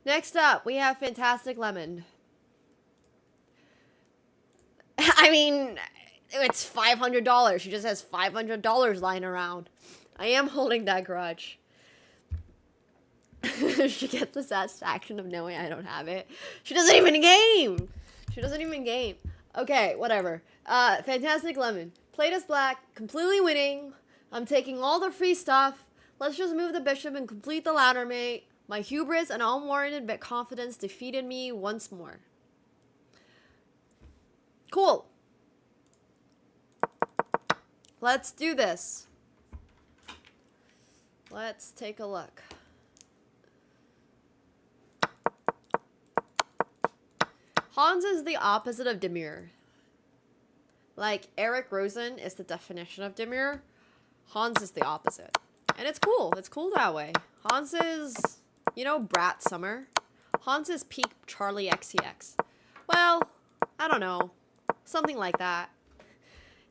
[SPEAKER 3] Next up, we have Fantastic Lemon. I mean, it's $500. She just has $500 lying around. I am holding that grudge. She gets the satisfaction of knowing I don't have it. She doesn't even game. Okay, whatever. Fantastic Lemon. Played as black, completely winning. I'm taking all the free stuff. Let's just move the bishop and complete the ladder, mate. My hubris and unwarranted confidence defeated me once more. Cool. Let's do this. Let's take a look. Hans is the opposite of demure. Like, Eric Rosen is the definition of demure. Hans is the opposite. And it's cool. It's cool that way. Hans is, you know, Brat Summer. Hans is peak Charlie XCX. Well, I don't know. Something like that.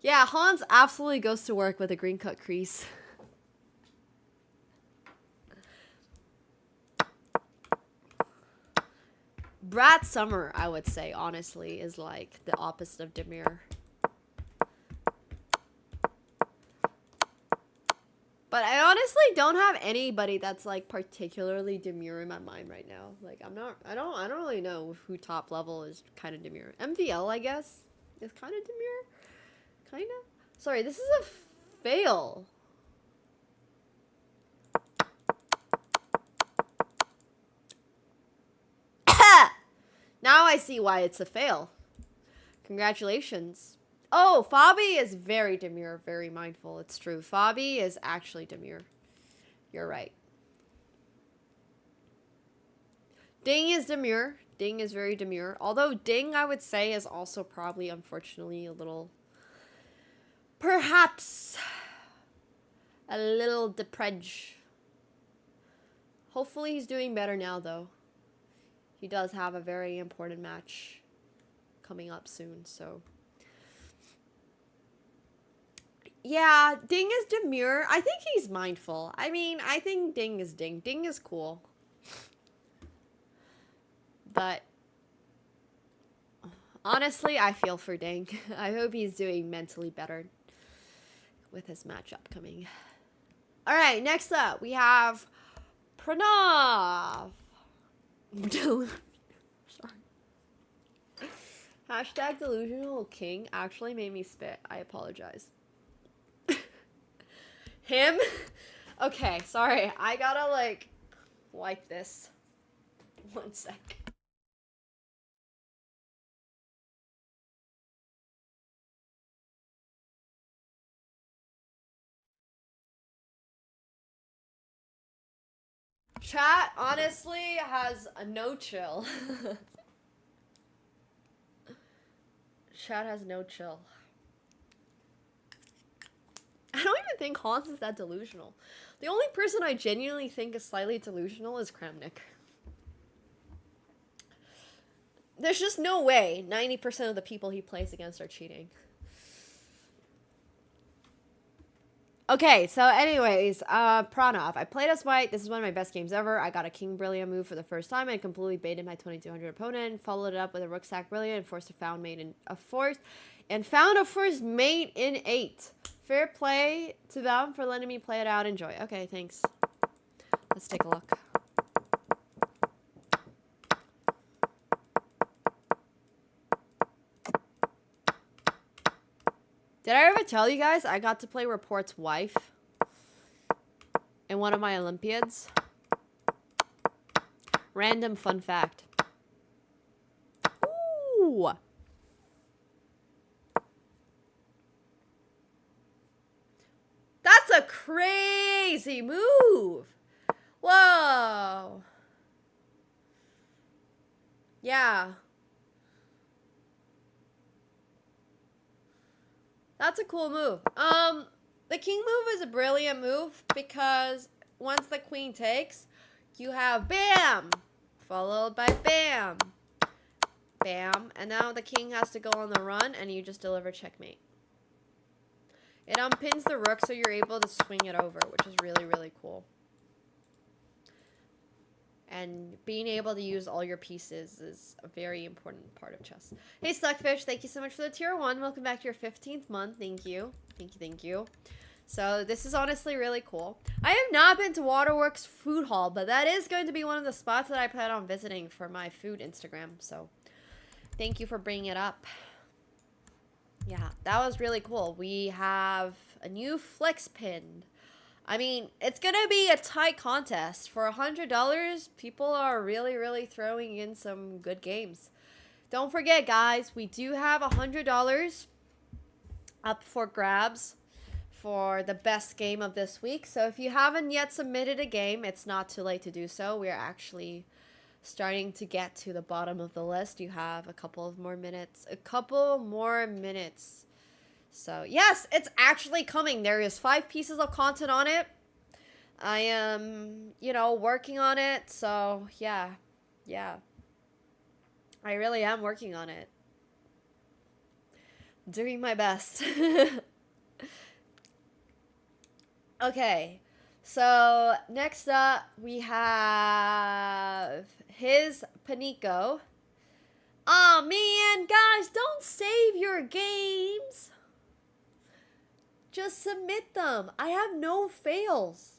[SPEAKER 3] Yeah, Hans absolutely goes to work with a green cut crease. Brat Summer, I would say, honestly, is like the opposite of demure. But I honestly don't have anybody that's like particularly demure in my mind right now. Like I don't really know who top level is kind of demure. MVL, I guess. is kind of demure. Kind of. Sorry, this is a fail. Now I see why it's a fail. Congratulations. Oh, Fabi is very demure, very mindful. It's true. Fabi is actually demure. You're right. Ding is demure. Ding is very demure. Although Ding, I would say, is also probably, unfortunately, a little... Perhaps... a little depressed. Hopefully he's doing better now, though. He does have a very important match coming up soon, so... Yeah, Ding is demure. I think he's mindful. I mean, I think Ding is Ding. Ding is cool. But... honestly, I feel for Ding. I hope he's doing mentally better with his match upcoming. Alright, next up, we have... Pranav. Sorry. Hashtag delusional king actually made me spit. I apologize. Him? Okay, sorry. I gotta like wipe this. 1 sec. Chat honestly has a no chill. Chat has no chill. I don't even think Hans is that delusional. The only person I genuinely think is slightly delusional is Kramnik. There's just no way 90% of the people he plays against are cheating. Okay, so anyways, Pranav. I played as white. This is one of my best games ever. I got a King Brilliant move for the first time and completely baited my 2200 opponent. Followed it up with a Rook Sack Brilliant and forced a found mate in a force. And found a first mate in 8. Fair play to them for letting me play it out. Enjoy. Okay, thanks. Let's take a look. Did I ever tell you guys I got to play Report's wife in one of my Olympiads? Random fun fact. Ooh. That's a crazy move. Whoa. Yeah. That's a cool move. The king move is a brilliant move because once the queen takes, you have bam, followed by bam, bam, and now the king has to go on the run and you just deliver checkmate. It unpins the rook so you're able to swing it over, which is really, really cool. And being able to use all your pieces is a very important part of chess. Hey, Stuckfish, thank you so much for the tier 1. Welcome back to your 15th month. Thank you. Thank you, thank you. So this is honestly really cool. I have not been to Waterworks Food Hall, but that is going to be one of the spots that I plan on visiting for my food Instagram. So thank you for bringing it up. Yeah, that was really cool. We have a new flex pin. I mean, it's going to be a tight contest. For $100, people are really, really throwing in some good games. Don't forget, guys, we do have $100 up for grabs for the best game of this week. So if you haven't yet submitted a game, it's not too late to do so. We're actually starting to get to the bottom of the list. You have a couple more minutes. So, yes, it's actually coming. There is 5 pieces of content on it. I am, working on it. So, yeah. I really am working on it. Doing my best. Okay. So, next up, we have his Panico. Aw, man, guys, don't save your games. Just submit them. I have no fails.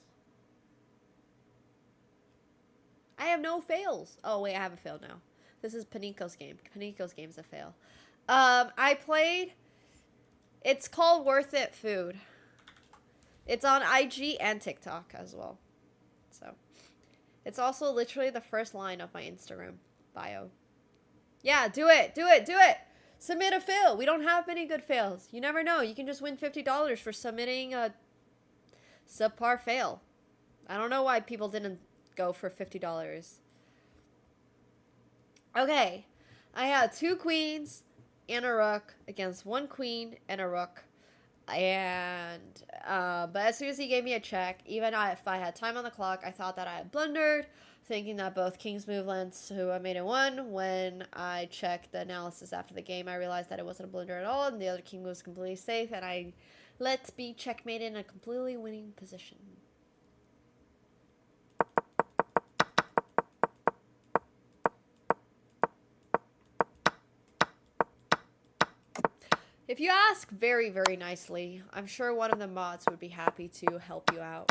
[SPEAKER 3] Oh, wait, I have a fail now. This is Panico's game. Panico's game is a fail. I played. It's called Worth It Food. It's on IG and TikTok as well. So, it's also literally the first line of my Instagram bio. Yeah, do it. Do it. Do it. Submit a fail. We don't have many good fails. You never know. You can just win $50 for submitting a subpar fail. I don't know why people didn't go for $50. Okay. I had 2 queens and a rook against 1 queen and a rook. And, but as soon as he gave me a check, even if I had time on the clock, I thought that I had blundered, thinking that both kings move lengths who I made in 1. When I checked the analysis after the game, I realized that it wasn't a blunder at all, and the other king was completely safe, and I let be checkmated in a completely winning position. If you ask very, very nicely, I'm sure one of the mods would be happy to help you out.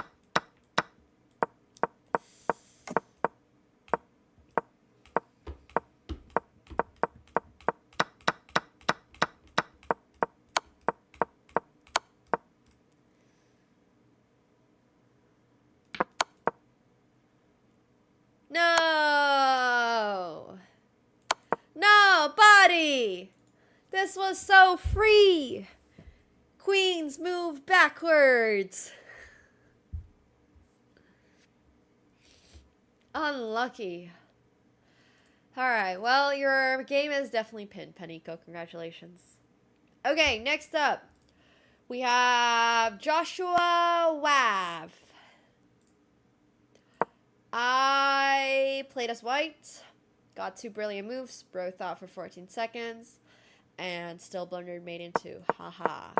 [SPEAKER 3] No! No, buddy! This was so free! Queens move backwards! Unlucky. Alright, well, your game is definitely pinned, Peniko. Congratulations. Okay, next up, we have Joshua Wav. I played as white, got 2 brilliant moves, bro thought for 14 seconds, and still blundered made into haha.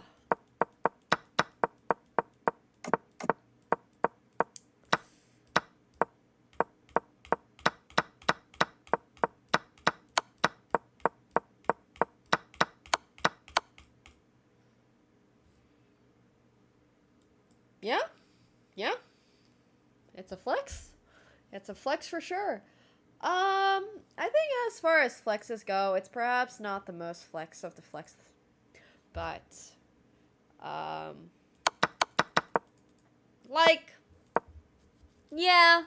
[SPEAKER 3] Yeah? Yeah? It's a flex? It's a flex for sure. I think as far as flexes go, it's perhaps not the most flex of the flex, but, like, yeah,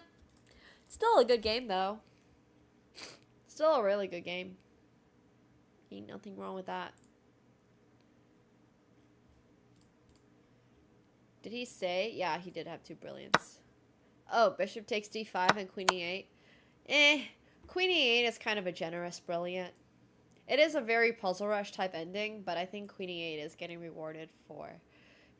[SPEAKER 3] still a good game though. Still a really good game. Ain't nothing wrong with that. Did he say? Yeah, he did have 2 brilliants. Oh, bishop takes d5 and queen e8. Queen e8 is kind of a generous brilliant. It is a very puzzle rush type ending, but I think queen e8 is getting rewarded for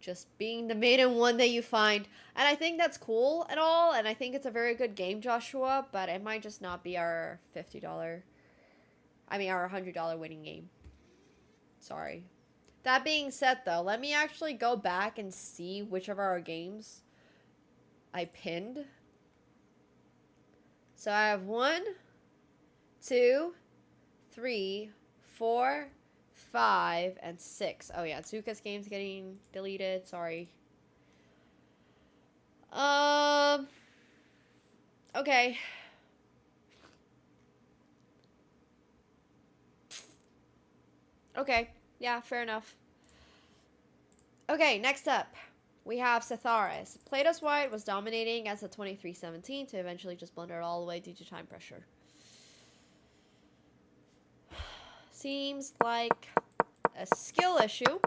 [SPEAKER 3] just being the maiden one that you find. And I think that's cool and all, and I think it's a very good game, Joshua, but it might just not be our $50, I mean our $100 winning game. Sorry. That being said, though, let me actually go back and see which of our games I pinned. So I have 1, 2, 3, 4, 5, and 6. Oh yeah, Zuka's game's getting deleted. Sorry. Okay. Okay. Yeah, fair enough. Okay, next up, we have Setharis. Played as white, was dominating as a 23-17 to eventually just blunder all the way due to time pressure. Seems like a skill issue.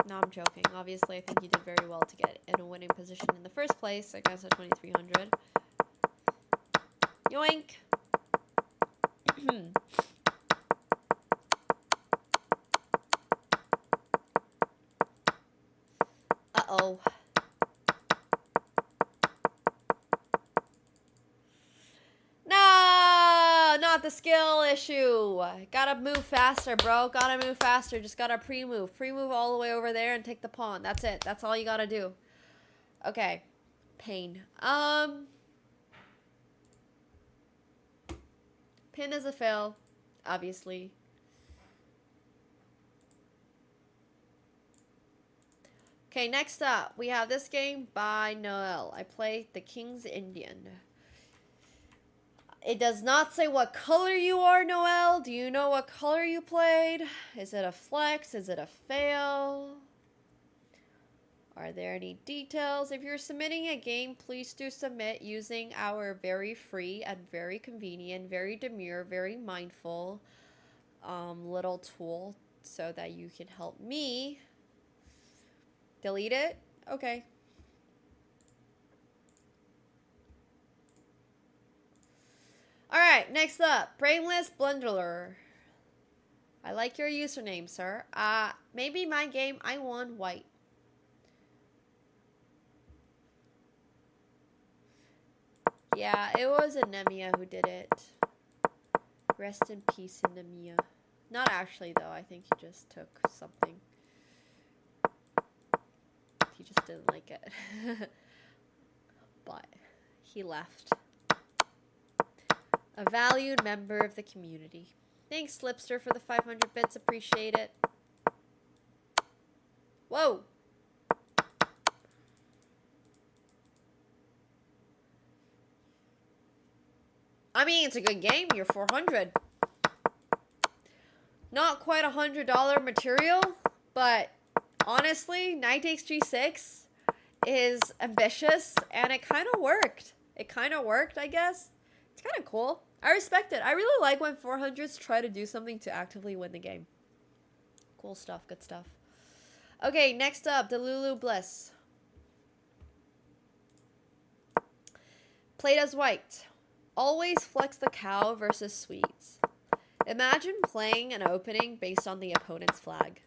[SPEAKER 3] No, I'm joking. Obviously, I think you did very well to get in a winning position in the first place against a 2300. Yoink! Uh-oh. No! Not the skill issue. Gotta move faster, bro. Gotta move faster. Just gotta pre-move. Pre-move all the way over there and take the pawn. That's it. That's all you gotta do. Okay. Pain. Pin is a fail, obviously. Okay, next up, we have this game by Noel. I play the King's Indian. It does not say what color you are, Noel. Do you know what color you played? Is it a flex? Is it a fail? Are there any details? If you're submitting a game, please do submit using our very free and very convenient, very demure, very mindful little tool so that you can help me delete it. Okay. Alright, next up, Brainless Blunderer. I like your username, sir. Maybe my game, I won white. Yeah, it was Anemia who did it. Rest in peace, Anemia. Not actually, though. I think he just took something. He just didn't like it. But he left. A valued member of the community. Thanks, Slipster, for the 500 bits. Appreciate it. Whoa! I mean, it's a good game. You're 400. Not quite $100 material, but honestly, Knight takes G6 is ambitious, and it kind of worked. It kind of worked, I guess. It's kind of cool. I respect it. I really like when 400s try to do something to actively win the game. Cool stuff. Good stuff. Okay, next up, Delulu Bliss. Played as white. Always flex the cow versus Swedes. Imagine playing an opening based on the opponent's flag.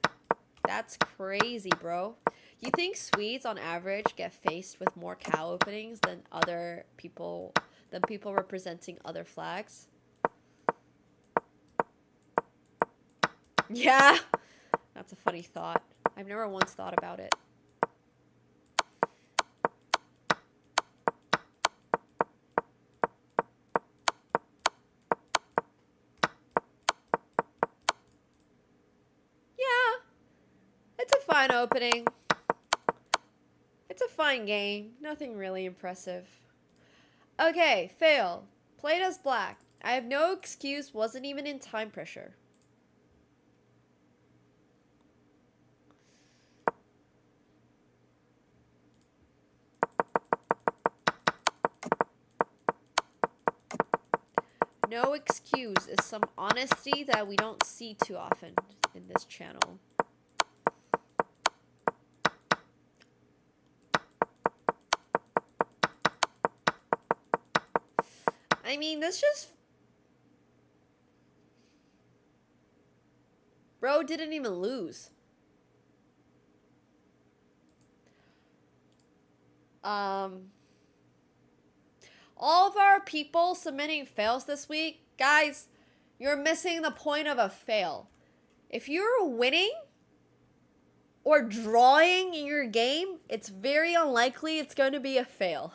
[SPEAKER 3] That's crazy, bro. You think Swedes on average get faced with more cow openings than other people, people representing other flags? Yeah, that's a funny thought. I've never once thought about it. Yeah, it's a fine opening. It's a fine game. Nothing really impressive. Okay, fail. Played as black. I have no excuse, wasn't even in time pressure. No excuse is some honesty that we don't see too often in this channel. I mean, this just... Bro didn't even lose. All of our people submitting fails this week, guys, you're missing the point of a fail. If you're winning or drawing in your game, it's very unlikely it's going to be a fail.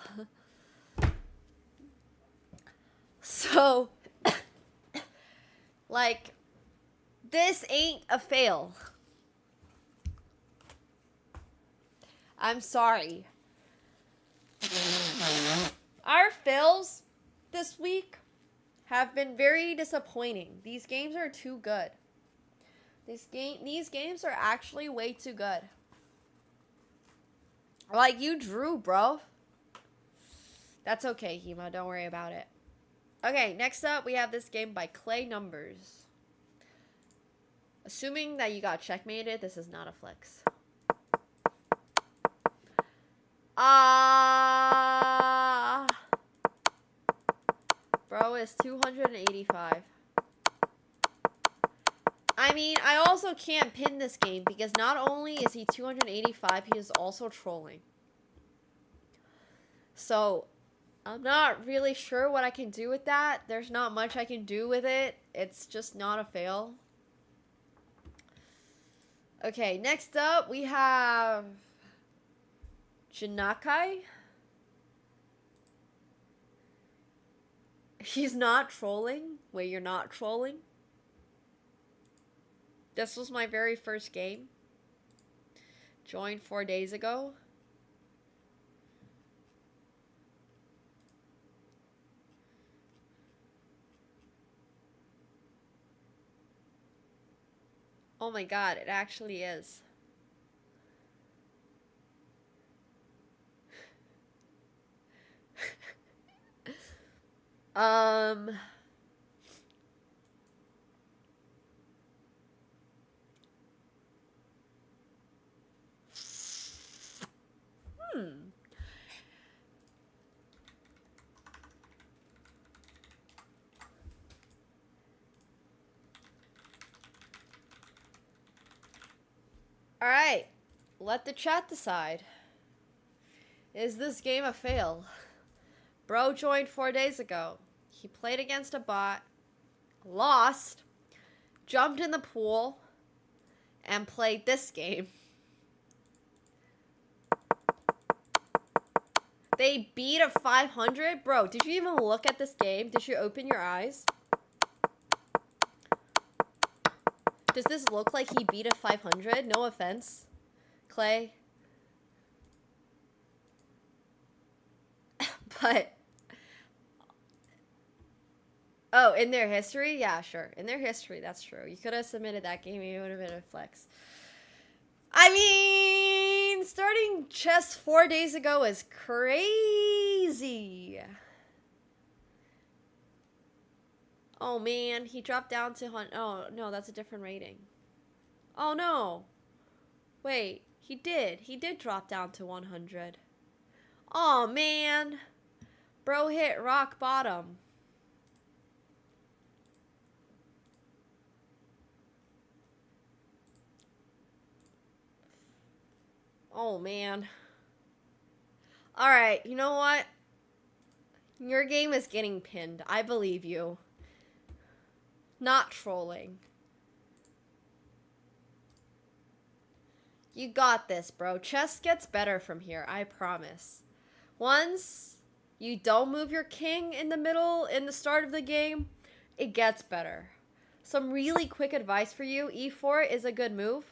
[SPEAKER 3] So, like, this ain't a fail. I'm sorry. Our fails this week have been very disappointing. These games are too good. These games are actually way too good. Like, you drew, bro. That's okay, Hema. Don't worry about it. Okay, next up, we have this game by Clay Numbers. Assuming that you got checkmated, this is not a flex. Bro is 285. I mean, I also can't pin this game because not only is he 285, he is also trolling. So, I'm not really sure what I can do with that. There's not much I can do with it. It's just not a fail. Okay, next up we have Jinakai. He's not trolling? Wait, you're not trolling? This was my very first game. Joined 4 days ago. Oh my god, it actually is. um... Alright, let the chat decide. Is this game a fail? Bro joined 4 days ago. He played against a bot, lost, jumped in the pool, and played this game. They beat a 500? Bro, did you even look at this game? Did you open your eyes? Does this look like he beat a 500? No offense, Clay. But... Oh, in their history? Yeah, sure. In their history, that's true. You could have submitted that game, it would have been a flex. I mean, starting chess 4 days ago is crazy. Oh man, he dropped down to oh no, that's a different rating. Oh no. Wait, he did drop down to 100. Oh man. Bro hit rock bottom. Oh man. Alright, you know what? Your game is getting pinned. I believe you. Not trolling. You got this, bro. Chess gets better from here, I promise. Once you don't move your king in the middle, in the start of the game, it gets better. Some really quick advice for you. E4 is a good move.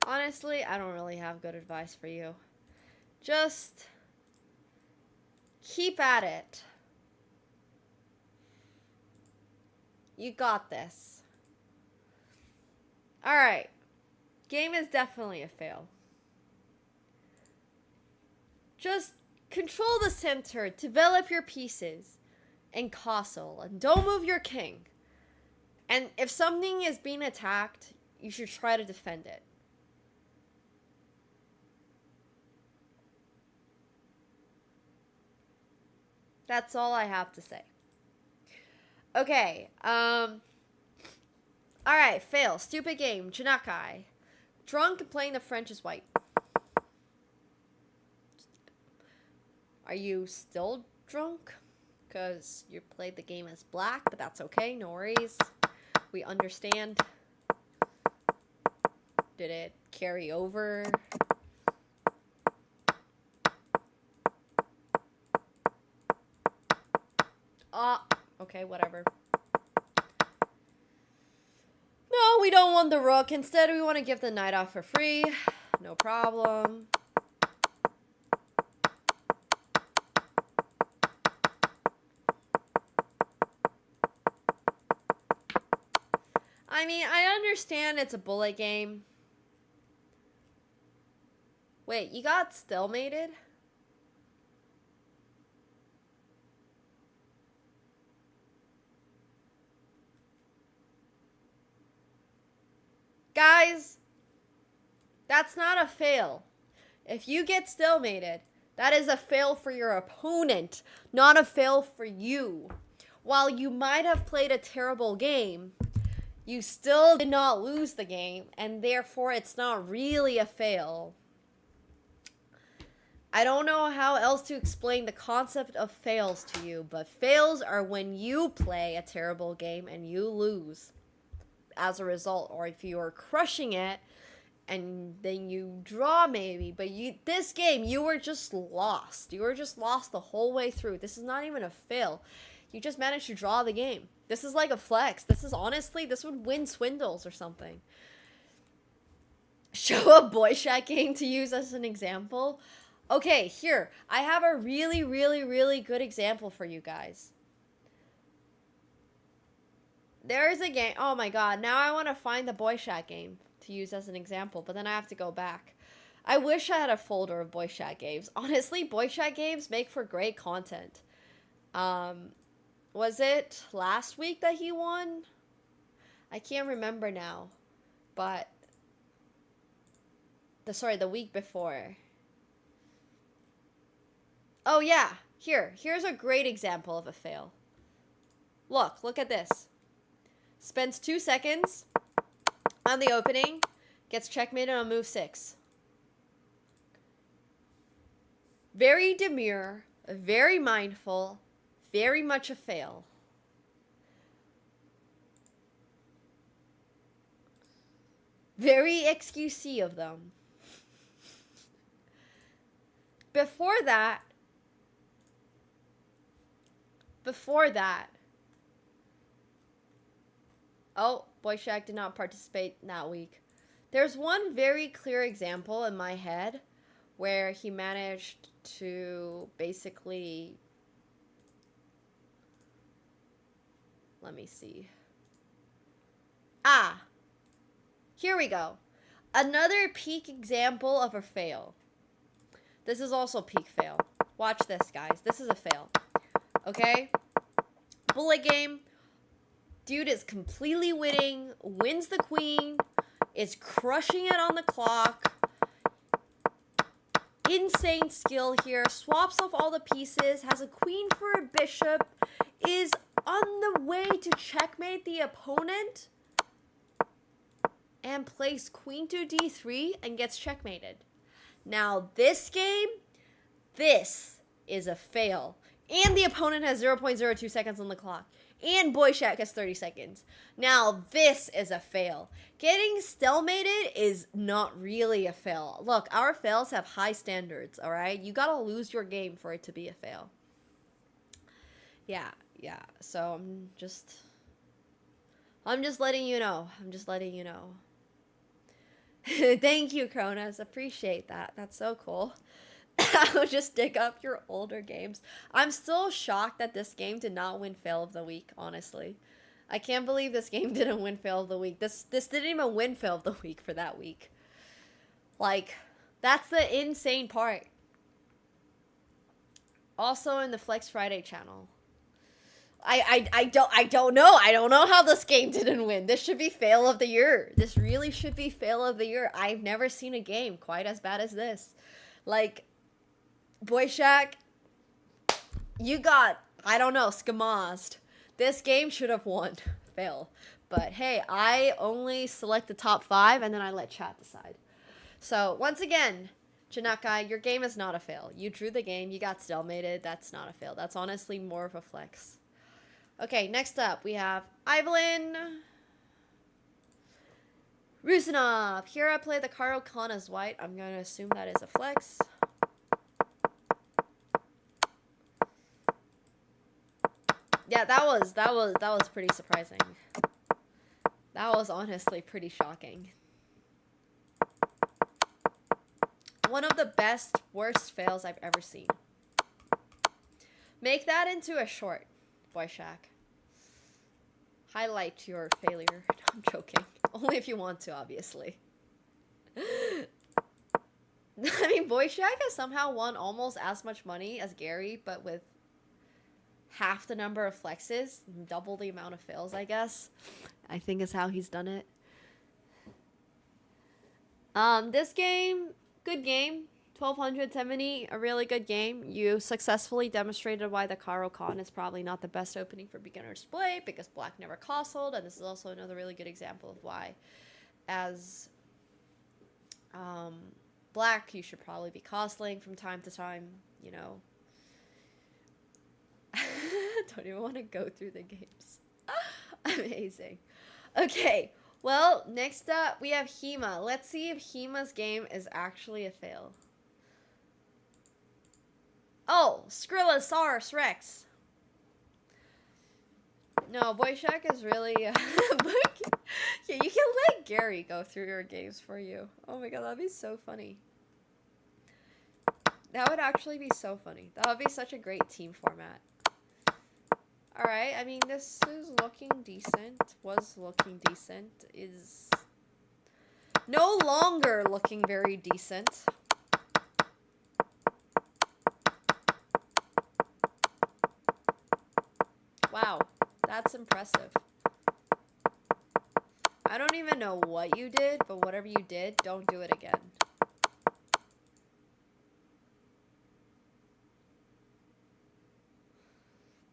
[SPEAKER 3] Honestly, I don't really have good advice for you. Just keep at it. You got this. Alright. Game is definitely a fail. Just control the center, develop your pieces, and castle. And don't move your king. And if something is being attacked, you should try to defend it. That's all I have to say. Okay, alright, fail. Stupid game. Janakai. Drunk and playing the French is white. Are you still drunk? Because you played the game as black, but that's okay. No worries. We understand. Did it carry over? Okay, whatever. No, we don't want the rook. Instead, we want to give the knight off for free. No problem. I mean, I understand it's a bullet game. Wait, you got stalemated? Guys, that's not a fail. If you get stalemated, that is a fail for your opponent, not a fail for you. While you might have played a terrible game, you still did not lose the game, and therefore it's not really a fail. I don't know how else to explain the concept of fails to you, but fails are when you play a terrible game and you lose as a result, or if you are crushing it and then you draw maybe, but this game you were just lost. You were just lost the whole way through. This is not even a fail. You just managed to draw the game. This is like a flex. This is honestly, this would win Swindles or something. Show a Boyshat game to use as an example. Okay, here. I have a really, really, really good example for you guys. There is a game. Oh my god. Now I want to find the Boyshat game to use as an example, but then I have to go back. I wish I had a folder of Boyshat games. Honestly, Boyshat games make for great content. Was it last week that he won? I can't remember now. But the week before. Oh yeah, here's a great example of a fail. Look at this. Spends 2 seconds on the opening, gets checkmated on move 6. Very demure, very mindful, very much a fail. Very XQC of them. Before that, oh, Boyshat did not participate that week. There's one very clear example in my head where he managed to basically, let me see. Ah, here we go. Another peak example of a fail. This is also peak fail. Watch this, guys. This is a fail. Okay? Bullet game. Dude is completely winning. Wins the queen. Is crushing it on the clock. Insane skill here. Swaps off all the pieces. Has a queen for a bishop. Is on the way to checkmate the opponent. And plays queen to d3 and gets checkmated. Now, this game, this is a fail. And the opponent has 0.02 seconds on the clock. And Boyshat has 30 seconds. Now, this is a fail. Getting stalemated is not really a fail. Look, our fails have high standards, alright? You gotta lose your game for it to be a fail. Yeah. So, I'm just letting you know. Thank you, Kronos. Appreciate that. That's so cool. I'll just dig up your older games. I'm still shocked that this game did not win Fail of the Week, honestly. I can't believe this game didn't win Fail of the Week. This didn't even win Fail of the Week for that week. Like, that's the insane part. Also in the Flex Friday channel. I don't know. I don't know how this game didn't win. This should be Fail of the Year. This really should be Fail of the Year. I've never seen a game quite as bad as this. Like, Boyshat, you got, I don't know, skamazed. This game should have won. Fail. But hey, I only select the top 5 and then I let chat decide. So, once again, Janakai, your game is not a fail. You drew the game, you got stalemated. That's not a fail. That's honestly more of a flex. Okay, next up, we have Evelyn Rusinov. Here I play the Caro Khan as white. I'm going to assume that is a flex. Yeah, that was pretty surprising. That was honestly pretty shocking. One of the worst fails I've ever seen. Make that into a short, Boyshat. Highlight your failure. I'm joking. Only if you want to, obviously. I mean, Boyshat has somehow won almost as much money as Gary, but with half the number of flexes, double the amount of fails, I guess. I think is how he's done it. This game, good game. 1270, a really good game. You successfully demonstrated why the Caro Khan is probably not the best opening for beginners to play, because black never castled, and this is also another really good example of why, as black, you should probably be castling from time to time, you know. Don't even want to go through the games. Amazing. Okay, well, next up we have Hema. Let's see if Hema's game is actually a fail. Oh, Skrillasaurus Rex. No, Boyshak is really. Yeah, you can let Gary go through your games for you. Oh my god, that'd be so funny. That would actually be so funny. That would be such a great team format. Alright, I mean, this is looking decent. Was looking decent. Is no longer looking very decent. Wow, that's impressive. I don't even know what you did, but whatever you did, don't do it again.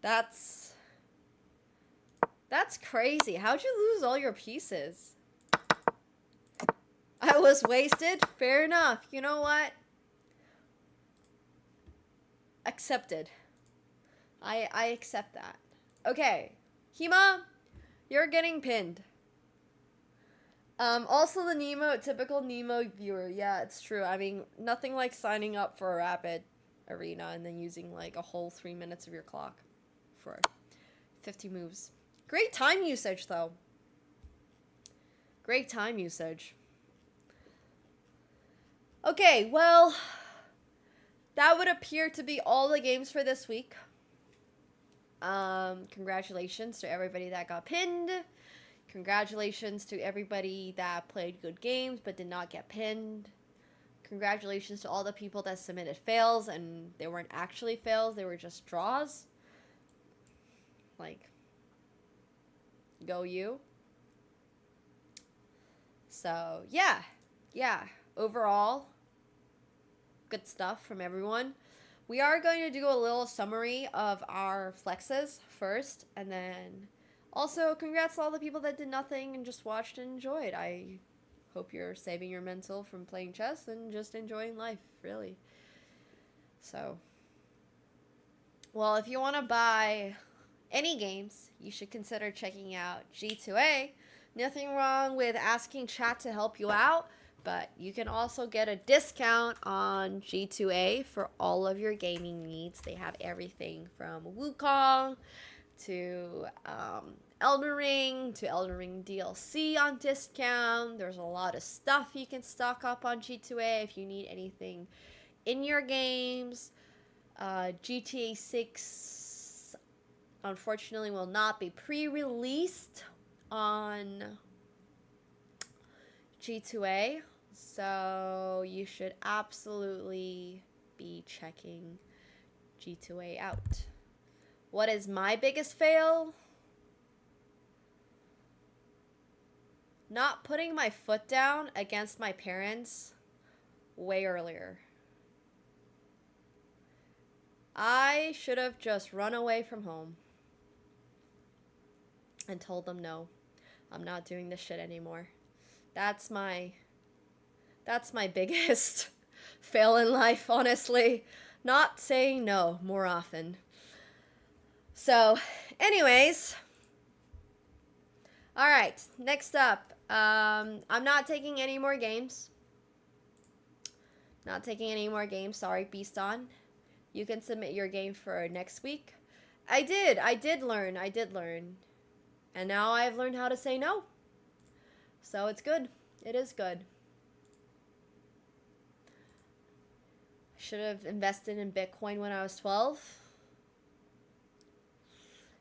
[SPEAKER 3] That's crazy. How'd you lose all your pieces? I was wasted? Fair enough. You know what? Accepted. I accept that. Okay. Hima, you're getting pinned. Also the Nemo, typical Nemo viewer. Yeah, it's true. I mean, nothing like signing up for a Rapid Arena and then using like a whole 3 minutes of your clock for 50 moves. Great time usage, though. Great time usage. Okay, well, that would appear to be all the games for this week. Congratulations to everybody that got pinned. Congratulations to everybody that played good games but did not get pinned. Congratulations to all the people that submitted fails and they weren't actually fails, they were just draws. Like, go you. So, yeah. Overall, good stuff from everyone. We are going to do a little summary of our flexes first, and then also congrats to all the people that did nothing and just watched and enjoyed. I hope you're saving your mental from playing chess and just enjoying life, really. So, well, if you want to buy any games, you should consider checking out G2A. Nothing wrong with asking chat to help you out, but you can also get a discount on G2A for all of your gaming needs. They have everything from Wukong to Elden Ring to Elden Ring DLC on discount. There's a lot of stuff you can stock up on G2A if you need anything in your games. GTA 6 unfortunately will not be pre-released on G2A, so you should absolutely be checking G2A out. What is my biggest fail? Not putting my foot down against my parents way earlier. I should have just run away from home and told them no, I'm not doing this shit anymore. That's my biggest fail in life, honestly. Not saying no more often. So, anyways. Alright, next up. I'm not taking any more games. Not taking any more games. Sorry, Beast On. You can submit your game for next week. I did learn. And now I've learned how to say no. So it's good. It is good. Should have invested in Bitcoin when I was 12.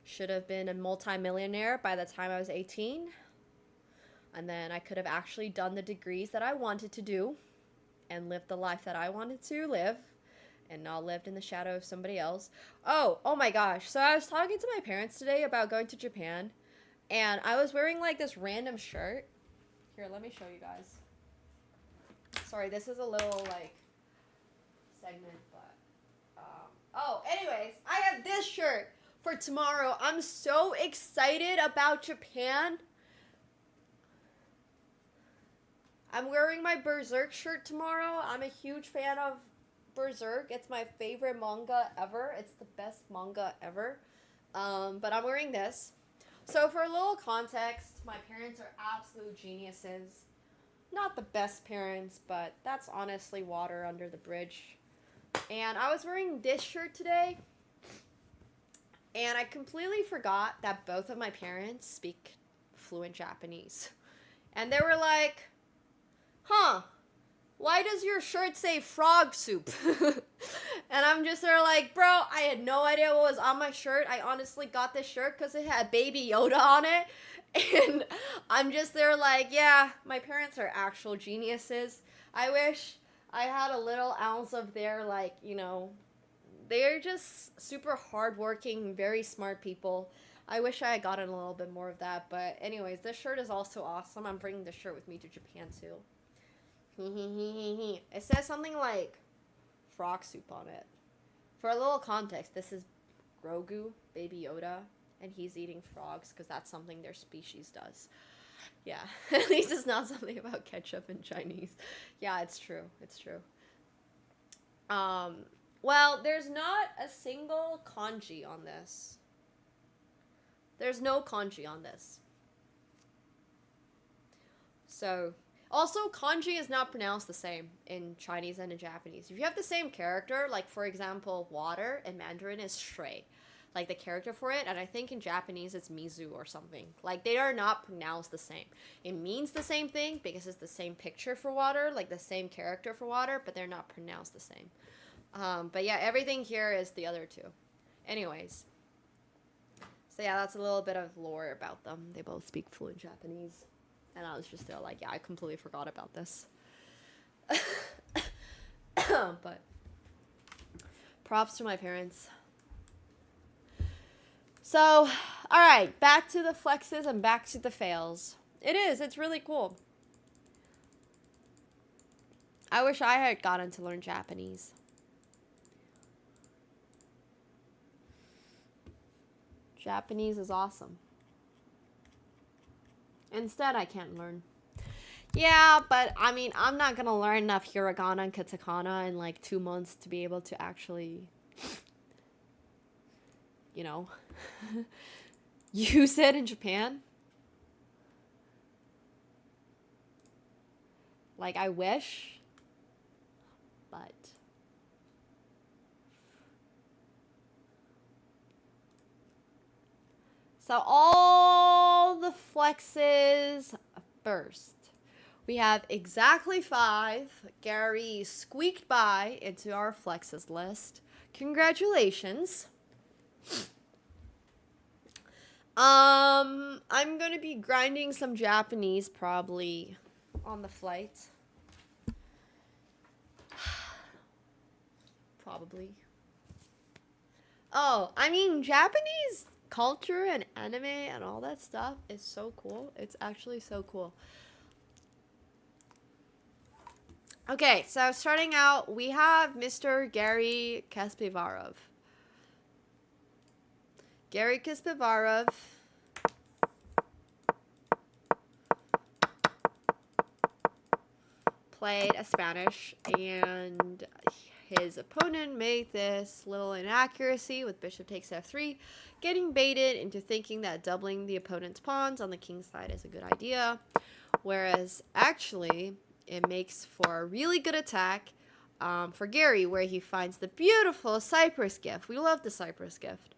[SPEAKER 3] Should have been a multi-millionaire by the time I was 18. And then I could have actually done the degrees that I wanted to do and lived the life that I wanted to live and not lived in the shadow of somebody else. Oh my gosh. So I was talking to my parents today about going to Japan, and I was wearing like this random shirt. Here, let me show you guys. Sorry, this is a little like segment, but anyways, I have this shirt for tomorrow. I'm so excited about Japan. I'm wearing my Berserk shirt tomorrow. I'm a huge fan of Berserk. It's my favorite manga ever. It's the best manga ever. But I'm wearing this. So for a little context, my parents are absolute geniuses. Not the best parents, but that's honestly water under the bridge. And I was wearing this shirt today. And I completely forgot that both of my parents speak fluent Japanese. And they were like, huh, why does your shirt say frog soup? And I'm just there like, bro, I had no idea what was on my shirt. I honestly got this shirt because it had Baby Yoda on it. And I'm just there like, yeah, my parents are actual geniuses. I wish I had a little ounce of their, like, you know, they're just super hardworking, very smart people. I wish I had gotten a little bit more of that. But anyways, this shirt is also awesome. I'm bringing this shirt with me to Japan too. It says something like frog soup on it. For a little context, this is Grogu, Baby Yoda, and he's eating frogs because that's something their species does. Yeah, at least it's not something about ketchup in Chinese. Yeah, it's true. It's true. Well, there's not a single kanji on this. There's no kanji on this. So, also, kanji is not pronounced the same in Chinese and in Japanese. If you have the same character, like, for example, water in Mandarin is shui, like the character for it, and I think in Japanese it's mizu or something. Like, they are not pronounced the same. It means the same thing because it's the same picture for water, like the same character for water, but they're not pronounced the same. But yeah, everything here is the other two. Anyways. So yeah, that's a little bit of lore about them. They both speak fluent Japanese. And I was just there like, yeah, I completely forgot about this. But props to my parents. So, alright, back to the flexes and back to the fails. It's really cool. I wish I had gotten to learn Japanese. Japanese is awesome. Instead, I can't learn. Yeah, but I mean, I'm not gonna learn enough hiragana and katakana in like 2 months to be able to actually, you know, use it in Japan. Like, I wish, but so all the flexes first. We have exactly 5. Gary squeaked by into our flexes list. Congratulations. I'm gonna be grinding some Japanese probably on the flight. Probably. Oh, I mean, Japanese culture and anime and all that stuff is so cool. It's actually so cool. Okay, so starting out, we have Mr. Gary Kaspivarov. Gary Kaspivarov played a Spanish, and his opponent made this little inaccuracy with bishop takes f3, getting baited into thinking that doubling the opponent's pawns on the king side is a good idea, whereas actually it makes for a really good attack for Gary, where he finds the beautiful Cypress gift. We love the Cypress gift.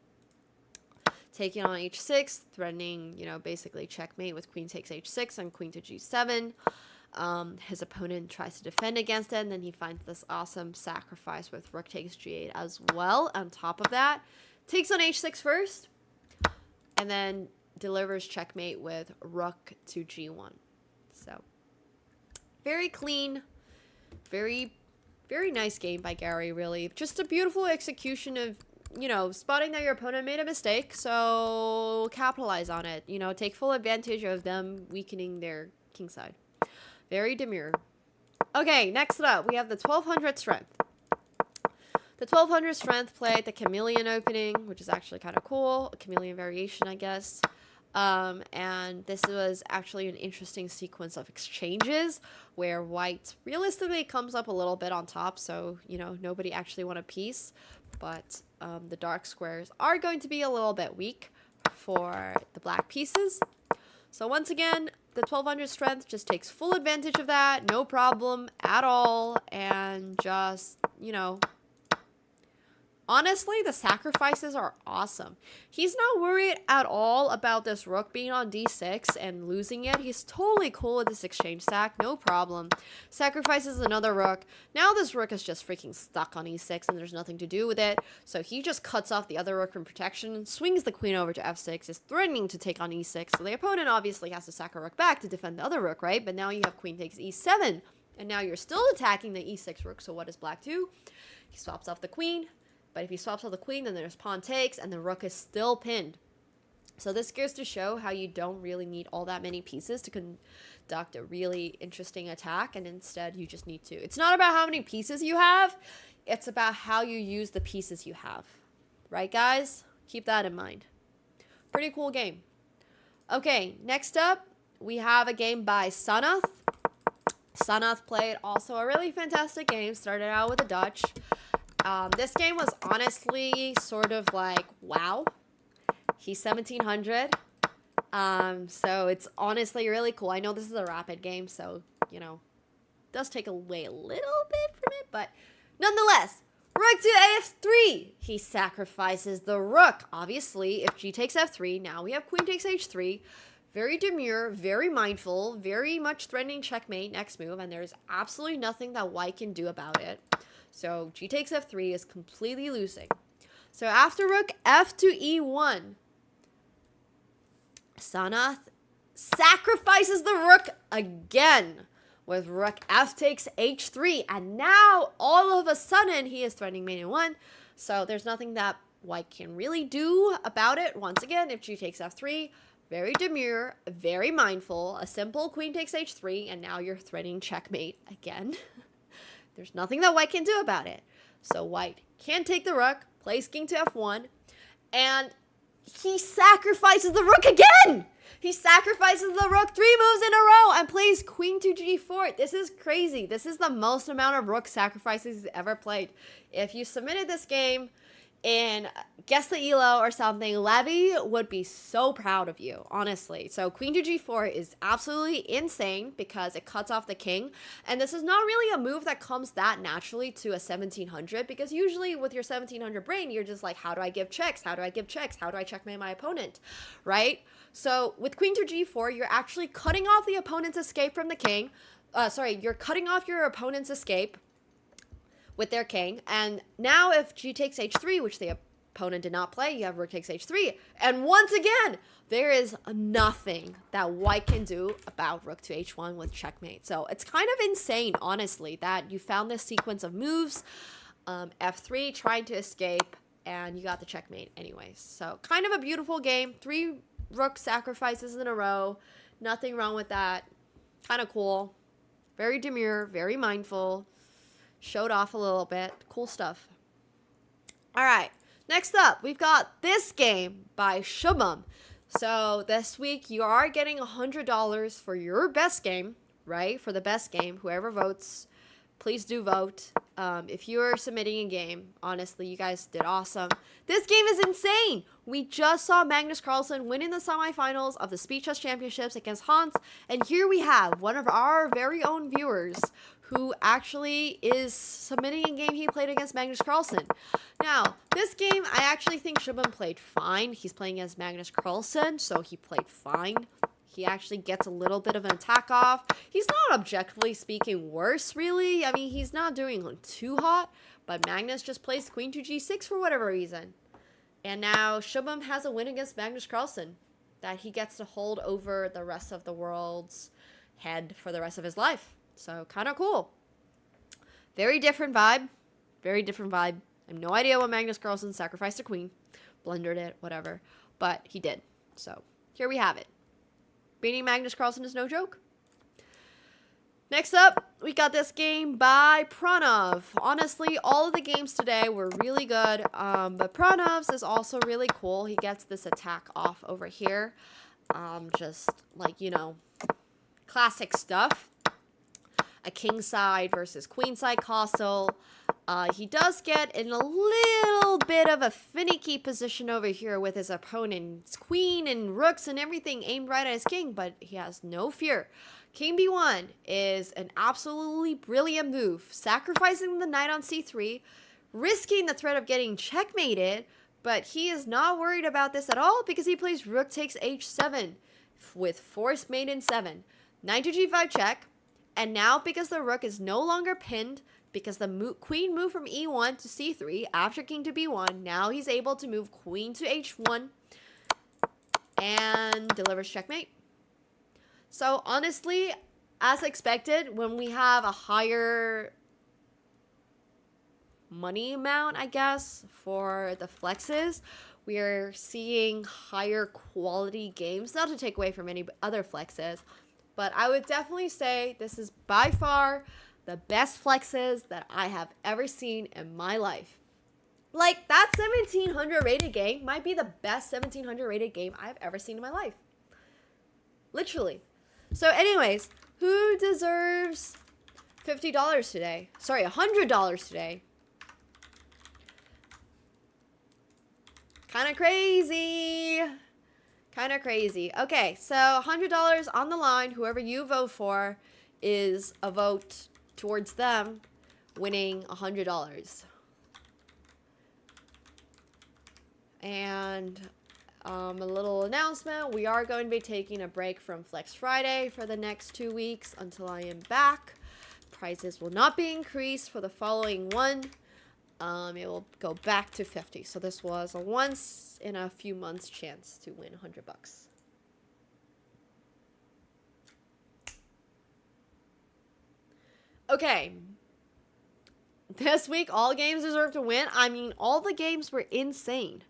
[SPEAKER 3] Taking on h6, threatening, you know, basically checkmate with queen takes h6 and queen to g7. His opponent tries to defend against it, and then he finds this awesome sacrifice with rook takes g8 as well. On top of that, takes on h6 first, and then delivers checkmate with rook to g1. So, very clean, very, very nice game by Gary, really. Just a beautiful execution of, you know, spotting that your opponent made a mistake, so capitalize on it. You know, take full advantage of them weakening their king side. Very demure. Okay, next up, we have the 1200 strength. The 1200 strength played the chameleon opening, which is actually kind of cool. A chameleon variation, I guess. And this was actually an interesting sequence of exchanges where white realistically comes up a little bit on top, so, you know, nobody actually won a piece. But the dark squares are going to be a little bit weak for the black pieces. So once again, the 1200 strength just takes full advantage of that, no problem at all, and just, you know, Honestly, the sacrifices are awesome. He's not worried at all about this rook being on d6 and losing it. He's totally cool with this exchange sack, no problem. Sacrifices another rook. Now this rook is just freaking stuck on e6 and there's nothing to do with it. So he just cuts off the other rook from protection, swings the queen over to f6, is threatening to take on e6. So the opponent obviously has to sack a rook back to defend the other rook, right? But now you have queen takes e7. And now you're still attacking the e6 rook, so what does black do? He swaps off the queen. But if he swaps off the queen, then there's pawn takes, and the rook is still pinned. So this goes to show how you don't really need all that many pieces to conduct a really interesting attack, and instead you just need to. It's not about how many pieces you have, it's about how you use the pieces you have. Right, guys? Keep that in mind. Pretty cool game. Okay, next up, we have a game by Sanath. Sanath played also a really fantastic game, started out with a Dutch. This game was honestly sort of like, wow. He's 1700. So it's honestly really cool. I know this is a rapid game, so, you know, it does take away a little bit from it, but nonetheless, rook to f3. He sacrifices the rook. Obviously, if g takes f3, now we have queen takes h3. Very demure, very mindful, very much threatening checkmate next move, and there's absolutely nothing that white can do about it. So g takes f3 is completely losing. So after rook f to e1, Sanath sacrifices the rook again with rook f takes h3. And now all of a sudden he is threatening mate in 1. So there's nothing that white can really do about it. Once again, if g takes f3, very demure, very mindful, a simple queen takes h3, and now you're threatening checkmate again. There's nothing that white can do about it. So white can't take the rook, plays king to f1, and he sacrifices the rook again! He sacrifices the rook 3 moves in a row and plays queen to g4. This is crazy. This is the most amount of rook sacrifices he's ever played. If you submitted this game in Guess the Elo or something, Levy would be so proud of you, honestly. So queen to g4 is absolutely insane because it cuts off the king. And this is not really a move that comes that naturally to a 1700, because usually with your 1700 brain, you're just like, how do I give checks? How do I give checks? How do I checkmate my opponent, right? So with queen to g4, you're actually cutting off the opponent's escape from the king. You're cutting off your opponent's escape with their king. And now if g takes h3, which the opponent did not play, you have rook takes h3. And once again, there is nothing that white can do about rook to h1 with checkmate. So it's kind of insane, honestly, that you found this sequence of moves, f3, trying to escape, and you got the checkmate anyways. So kind of a beautiful game. 3 rook sacrifices in a row. Nothing wrong with that. Kind of cool. Very demure, very mindful. Showed off a little bit. Cool stuff. All right. Next up, we've got this game by Shubham. So this week, you are getting $100 for your best game, right? For the best game. Whoever votes, please do vote. If you're submitting a game, honestly, you guys did awesome. This game is insane. We just saw Magnus Carlsen win in the semifinals of the Speed Chess Championships against Hans. And here we have one of our very own viewers who actually is submitting a game he played against Magnus Carlsen. Now, this game, I actually think Shubham played fine. He's playing as Magnus Carlsen, so he played fine. He actually gets a little bit of an attack off. He's not objectively speaking worse, really. I mean, he's not doing too hot, but Magnus just plays queen to g6 for whatever reason. And now Shubham has a win against Magnus Carlsen that he gets to hold over the rest of the world's head for the rest of his life. So, kind of cool. Very different vibe. Very different vibe. I have no idea what Magnus Carlsen sacrificed a queen. Blundered it, whatever. But he did. So, here we have it. Beating Magnus Carlsen is no joke. Next up, we got this game by Pranav. Honestly, all of the games today were really good. But Pranav's is also really cool. He gets this attack off over here. Just like, you know, classic stuff. A kingside versus queenside castle. He does get in a little bit of a finicky position over here with his opponent's queen and rooks and everything aimed right at his king, but he has no fear. King b1 is an absolutely brilliant move, sacrificing the knight on c3, risking the threat of getting checkmated, but he is not worried about this at all because he plays rook takes h7 with forced mate in 7. Knight to g5 check, and now because the rook is no longer pinned, because the queen moved from e1 to c3 after king to b1, now he's able to move queen to h1 and delivers checkmate. So honestly, as expected, when we have a higher money amount, I guess, for the flexes, we are seeing higher quality games. Not to take away from any other flexes, but I would definitely say this is by far the best flexes that I have ever seen in my life. Like, that 1700 rated game might be the best 1700 rated game I've ever seen in my life. Literally. So anyways, who deserves $50 today? Sorry, $100 today. Kind of crazy. Kind of crazy. Okay, so $100 on the line. Whoever you vote for is a vote towards them winning $100. And a little announcement. We are going to be taking a break from Flex Friday for the next 2 weeks until I am back. Prices will not be increased for the following one. It will go back to 50. So this was a once in a few months chance to win $100. Okay. This week, all games deserve to win. I mean, all the games were insane.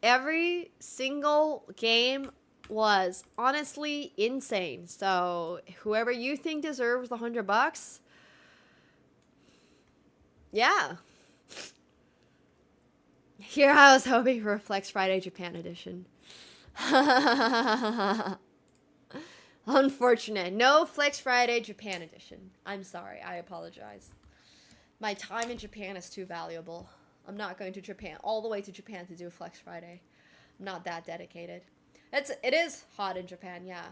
[SPEAKER 3] Every single game was honestly insane. So whoever you think deserves the $100, yeah. Here I was hoping for a Flex Friday Japan edition. Unfortunate. No Flex Friday Japan edition. I'm sorry. I apologize. My time in Japan is too valuable. I'm not going to Japan, all the way to Japan to do a Flex Friday. I'm not that dedicated. It is hot in Japan, yeah.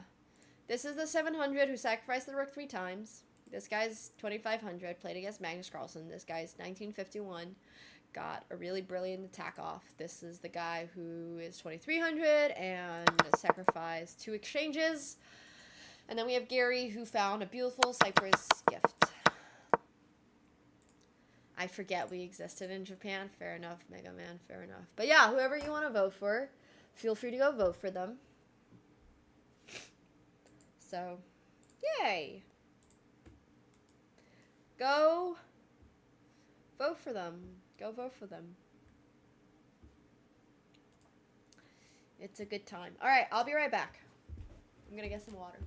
[SPEAKER 3] This is the 700 who sacrificed the rook 3 times. This guy's 2500, played against Magnus Carlsen. This guy's 1951. Got a really brilliant attack off. This is the guy who is 2300 and sacrificed 2 exchanges. And then we have Gary, who found a beautiful Cyprus gift. I forget we existed in Japan. Fair enough, Mega Man, fair enough. But yeah, whoever you want to vote for, feel free to go vote for them. So, yay. Go vote for them. Go vote for them. It's a good time. All right, I'll be right back. I'm going to get some water.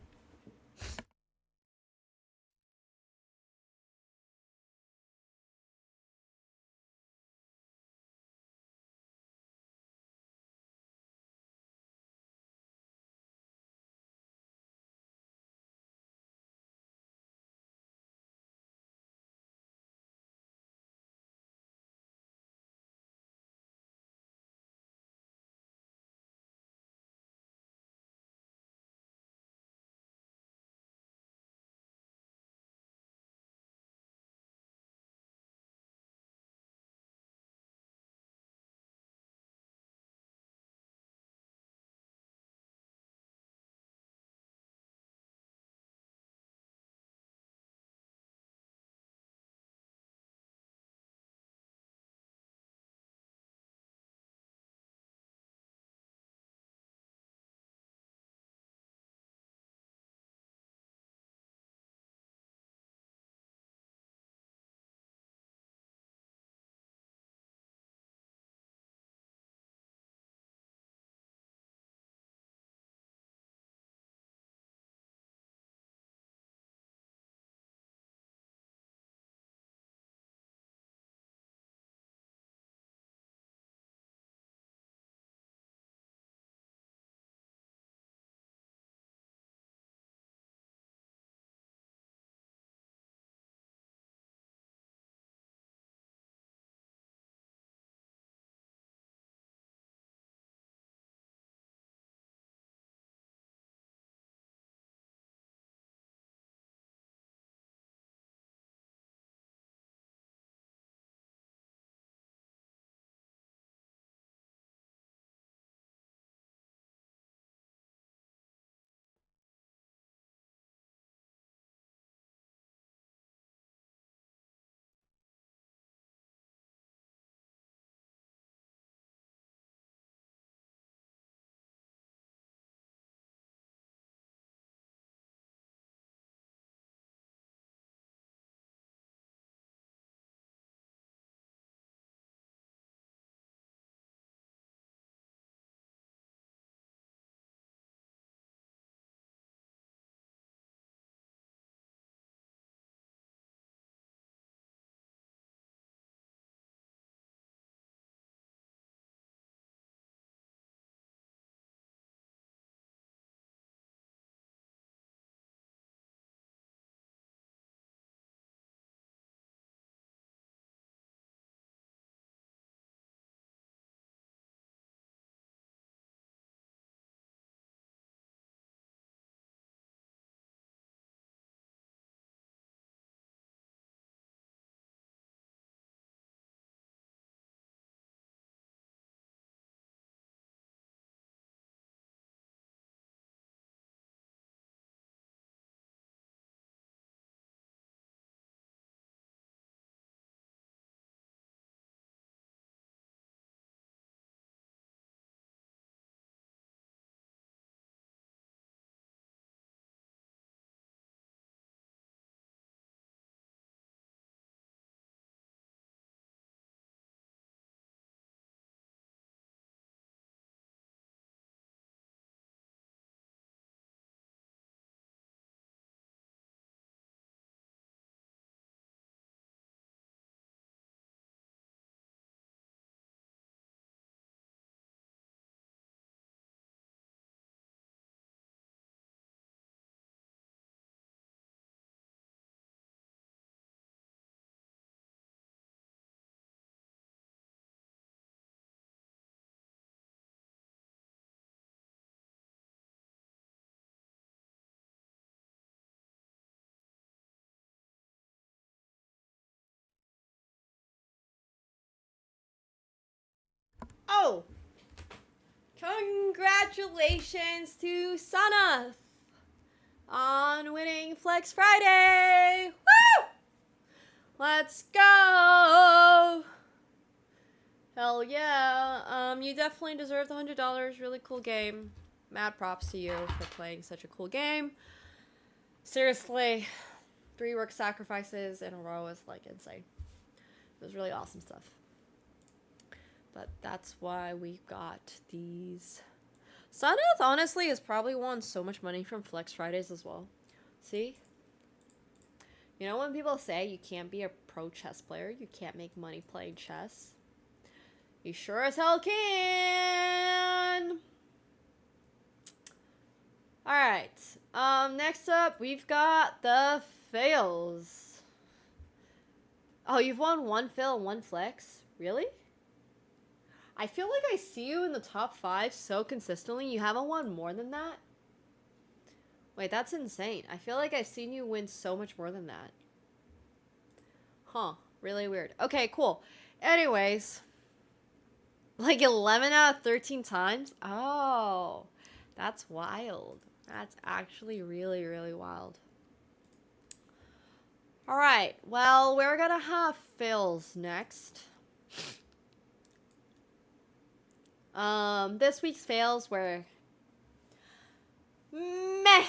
[SPEAKER 3] Oh! Congratulations to Sanath on winning Flex Friday! Woo! Let's go! Hell yeah. You definitely deserve the $100. Really cool game. Mad props to you for playing such a cool game. Seriously, 3 work sacrifices in a row is like insane. It was really awesome stuff. But that's why we got these. Sanath honestly has probably won so much money from Flex Fridays as well. See? You know when people say you can't be a pro chess player, you can't make money playing chess? You sure as hell can! Alright, next up we've got the fails. Oh, you've won 1 fail and 1 flex? Really? I feel like I see you in the top 5 so consistently. You haven't won more than that? Wait, that's insane. I feel like I've seen you win so much more than that. Huh, really weird. Okay, cool. Anyways, like 11 out of 13 times? Oh, that's wild. That's actually really, really wild. Alright, well, we're gonna have fails next. This week's fails were meh.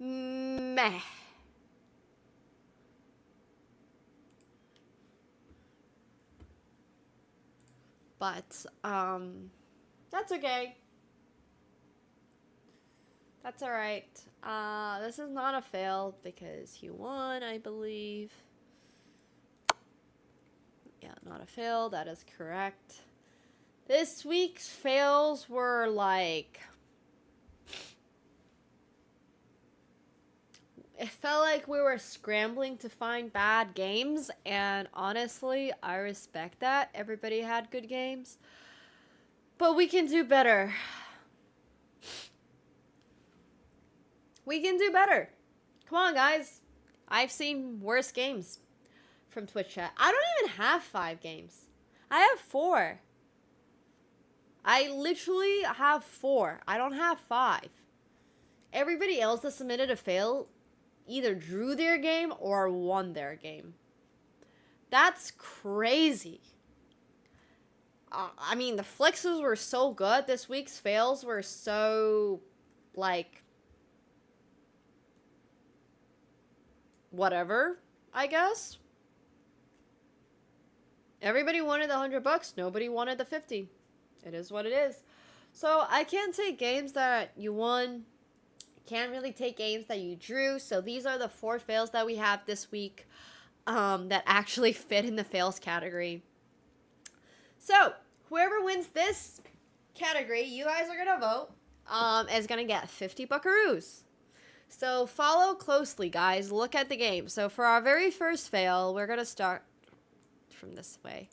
[SPEAKER 3] Meh. But, that's okay. That's alright. This is not a fail because he won, I believe. Yeah, not a fail. That is correct. This week's fails were like... It felt like we were scrambling to find bad games, and honestly, I respect that. Everybody had good games. But we can do better. We can do better. Come on, guys. I've seen worse games from Twitch chat. I don't even have 5 games. I have 4. I literally have 4. I don't have 5. Everybody else that submitted a fail either drew their game or won their game. That's crazy. I mean, the flexes were so good. This week's fails were so, like, whatever, I guess. Everybody wanted the $100. Nobody wanted the 50. It is what it is. So I can't take games that you won. Can't really take games that you drew. So these are the 4 fails that we have this week that actually fit in the fails category. So whoever wins this category, you guys are going to vote, is going to get 50 buckaroos. So follow closely, guys. Look at the game. So for our very first fail, we're going to start from this way.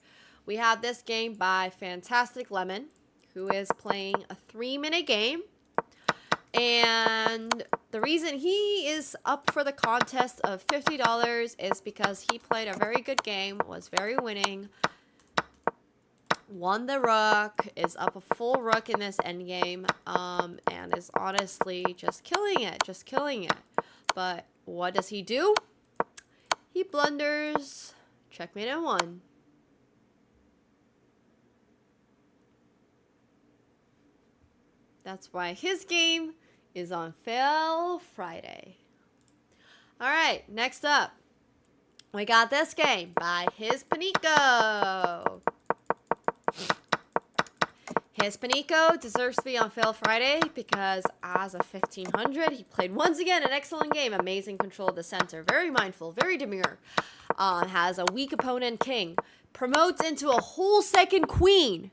[SPEAKER 3] We have this game by Fantastic Lemon, who is playing a 3-minute game. And the reason he is up for the contest of $50 is because he played a very good game, was very winning, won the rook, is up a full rook in this endgame, and is honestly just killing it. But what does he do? He blunders, checkmate and 1. That's why his game is on Fail Friday. Alright, next up, we got this game by Hispanico. Hispanico deserves to be on Fail Friday because as a 1500, he played once again an excellent game. Amazing control of the center. Very mindful, very demure. Has a weak opponent king. Promotes into a whole second queen.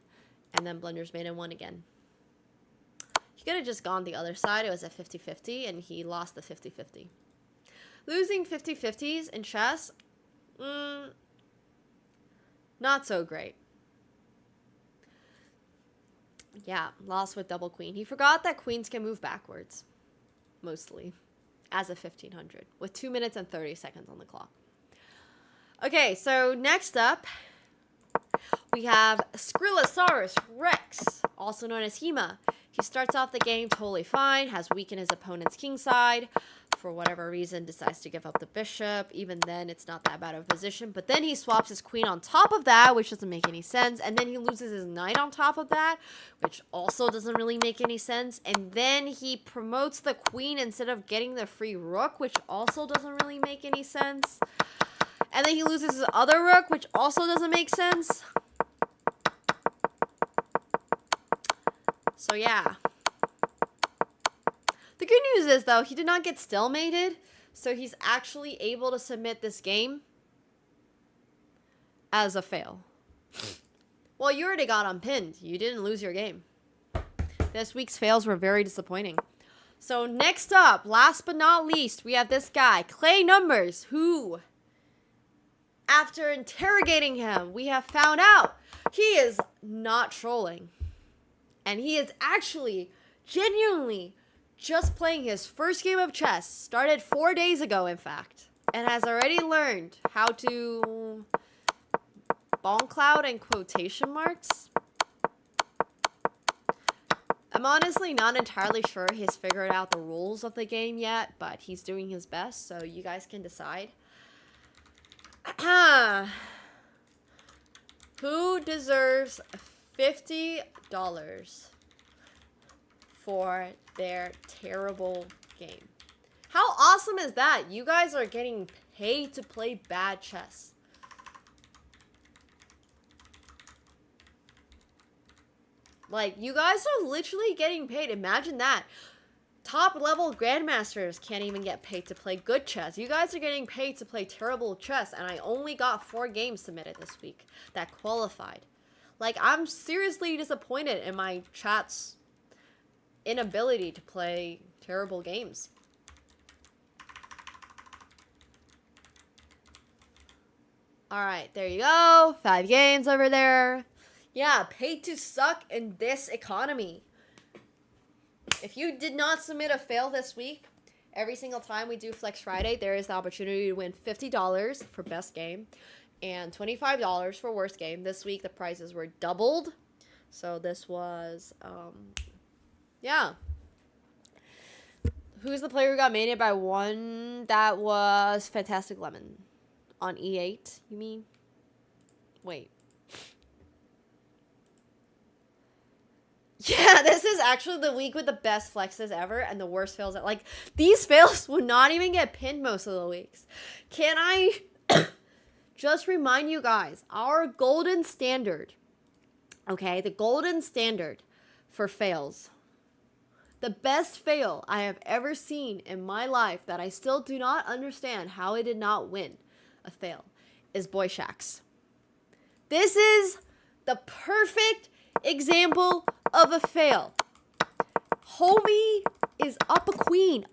[SPEAKER 3] And then blunders made and 1 again. He could have just gone the other side. It was a 50-50 and he lost the 50-50. Losing 50-50s in chess, not so great. Yeah, lost with double queen. He forgot that queens can move backwards, mostly, as a 1500, with 2 minutes and 30 seconds on the clock. Okay, so next up, we have Skrillasaurus Rex, also known as Hema. He starts off the game totally fine, has weakened his opponent's king side. For whatever reason, decides to give up the bishop. Even then, it's not that bad of a position. But then he swaps his queen on top of that, which doesn't make any sense. And then he loses his knight on top of that, which also doesn't really make any sense. And then he promotes the queen instead of getting the free rook, which also doesn't really make any sense. And then he loses his other rook, which also doesn't make sense. So yeah. The good news is, though, he did not get stalemated, so he's actually able to submit this game as a fail. Well, you already got unpinned. You didn't lose your game. This week's fails were very disappointing. So next up, last but not least, we have this guy, Clay Numbers, who, after interrogating him, we have found out he is not trolling. And he is actually, genuinely, just playing his first game of chess, started 4 days ago, in fact, and has already learned how to bonk cloud in quotation marks. I'm honestly not entirely sure he's figured out the rules of the game yet, but he's doing his best, so you guys can decide. Who deserves $50 for their terrible game? How awesome is that? You guys are getting paid to play bad chess. Like, you guys are literally getting paid. Imagine that. Top level grandmasters can't even get paid to play good chess. You guys are getting paid to play terrible chess, and I only got 4 games submitted this week that qualified. Like, I'm seriously disappointed in my chat's inability to play terrible games. Alright, there you go. 5 games over there. Yeah, paid to suck in this economy. If you did not submit a fail this week, every single time we do Flex Friday, there is the opportunity to win $50 for best game and $25 for worst game. This week, the prizes were doubled. So this was, yeah. Who's the player who got mated by 1? That was Fantastic Lemon. On E8, you mean? Wait. Yeah, this is actually the week with the best flexes ever and the worst fails. Like, these fails would not even get pinned most of the weeks. Can I just remind you guys, our golden standard, okay, the golden standard for fails, the best fail I have ever seen in my life that I still do not understand how it did not win a fail, is Boy Shacks. This is the perfect example of a fail. Homie is up a queen,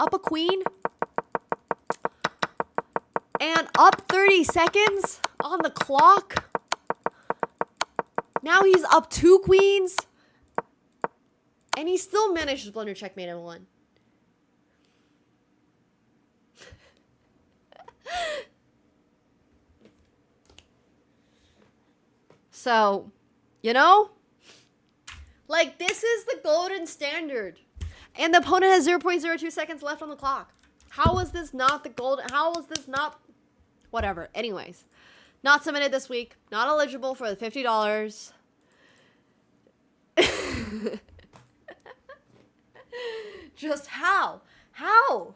[SPEAKER 3] and up 30 seconds on the clock. Now he's up 2 queens, and he still managed to blunder checkmate in 1. So, you know, like, this is the golden standard. And the opponent has 0.02 seconds left on the clock. How is this not the golden? How is this not? Whatever. Anyways, not submitted this week. Not eligible for the $50. Just how? How?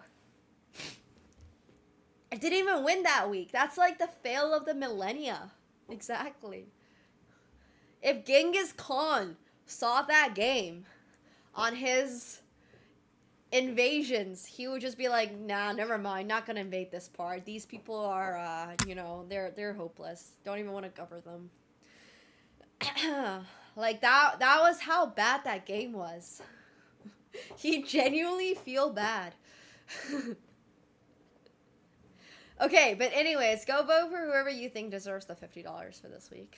[SPEAKER 3] I didn't even win that week. That's like the fail of the millennia. Exactly. If Genghis Khan saw that game on his invasions, he would just be like, nah, never mind, not gonna invade this part. These people are, you know, they're hopeless. Don't even want to cover them. Like, that was how bad that game was. He genuinely feel bad. Okay, but anyways, go vote for whoever you think deserves the $50 for this week.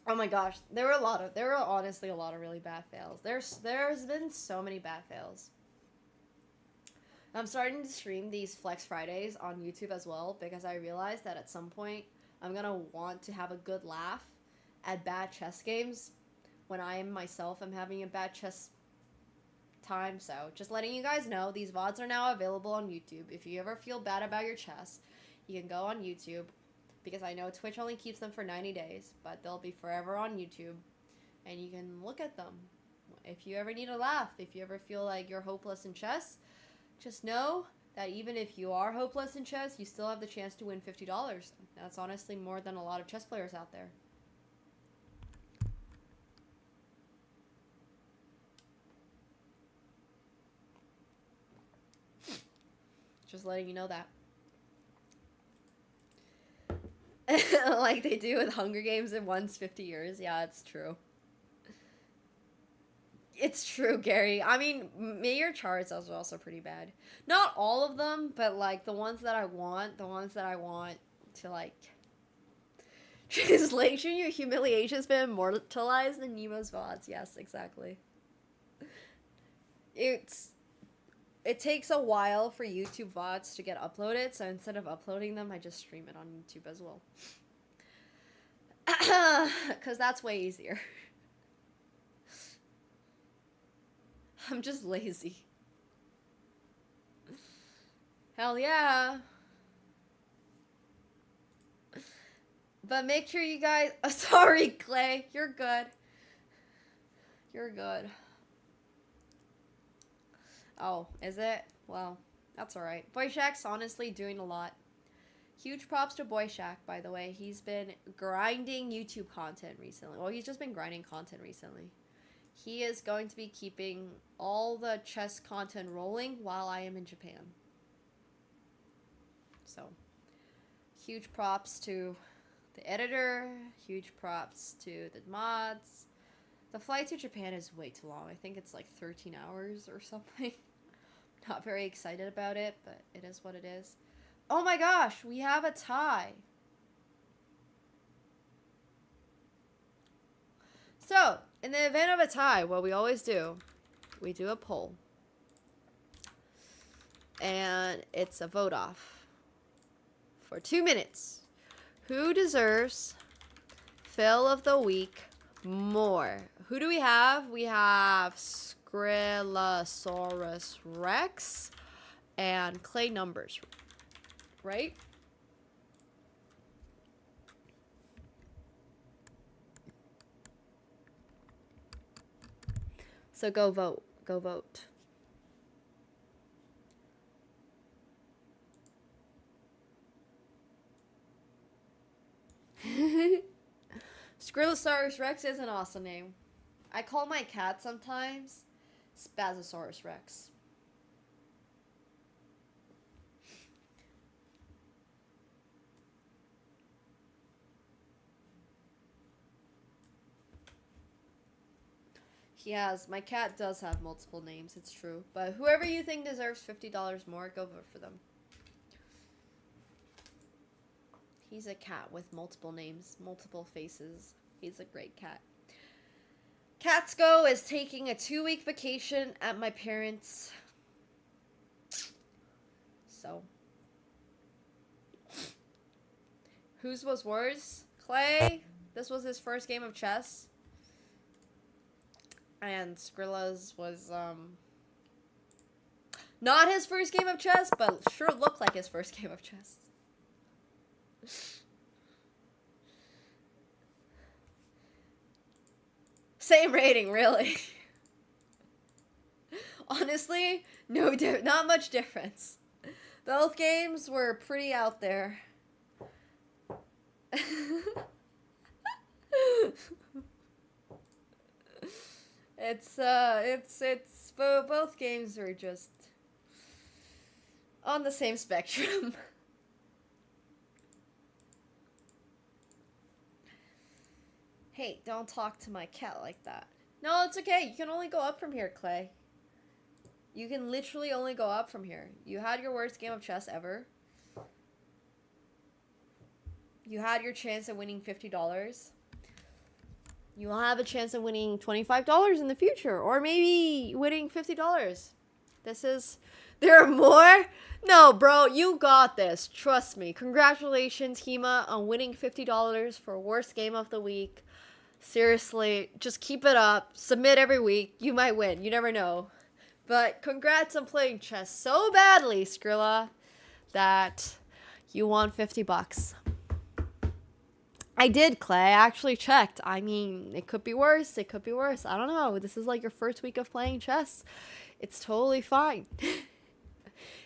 [SPEAKER 3] Oh my gosh, there were honestly a lot of really bad fails. There's been so many bad fails. I'm starting to stream these Flex Fridays on YouTube as well because I realized that at some point I'm gonna want to have a good laugh at bad chess games when I myself am having a bad chess time. So just letting you guys know, these VODs are now available on YouTube. If you ever feel bad about your chess, you can go on YouTube, because I know Twitch only keeps them for 90 days, but they'll be forever on YouTube, and you can look at them. If you ever need a laugh, if you ever feel like you're hopeless in chess, just know that even if you are hopeless in chess, you still have the chance to win $50. That's honestly more than a lot of chess players out there. Just letting you know that. Like they do with Hunger Games in once 50 years. Yeah, it's true. It's true, Gary. I mean, Mayor charts are also pretty bad. Not all of them, but like the ones that I want to like. Translation, your humiliation's been immortalized in Nemo's VODs. Yes, exactly. It takes a while for YouTube VODs to get uploaded, so instead of uploading them, I just stream it on YouTube as well. Because that's way easier. I'm just lazy. Hell yeah. But make sure you guys... Oh, sorry, Clay. You're good. You're good. Oh, is it? Well, that's alright. Boy Shack's honestly doing a lot. Huge props to Boy Shack, by the way. He's been grinding YouTube content recently. Well, he's just been grinding content recently. He is going to be keeping all the chess content rolling while I am in Japan. So, huge props to the editor. Huge props to the mods. The flight to Japan is way too long. I think it's like 13 hours or something. Not very excited about it, but it is what it is. Oh my gosh, we have a tie. So, in the event of a tie, what we always do, we do a poll. And it's a vote off for 2 minutes. Who deserves Fail of the Week more? Who do we have? We have Skrillasaurus Rex and Clay Numbers, right? So go vote. Go vote. Skrillasaurus Rex is an awesome name. I call my cat sometimes Spazosaurus Rex. My cat does have multiple names, it's true. But whoever you think deserves $50 more, go vote for them. He's a cat with multiple names, multiple faces. He's a great cat. Catsko is taking a 2-week vacation at my parents'. So. Whose was worse? Clay. This was his first game of chess. And Skrilla's was, not his first game of chess, but sure looked like his first game of chess. Same rating, really. Honestly, not much difference. Both games were pretty out there. Both games were just on the same spectrum. Hey, don't talk to my cat like that. No, it's okay. You can only go up from here, Clay. You can literally only go up from here. You had your worst game of chess ever. You had your chance at winning $50. You will have a chance of winning $25 in the future, or maybe winning $50. There are more? No, bro, you got this. Trust me. Congratulations, Hema, on winning $50 for worst game of the week. Seriously, just keep it up. Submit every week. You might win. You never know. But congrats on playing chess so badly, Skrilla, that you won 50 bucks. I did, Clay. I actually checked. I mean, it could be worse. It could be worse. I don't know. This is like your first week of playing chess. It's totally fine.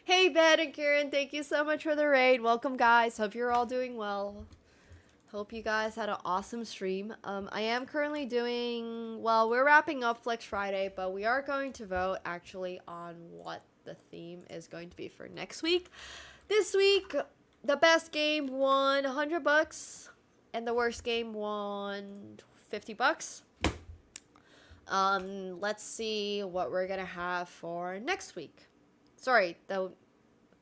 [SPEAKER 3] Hey, Ben and Kieran, thank you so much for the raid. Welcome, guys. Hope you're all doing well. Hope you guys had an awesome stream. I am currently doing, well, we're wrapping up Flex Friday, but we are going to vote actually on what the theme is going to be for next week. This week, the best game won 100 bucks and the worst game won 50 bucks. Let's see what we're gonna have for next week. Sorry, though.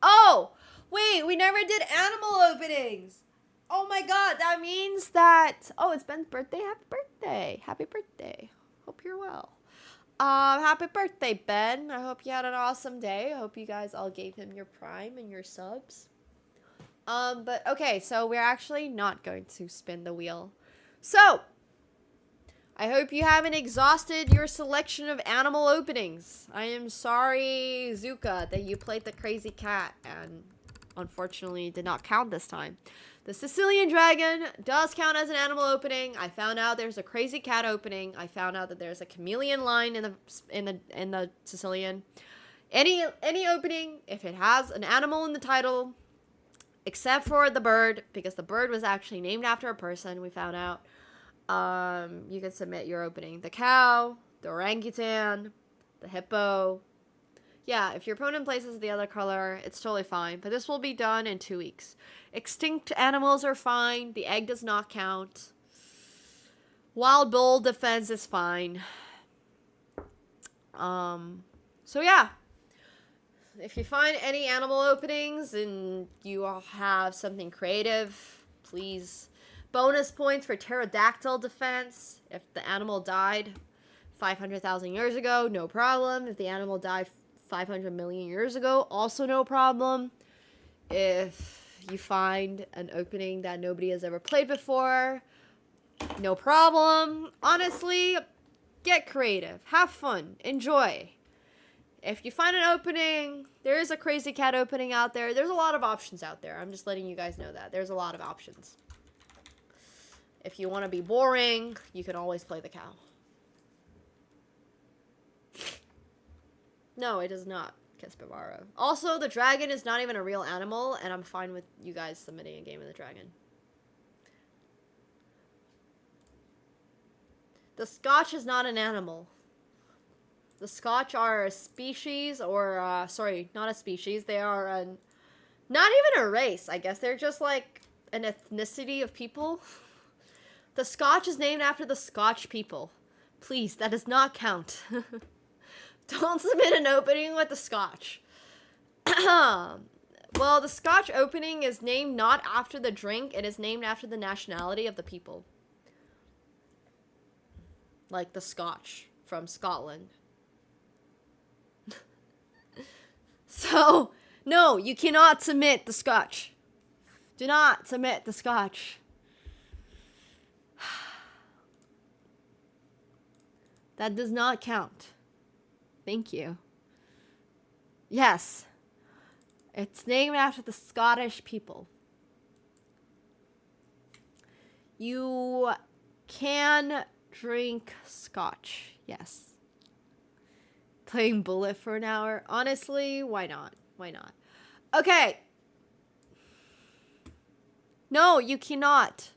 [SPEAKER 3] Oh, wait, we never did animal openings. Oh my god, that means that, oh, it's Ben's birthday. Happy birthday. Happy birthday. Hope you're well. Happy birthday, Ben. I hope you had an awesome day. I hope you guys all gave him your prime and your subs. But okay, so we're actually not going to spin the wheel. So, I hope you haven't exhausted your selection of animal openings. I am sorry, Zuka, that you played the crazy cat and unfortunately did not count this time. The Sicilian dragon does count as an animal opening. I found out there's a crazy cat opening. I found out that there's a chameleon line in the Sicilian. Any opening, if it has an animal in the title, except for the bird, because the bird was actually named after a person, we found out. You can submit your opening. The cow, the orangutan, the hippo. Yeah, if your opponent places the other color, it's totally fine. But this will be done in 2 weeks. Extinct animals are fine. The egg does not count. Wild bull defense is fine. So yeah. If you find any animal openings and you all have something creative, please. Bonus points for pterodactyl defense. If the animal died 500,000 years ago, no problem. If the animal died 500 million years ago, also no problem. If you find an opening that nobody has ever played before, no problem. Honestly, get creative. Have fun. Enjoy. If you find an opening, there is a crazy cat opening out there. There's a lot of options out there. I'm just letting you guys know that. There's a lot of options. If you want to be boring, you can always play the cow. No, it is not, Kespivaro. Also, the dragon is not even a real animal, and I'm fine with you guys submitting a game of the dragon. The Scotch is not an animal. The Scotch are a species, or, sorry, not a species. They are not even a race, I guess. They're just like an ethnicity of people. The Scotch is named after the Scotch people. Please, that does not count. Don't submit an opening with the Scotch. Well, the Scotch opening is named not after the drink. It is named after the nationality of the people. Like the Scotch from Scotland. So, no, you cannot submit the Scotch. Do not submit the Scotch. That does not count. Thank you. Yes. It's named after the Scottish people. You can drink Scotch. Yes. Playing Bullet for an hour. Honestly, why not? Why not? Okay. No, you cannot.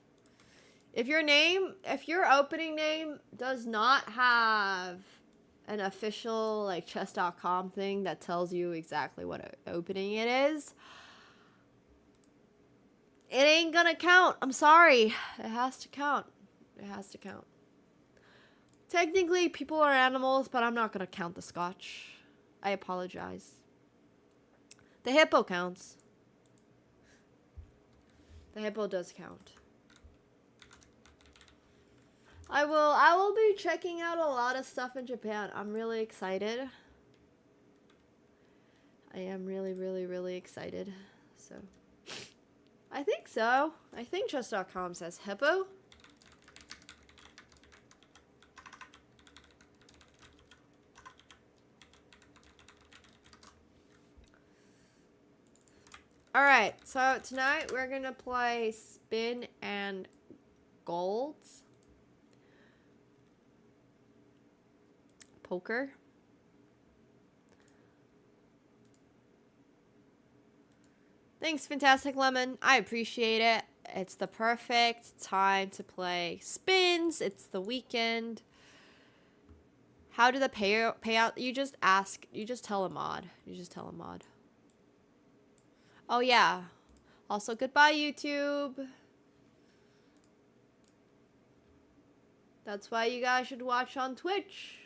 [SPEAKER 3] If your opening name does not have an official like chess.com thing that tells you exactly what opening it is, it ain't gonna count. I'm sorry. It has to count. It has to count. Technically, people are animals, but I'm not gonna count the Scotch. I apologize. The hippo counts. The hippo does count. I will be checking out a lot of stuff in Japan. I'm really excited. I am really, really, really excited. So, I think so. I think chess.com says hippo. Alright, so tonight we're gonna play spin and golds. Poker. Thanks, Fantastic Lemon. I appreciate it. It's the perfect time to play spins. It's the weekend. How do the payout? You just ask. You just tell a mod. You just tell a mod. Oh, yeah. Also, goodbye, YouTube. That's why you guys should watch on Twitch.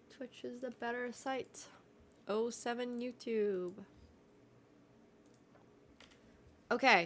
[SPEAKER 3] Twitch is the better site. 07 YouTube. Okay.